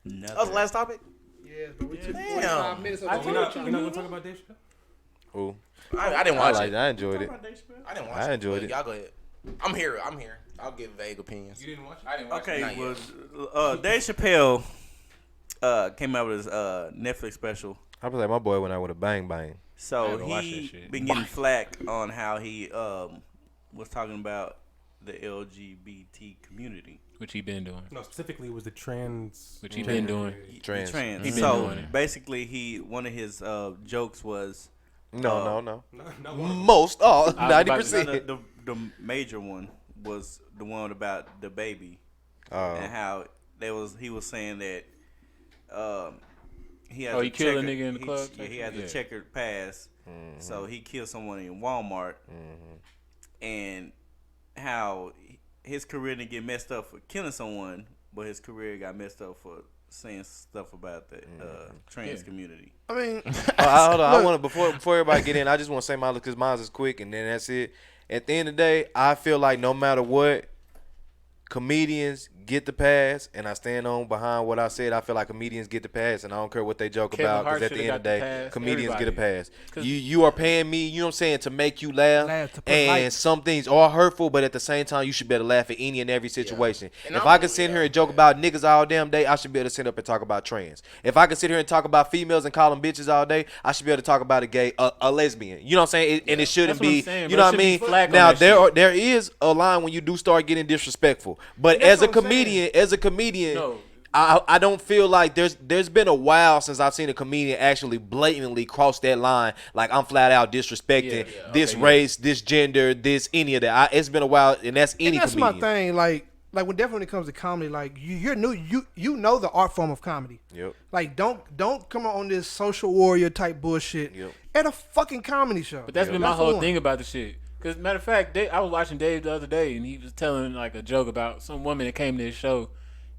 another. That was the last topic? Yes, but we took Damn. 45 minutes of We're not gonna talk about Dave Chappelle? Ooh, I didn't I watch liked it. it. I enjoyed it. I didn't watch I it. enjoyed but it. Y'all go ahead. I'm here. I'll give vague opinions. You didn't watch it? I didn't watch Okay, Not well, Dave Chappelle came out with his Netflix special. I was like, my boy went out with a bang bang. I So haven't watched that he shit. been getting flack on how he was talking about the LGBT community. Which he been doing. No, specifically it was the trans. Which he been doing. Trans. Trans. He been So doing it. basically, one of his jokes was No. No, not one. Most, all, I was about to 90%. the major one was the one about the baby Oh. and how he was saying that he has Oh, a he killed a checkered- nigga in the club? Yeah, he has Yeah. a checkered past, so he killed someone in Walmart, and how his career didn't get messed up for killing someone, but his career got messed up for saying stuff about the trans community. I mean, Hold on. I want to before everybody get in. I just want to say mine because mine is quick, and then that's it. At the end of the day, I feel like no matter what, comedians get the pass, and I stand on behind what I said. I feel like comedians get the pass, and I don't care what they joke Kevin about, Hart because at the shoulda end of the got day, the pass. comedians get a Everybody. pass. You are paying me, you know what I'm saying, to make you laugh, Laugh, to put and light. some things are hurtful, but at the same time, you should be able to laugh at any and every situation. And If I'm I could with sit you, here and joke about niggas all damn day, I should be able to sit up and talk about trans. If I could sit here and talk about females and call them bitches all day, I should be able to talk about a gay, a lesbian. You know what I'm saying? And it shouldn't That's what I'm be, saying, you bro. know It what I shouldn't mean? be flag on Now, that there is a line when you do start getting disrespectful. But That's as a what I'm saying. comedian, No. I don't feel like there's been a while since I've seen a comedian actually blatantly cross that line. Like, I'm flat out disrespecting this race, this gender, this any of that. It's been a while, and that's any and that's comedian. my thing. Like when definitely when it comes to comedy, like you're new. You know the art form of comedy. Yep. Like don't come on this social warrior type bullshit Yep. at a fucking comedy show. But that's been my for whole one. thing about the shit. Because, matter of fact, I was watching Dave the other day, and he was telling like a joke about some woman that came to his show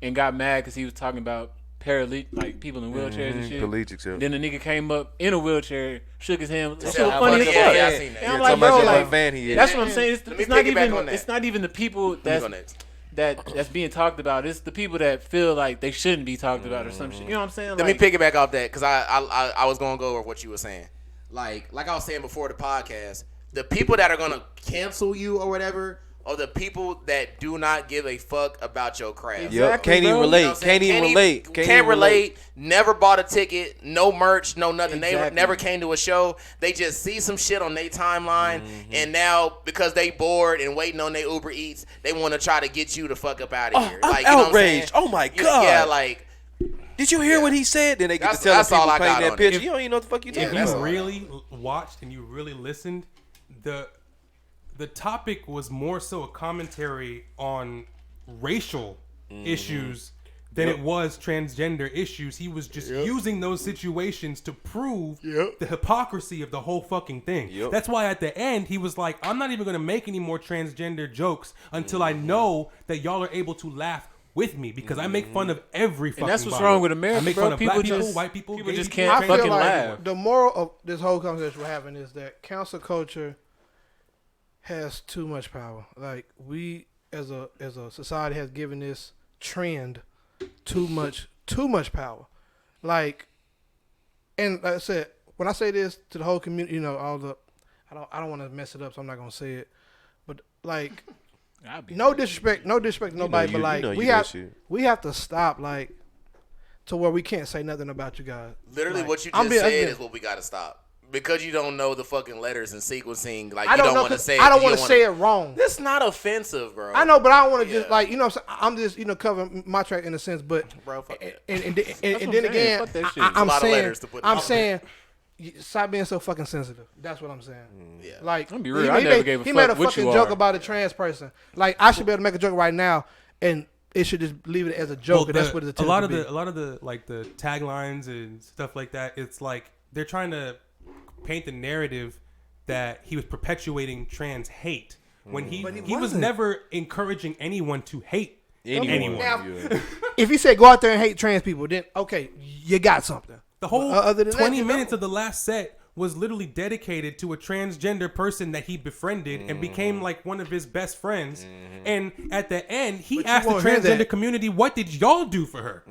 and got mad because he was talking about like people in wheelchairs and shit. Paralytics, yeah. Then the nigga came up in a wheelchair, shook his hand. That shit was how funny as funny- fuck. yeah, I seen that. And Yeah, I'm talking like, about bro, shit like, like fan he is. that's what I'm saying. Let me It's not piggyback even. on that. It's not even the people Let me go next. that's being talked about. It's the people that feel like they shouldn't be talked about or some shit. You know what I'm saying? Let me piggyback off that because I was gonna go over what you were saying. Like I was saying before the podcast, the people that are gonna cancel you or whatever are the people that do not give a fuck about your craft. Yep. Exactly, Can't even bro. relate. You know what I'm saying? Can't even relate. Can't relate. Never bought a ticket. No merch. No nothing. They Exactly. never came to a show. They just see some shit on their timeline, and now because they bored and waiting on their Uber Eats, they want to try to get you the fuck up out of here. I'm Like, you know what I'm saying? outraged. Oh my God. Yeah, like Did you hear what he said? Then they get to That's tell all people I got painting that on picture. it. You don't even know what the fuck you If talking you about. really watched and you really listened, the the topic was more so a commentary on racial issues than it was transgender issues. He was just using those situations to prove the hypocrisy of the whole fucking thing. That's why at the end he was like, I'm not even going to make any more transgender jokes until I know that y'all are able to laugh with me, because I make fun of every fucking And that's what's body. wrong with America, I make bro. fun of People black people, just- white people. people gay just people, can't I feel fucking like laugh. the moral of this whole conversation we're having is that cancel culture has too much power. Like, we as a society has given this trend too much power. Like, and like I said, when I say this to the whole community, you know, I don't want to mess it up, so I'm not gonna say it. But like, no disrespect to nobody, but like we have to stop, like, to where we can't say nothing about you guys. Literally, like, what you just said is what we gotta stop. Because you don't know the fucking letters and sequencing, like, you don't want to say it. I don't want to say it wrong. That's not offensive, bro. I know, but I don't want to just, like, you know what I'm saying? I'm just, you know, covering my track in a sense, but Bro, fuck that. and then again, Fuck that shit. I'm saying stop being so fucking sensitive. That's what I'm saying. Yeah. Like, I'm be real, I never gave a he fuck made a what fucking you joke are. about a trans person. Like, I should be able to make a joke right now, and it should just leave it as a joke. and that's what it's a lot of the like the taglines and stuff like that. It's like they're trying to paint the narrative that he was perpetuating trans hate when he was wasn't. never encouraging anyone to hate anyone. Now, if he said go out there and hate trans people, then okay, you got something. The whole other than 20 that, minutes of the last set was literally dedicated to a transgender person that he befriended and became like one of his best friends. And at the end, he But you asked the won't hear transgender that. community, "What did y'all do for her?"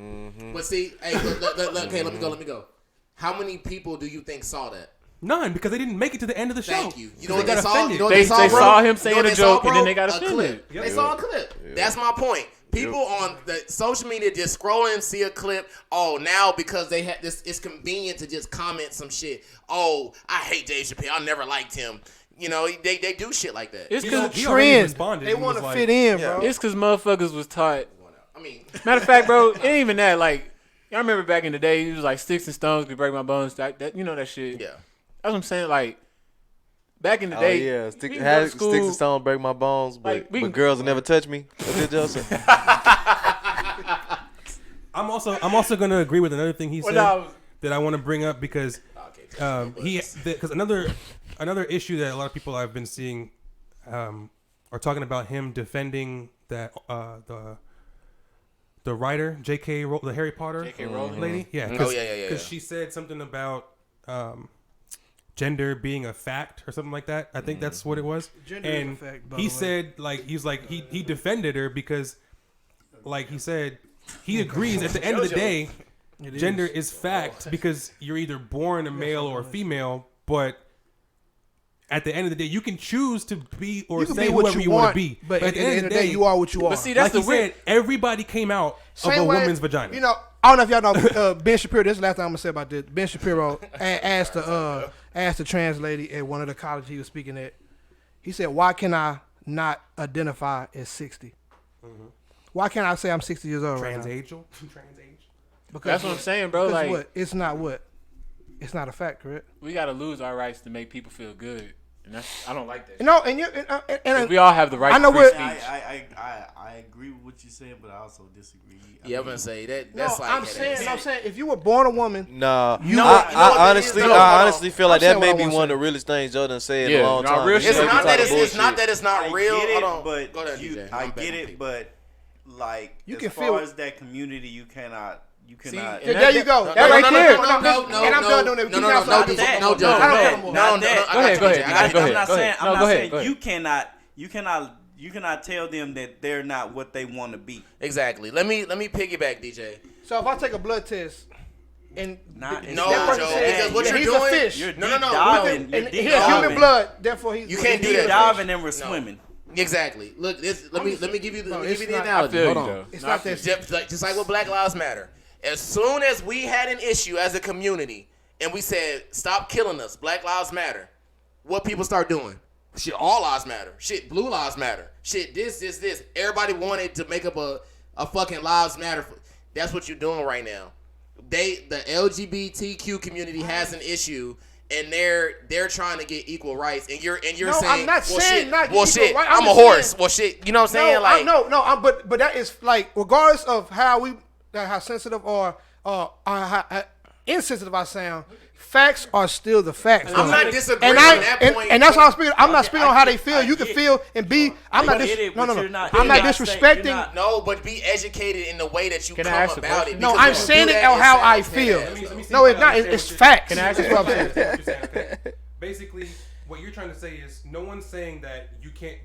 But see, hey, okay, let me go. How many people do you think saw that? None, because they didn't make it to the end of the show. Thank you. You know They what they got saw? offended. You know what They saw, bro? saw him You know saying what a they joke, saw, and then bro? they got A offended. clip. They saw a clip. That's my point. People on the social media just scroll and see a clip. Oh, now because they had this, it's convenient to just comment some shit. Oh, I hate Dave Chappelle. I never liked him. You know, they do shit like that. It's He because already Trend. responded They and want was to like, fit in, bro. it's because motherfuckers was taught. I mean, Matter of fact, bro, it ain't even that. Like, y'all remember back in the day, it was like sticks and stones could break my bones. That you know that shit. yeah. That's what I'm saying. Like, back in the Oh day, yeah, we sticks can go to school. and stones break my bones, but, Like, we but can- girls will never touch me. What did y'all say? I'm also going to agree with another thing he said no, that I want to bring up because because another issue that a lot of people I've been seeing are talking about him defending that the writer J.K. the Harry Potter lady, because she said something about gender being a fact or something like that. I think that's what it was. Gender is a And fact, by he the way. said he defended her because like he said he agrees at the end of the day gender is fact because you're either born a male or a female, but at the end of the day you can choose to be or You can say be what whoever you you want want, to be, but at the end of the day, you are what you are. But see, that's like the he weird. said, everybody came out of a woman's vagina. You know, I don't know if y'all know Ben Shapiro. This is the last thing I'm gonna say about this. Ben Shapiro asked the trans lady at one of the colleges he was speaking at. He said, "Why can I not identify as 60? Why can't I say I'm 60 years old right now? Transage. Because That's what I'm saying, bro. because Like, what? It's not what? It's not a fact, correct? we gotta lose our rights to make people feel good, and that's I don't like that. You know, and you and We all have the right I know to free what- speech. I agree with what you're saying, but I also disagree. Yeah, I'm gonna say that. no, That's like I'm saying if you were born a woman, Nah, You know I what that honestly, is, though? I honestly feel like I'm that saying may what I be wanna one of say. the realest things Jordan said Yeah, in a long no, time. real He shit. It's said not he that talking it's not bullshit. that it's not real. I get Hold it, on. but Go ahead, DJ. I I'm get back it, on but like You as can far feel- as that community, you cannot. and there you go. that That right there. And I'm done doing it. No, You no, can't no, say that. no, No, I don't care no more. Not no, that. I Go ahead, got go you, ahead, DJ. I got go you. ahead. I'm not saying. I'm not go ahead, saying go ahead. you cannot tell them that they're not what they want to be. Exactly. Let me piggyback, DJ. So if I take a blood test and Not No, that person Joe, said, because what yeah, you're he's doing, a fish. You're No, deep no, no. diving. and You're he deep has human diving. blood, therefore he's You can't do Deep that. diving and we're No. swimming. Exactly. Look, let me give you the it's not- analogy. I feel Hold you, on. though. It's No, not I feel that. Just like with Black Lives Matter. As soon as we had an issue as a community and we said, stop killing us, Black Lives Matter, what people start doing? Shit, all lives matter. Shit, blue lives matter. Shit, this. Everybody wanted to make up a fucking lives matter. That's what you're doing right now. The LGBTQ community has an issue and they're trying to get equal rights, and you're No, saying, I'm not well, saying shit, not well, equal shit, right. I'm a just horse. saying- Well, shit, you know what I'm saying? But that is like regardless of how sensitive or how insensitive I sound. Facts are still the facts. I'm though. not disagreeing on that point. And that's how I'm speaking. I'm not speaking on how they feel. I You can get- feel and be. I'm not. get it, No, but no, you're no. not- I'm not you're not disrespecting. saying- you're not- No, but be educated in the way that you Can I come ask a about question? it. No, because I'm if you saying do it that, on how it I sounds feel. bad. Let me see No, if it's I not. understand It's what you're facts. Can I ask That's you what a I'm saying. understand what you're saying, okay. Basically, what you're trying to say is no one's saying that you can't.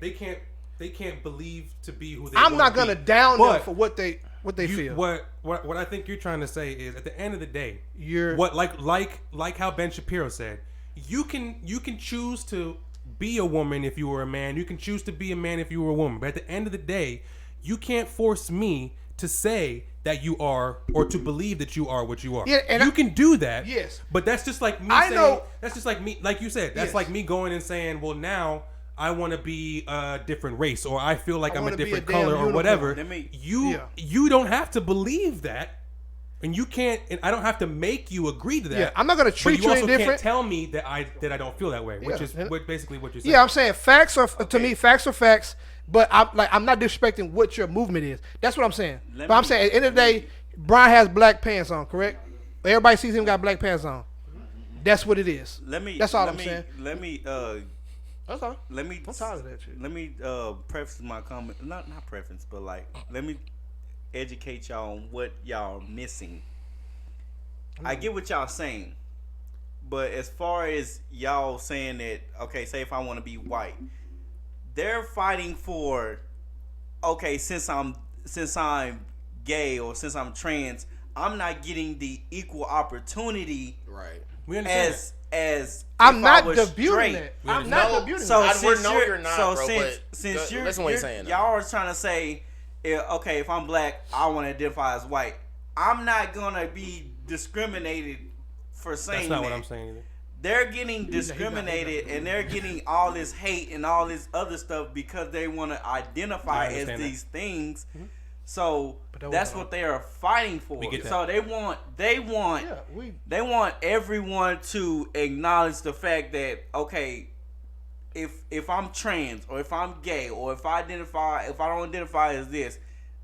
They can't believe to be who they. I'm not wanna gonna be. down them But for what they feel. What I think you're trying to say is, at the end of the day, You're- what like how Ben Shapiro said, you can choose to be a woman if you were a man. You can choose to be a man if you were a woman. But at the end of the day, you can't force me to say that you are, or to believe that you are what you are. Yeah, and you can do that. Yes. But that's just like me I saying, know- that's just like me, like you said, that's Yes. like me going and saying, well, now I want to be a different race, or I feel like I'm a wanna be different a damn color, or unicorn. whatever. Let me- You don't have to believe that, and you can't. And I don't have to make you agree to that. Yeah, I'm not gonna But treat you you also any can't different. tell me that I don't feel that way, which Yeah. is basically what you're saying. Yeah, I'm saying facts are to me. Facts are facts. But I'm not disrespecting what your movement is. That's what I'm saying. Let But I'm me- saying at the end of the day, Brian has black pants on, correct? Everybody sees him got black pants on. That's what it is. That's all I'm saying. Let me That's all. let me I'm tired of that shit. Let me preface my comment, not preference, but like let me educate y'all on what y'all are missing. I get what y'all saying, but as far as y'all saying that, okay, say if I want to be white, they're fighting for, okay, since I'm gay or since I'm trans, I'm not getting the equal opportunity Right. We understand. as I'm if not I was debuting straight. it. I'm not No, debuting So it. I since know you're, you're not, so bro, since but listen what he's saying, y'all are trying to say, okay, if I'm black, I want to identify as white. I'm not gonna be discriminated for saying That's not that. what I'm saying either. They're getting discriminated and they're getting all this hate and all this other stuff because they want to identify I as understand these things. So that that's was what they are fighting for. We get that. So they want Yeah, they want everyone to acknowledge the fact that, okay, if I'm trans or if I'm gay or if I don't identify as this,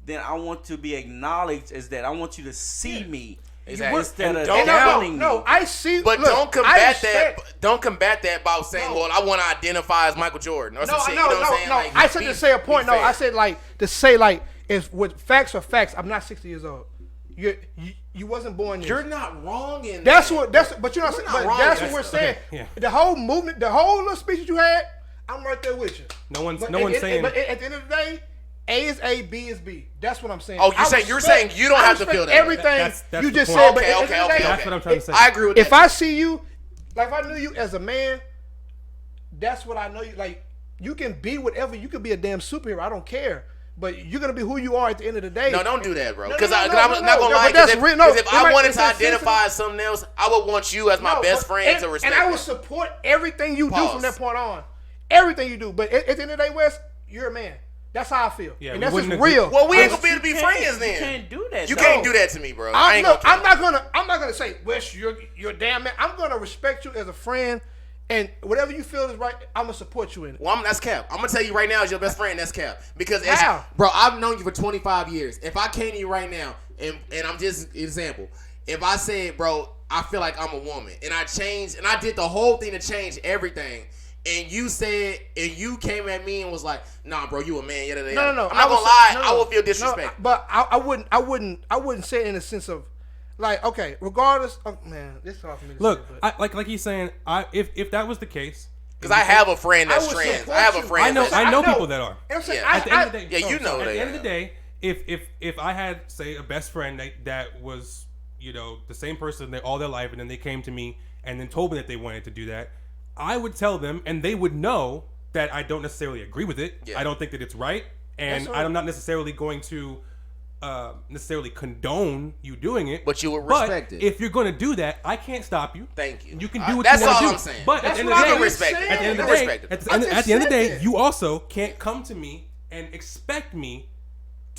then I want to be acknowledged as that. I want you to see me Exactly. instead of Don't- downing me. No, I see. But look, don't I combat respect- that. Don't combat that by saying, No. "Well, I want to identify as Michael Jordan" or some shit. No, you know what I'm saying? no. Like, I said be- to say a point. be No, fair. I said like to say like if with facts are facts. I'm not 60 years old. You wasn't born yet. You're not wrong in That's that. what. That's but you're not. You're not But wrong. that's That's- what we're saying. okay, yeah. The whole movement, the whole little speech that you had, I'm right there with you. No one's But saying. But at the end of the day, A is A, B is B. That's what I'm saying. Oh, you're saying you don't have to feel that way. everything That's you the just point. said. But Okay, at the end of the okay, day, That's what I'm trying to say. I agree with If that. I see you, like if I knew you as a man, that's what I know you. Like you can be whatever. You could be a damn superhero. I don't care. But you're gonna be who you are at the end of the day. No, don't do that, bro. No, Because no, I'm no, not no, gonna no, lie. but that's Because real. No, if it I might- wanted it's to insensitive. identify as something else, I would want you as my No, best but- friend to and, respect. And I will that. support everything you do Pause. from that point on. Everything you do. But at the end of the day, Wes, you're a man. That's how I feel. Yeah, and we that's just wouldn't agree. real. Well, we ain't gonna But be able to be you can't- friends then. You can't do that. You though. can't do that to me, bro. I ain't Look, gonna. I'm not gonna say, Wes, you're a damn man. I'm gonna respect you as a friend, and whatever you feel is right, I'm gonna support you in it. Well, that's cap. I'm gonna tell you right now, as your best friend, that's cap. Because How? bro, I've known you for 25 years. If I came to you right now, and I'm just example, if I said, bro, I feel like I'm a woman, and I changed, and I did the whole thing to change everything, and you said, and you came at me and was like, nah, bro, you a man. Yada, yada, No. I'm not I gonna would lie. say- I will feel no, disrespect. but I wouldn't say it in the sense of, like, okay, regardless of, man, this is hard for me to Look, say. But like he's saying, if that was the case, Because I have a friend that's I would trans. support I have a you. friend. I know people that are. And I'm saying, Yeah. At the end of the day, Yeah, you know At they the end of are. the day, if I had, say, a best friend that was, the same person all their life, and then they came to me and then told me that they wanted to do that, I would tell them, and they would know that I don't necessarily agree with it. Yeah. I don't think that it's right, and That's right. I'm not necessarily going to necessarily condone you doing it. But you would respect it. If you're going to do that, I can't stop you. Thank you. You can do what That's you want all to do. I'm saying. But at That's the end what of the I day, was respect it. saying. at the end of I the day, respect it. at the I end just of the said day, that. you also can't come to me and expect me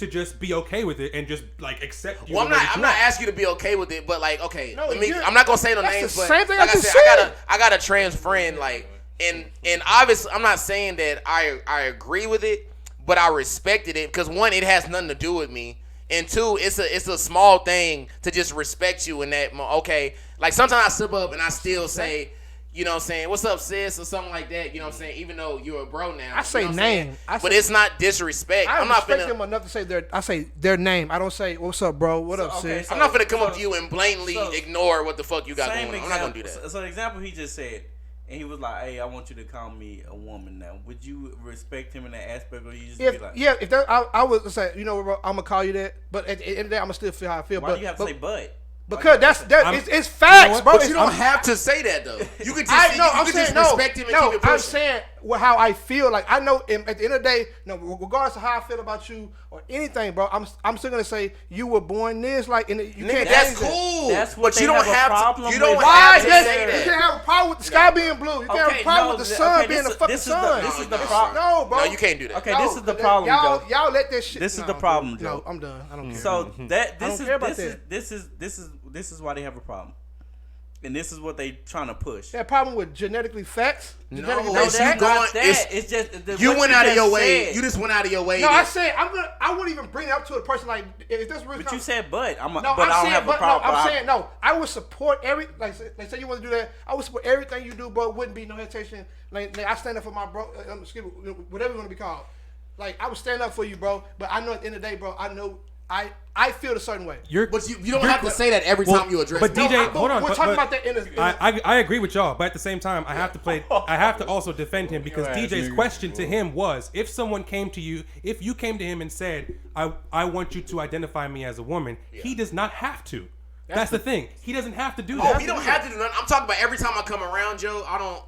to just be okay with it and just like accept you. Well, the way that I'm you not are. asking you to be okay with it, but like, okay, No, I'm not gonna say no that's names, the but same thing like I I just said, said. I got a trans friend, like, and obviously, I'm not saying that I agree with it, but I respected it because one, it has nothing to do with me. And two, it's a small thing to just respect you in that. Okay, like sometimes I slip up and I still say, you know what I'm saying, what's up, sis, or something like that. You know what I'm saying, even though you're a bro now. I say you know name. but it's not disrespect. I I'm not respect finna. them enough to say I say their name. I don't say what's up, bro. What up, sis? I'm not finna come up to you and blatantly ignore what the fuck you got going on. I'm not gonna do that. So the example he just said, and he was like, "Hey, I want you to call me a woman now." Would you respect him in that aspect, or you just be like, if that, I would say, you know, bro, I'm gonna call you that, but at the end of the day, I'm gonna still feel how I feel. "Why do you have to say but?" Because it's facts, bro. But you don't have to say that though. You can just respect him and keep it pushing. I'm saying how I feel. Like I know at the end of the day, no, regardless of how I feel about you or anything, bro, I'm still gonna say you were born this. Like, and you can't. That's change cool. That's what but you don't have to. You don't Why? have to say that. You can't have a problem with the sky being blue. You can't have a problem with the sun being the fucking sun. This is the problem. No, bro. No, you can't do that. Okay, this is the problem, Joe. Y'all let that shit. This is the problem, Joe. No, I'm done. I don't care. So this is why they have a problem, and this is what they trying to push. That problem with genetically facts. No, facts? It's just you went out of your way. You just went out of your way. No, I said I wouldn't even bring it up to a person like if this really. But you said I don't saying, have a problem. I'm saying no. I would support like say you want to do that. I would support everything you do, bro. Wouldn't be no hesitation. Like I stand up for my bro. Excuse me, whatever you want to be called. Like I would stand up for you, bro. But I know at the end of the day, bro. I know I feel a certain way. But you don't have to say that every time you address. But DJ, hold on. We're talking about that in I agree with y'all, but at the same time, I have to also defend him because DJ's question to him was, if someone came to you, if you came to him and said, I want you to identify me as a woman, he does not have to. That's the thing. He doesn't have to do that. Oh, he don't have to do nothing. I'm talking about every time I come around, Joe. I don't.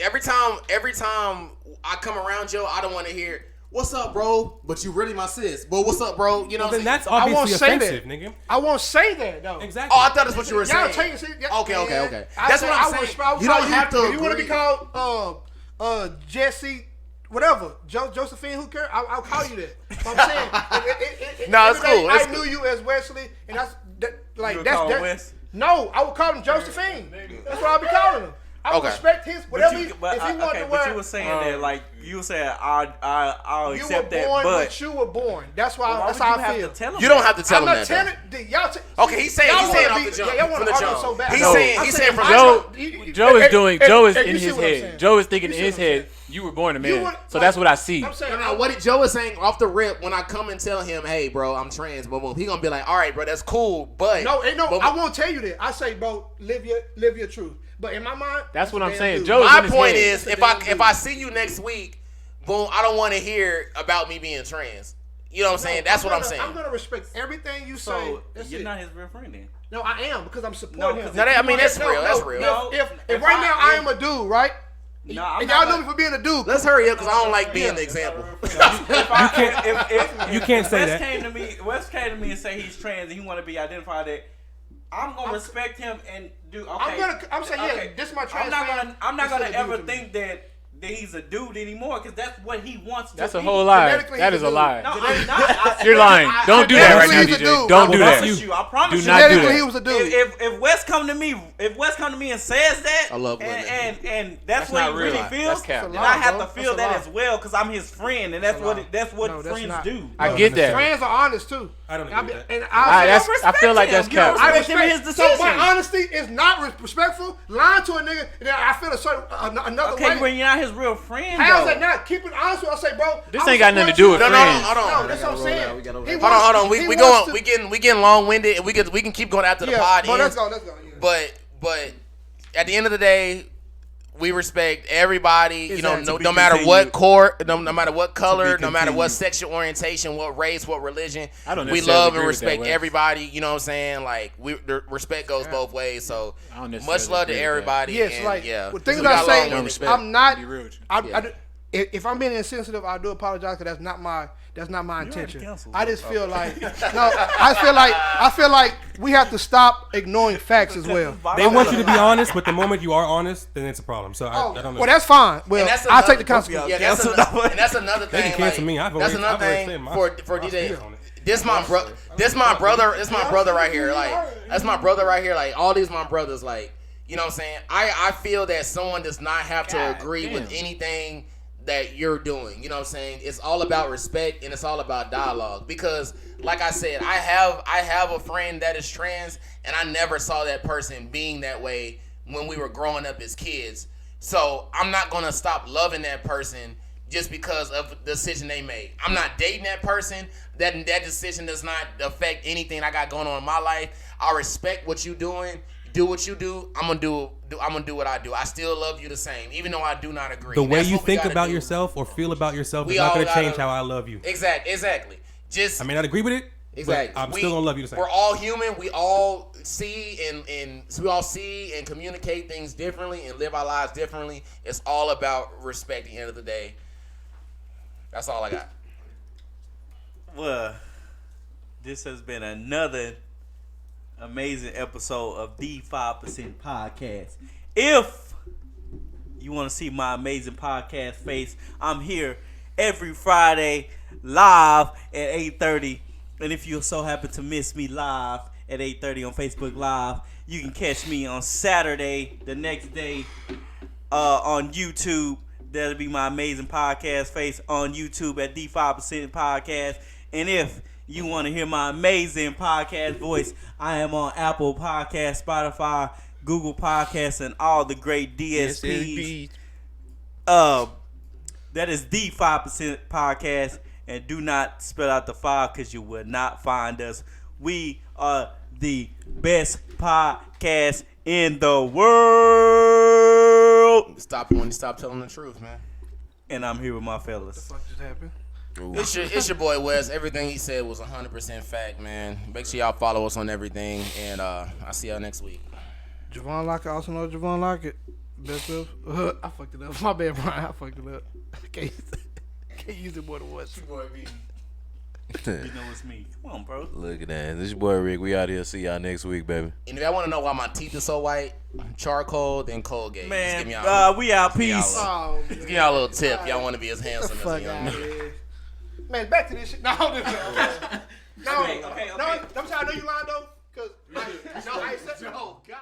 Every time I come around, Joe, I don't want to hear, "What's up, bro?" But you really my sis. But what's up, bro? You know, well, then that's I won't obviously say offensive, that. nigga. I won't say that though. Exactly. Oh, I thought that's what you were saying. Okay. That's what I'm saying. You don't have to. If you want to be called Jesse, whatever, Josephine, who cares? I'll call you that. But I'm saying, no, it's cool. I knew you as Wesley, and that's Wes? No, I would call him Josephine. That's what I'll be calling him. I would respect his whatever. If he wanted to wear, but you were saying that like you were saying I'll accept that, but you were born. That's why. That's how I feel. You don't have to tell him that. I'm not telling y'all. Okay, he's saying off the jump. Y'all want to argue so bad. He's saying from the jump. Joe is in his head. Joe is thinking in his head, you were born a man. So that's what I see. I'm saying, what Joe is saying off the rip, when I come and tell him, "Hey, bro, I'm trans," he gonna be like, "All right, bro, that's cool," but I won't tell you that. I say, bro, live your truth. But in my mind, that's what I'm saying. Joe, my point is, if I see you next week, boom, I don't want to hear about me being trans. You know what I'm saying? That's what I'm saying. I'm gonna respect everything you say. You're not his real friend then. No, I am because I'm supporting him. No, I mean that's real. That's real. If right now I am a dude, right? No, and y'all know me for being a dude. Let's hurry up because I don't like being the example. You can't say that. Wes came to me and say he's trans and he want to be identified that. I'm gonna respect him and do. Okay, I'm saying this is my trans. I'm not gonna ever think that he's a dude anymore because that's what he wants to be. That's a whole lie. That is a lie. No, I'm not. You're lying. Don't do that right now, DJ. Don't do that. I promise you. Do not do that. He was a dude. If Wes come to me and says that, I love women. and that's what he really feels, then I have to feel that as well because I'm his friend and that's what friends do. I get that. Friends are honest too. I don't agree with that. And I feel like that's cap. I respect him his decision. So my honesty is not respectful. Lying to a nigga, and then I feel a certain another way. Okay, when you're not his real friend, how's that not? Keep it honest with. I say, bro. This ain't got nothing to do with friends. No, that's what I'm saying. Hold on. We getting long winded, and we can keep going after the pod ends. Let's go. But at the end of the day, we respect everybody. No matter what no matter what color, no matter what sexual orientation, what race, what religion. We love and respect everybody. You know what I'm saying? Like the respect goes both ways. So much love to everybody. Yes, like the things I say, I'm not. If I'm being insensitive, I do apologize because that's not my intention. I just feel like I feel like we have to stop ignoring facts as well. They want you to be honest, but the moment you are honest, then it's a problem. So I don't know. Well, that's fine. Well, I'll take the consequences. Yeah, that's another thing. They can cancel me. That's another thing for DJ. This my brother. This my brother right here. Like that's my brother right here. Like all these my brothers. Like you know what I'm saying. I feel that someone does not have to agree with anything that you're doing. You know what I'm saying. It's all about respect and it's all about dialogue. Because like I said, I have a friend that is trans and I never saw that person being that way when we were growing up as kids. So I'm not gonna stop loving that person just because of the decision they made. I'm not dating that person. That decision does not affect anything I got going on in my life. I respect what you're doing. Do what you do. I'm gonna do what I do. I still love you the same, even though I do not agree. The way you think about yourself or feel about yourself is not gonna change how I love you. Exactly. I may not agree with it. Exactly. But I'm still gonna love you the same. We're all human. We all see and communicate things differently and live our lives differently. It's all about respect at the end of the day. That's all I got. Well, this has been another amazing episode of the 5% Podcast. If you want to see my amazing podcast face, I'm here every Friday live at 8:30. And if you so happen to miss me live at 8:30 on Facebook Live, you can catch me on Saturday, the next day, on YouTube. That'll be my amazing podcast face on YouTube at the 5% Podcast. And if you want to hear my amazing podcast voice, I am on Apple Podcasts, Spotify, Google Podcasts, and all the great DSPs. That is the 5% Podcast. And do not spell out the 5 because you will not find us. We are the best podcast in the world. Stop when you stop telling the truth, man. And I'm here with my fellas. What the fuck just happened? It's your boy Wes. Everything he said was 100% fact, man. Make sure y'all follow us on everything, and I'll see y'all next week. Javon Lockett, also know Javon Lockett. Best of. I fucked it up. My bad, Brian. I fucked it up. Can't use it more than once. You know it's me. Come on, bro. Look at that. This your boy Rick. We out here. See y'all next week, baby. And if y'all want to know why my teeth are so white, charcoal, then Colgate. Man, we out. Peace. Just give y'all a little tip. Y'all want to be as handsome as a young man. Man, back to this shit. No, okay. Okay. No, I'm trying to know you lying though, cause no, I said, oh God.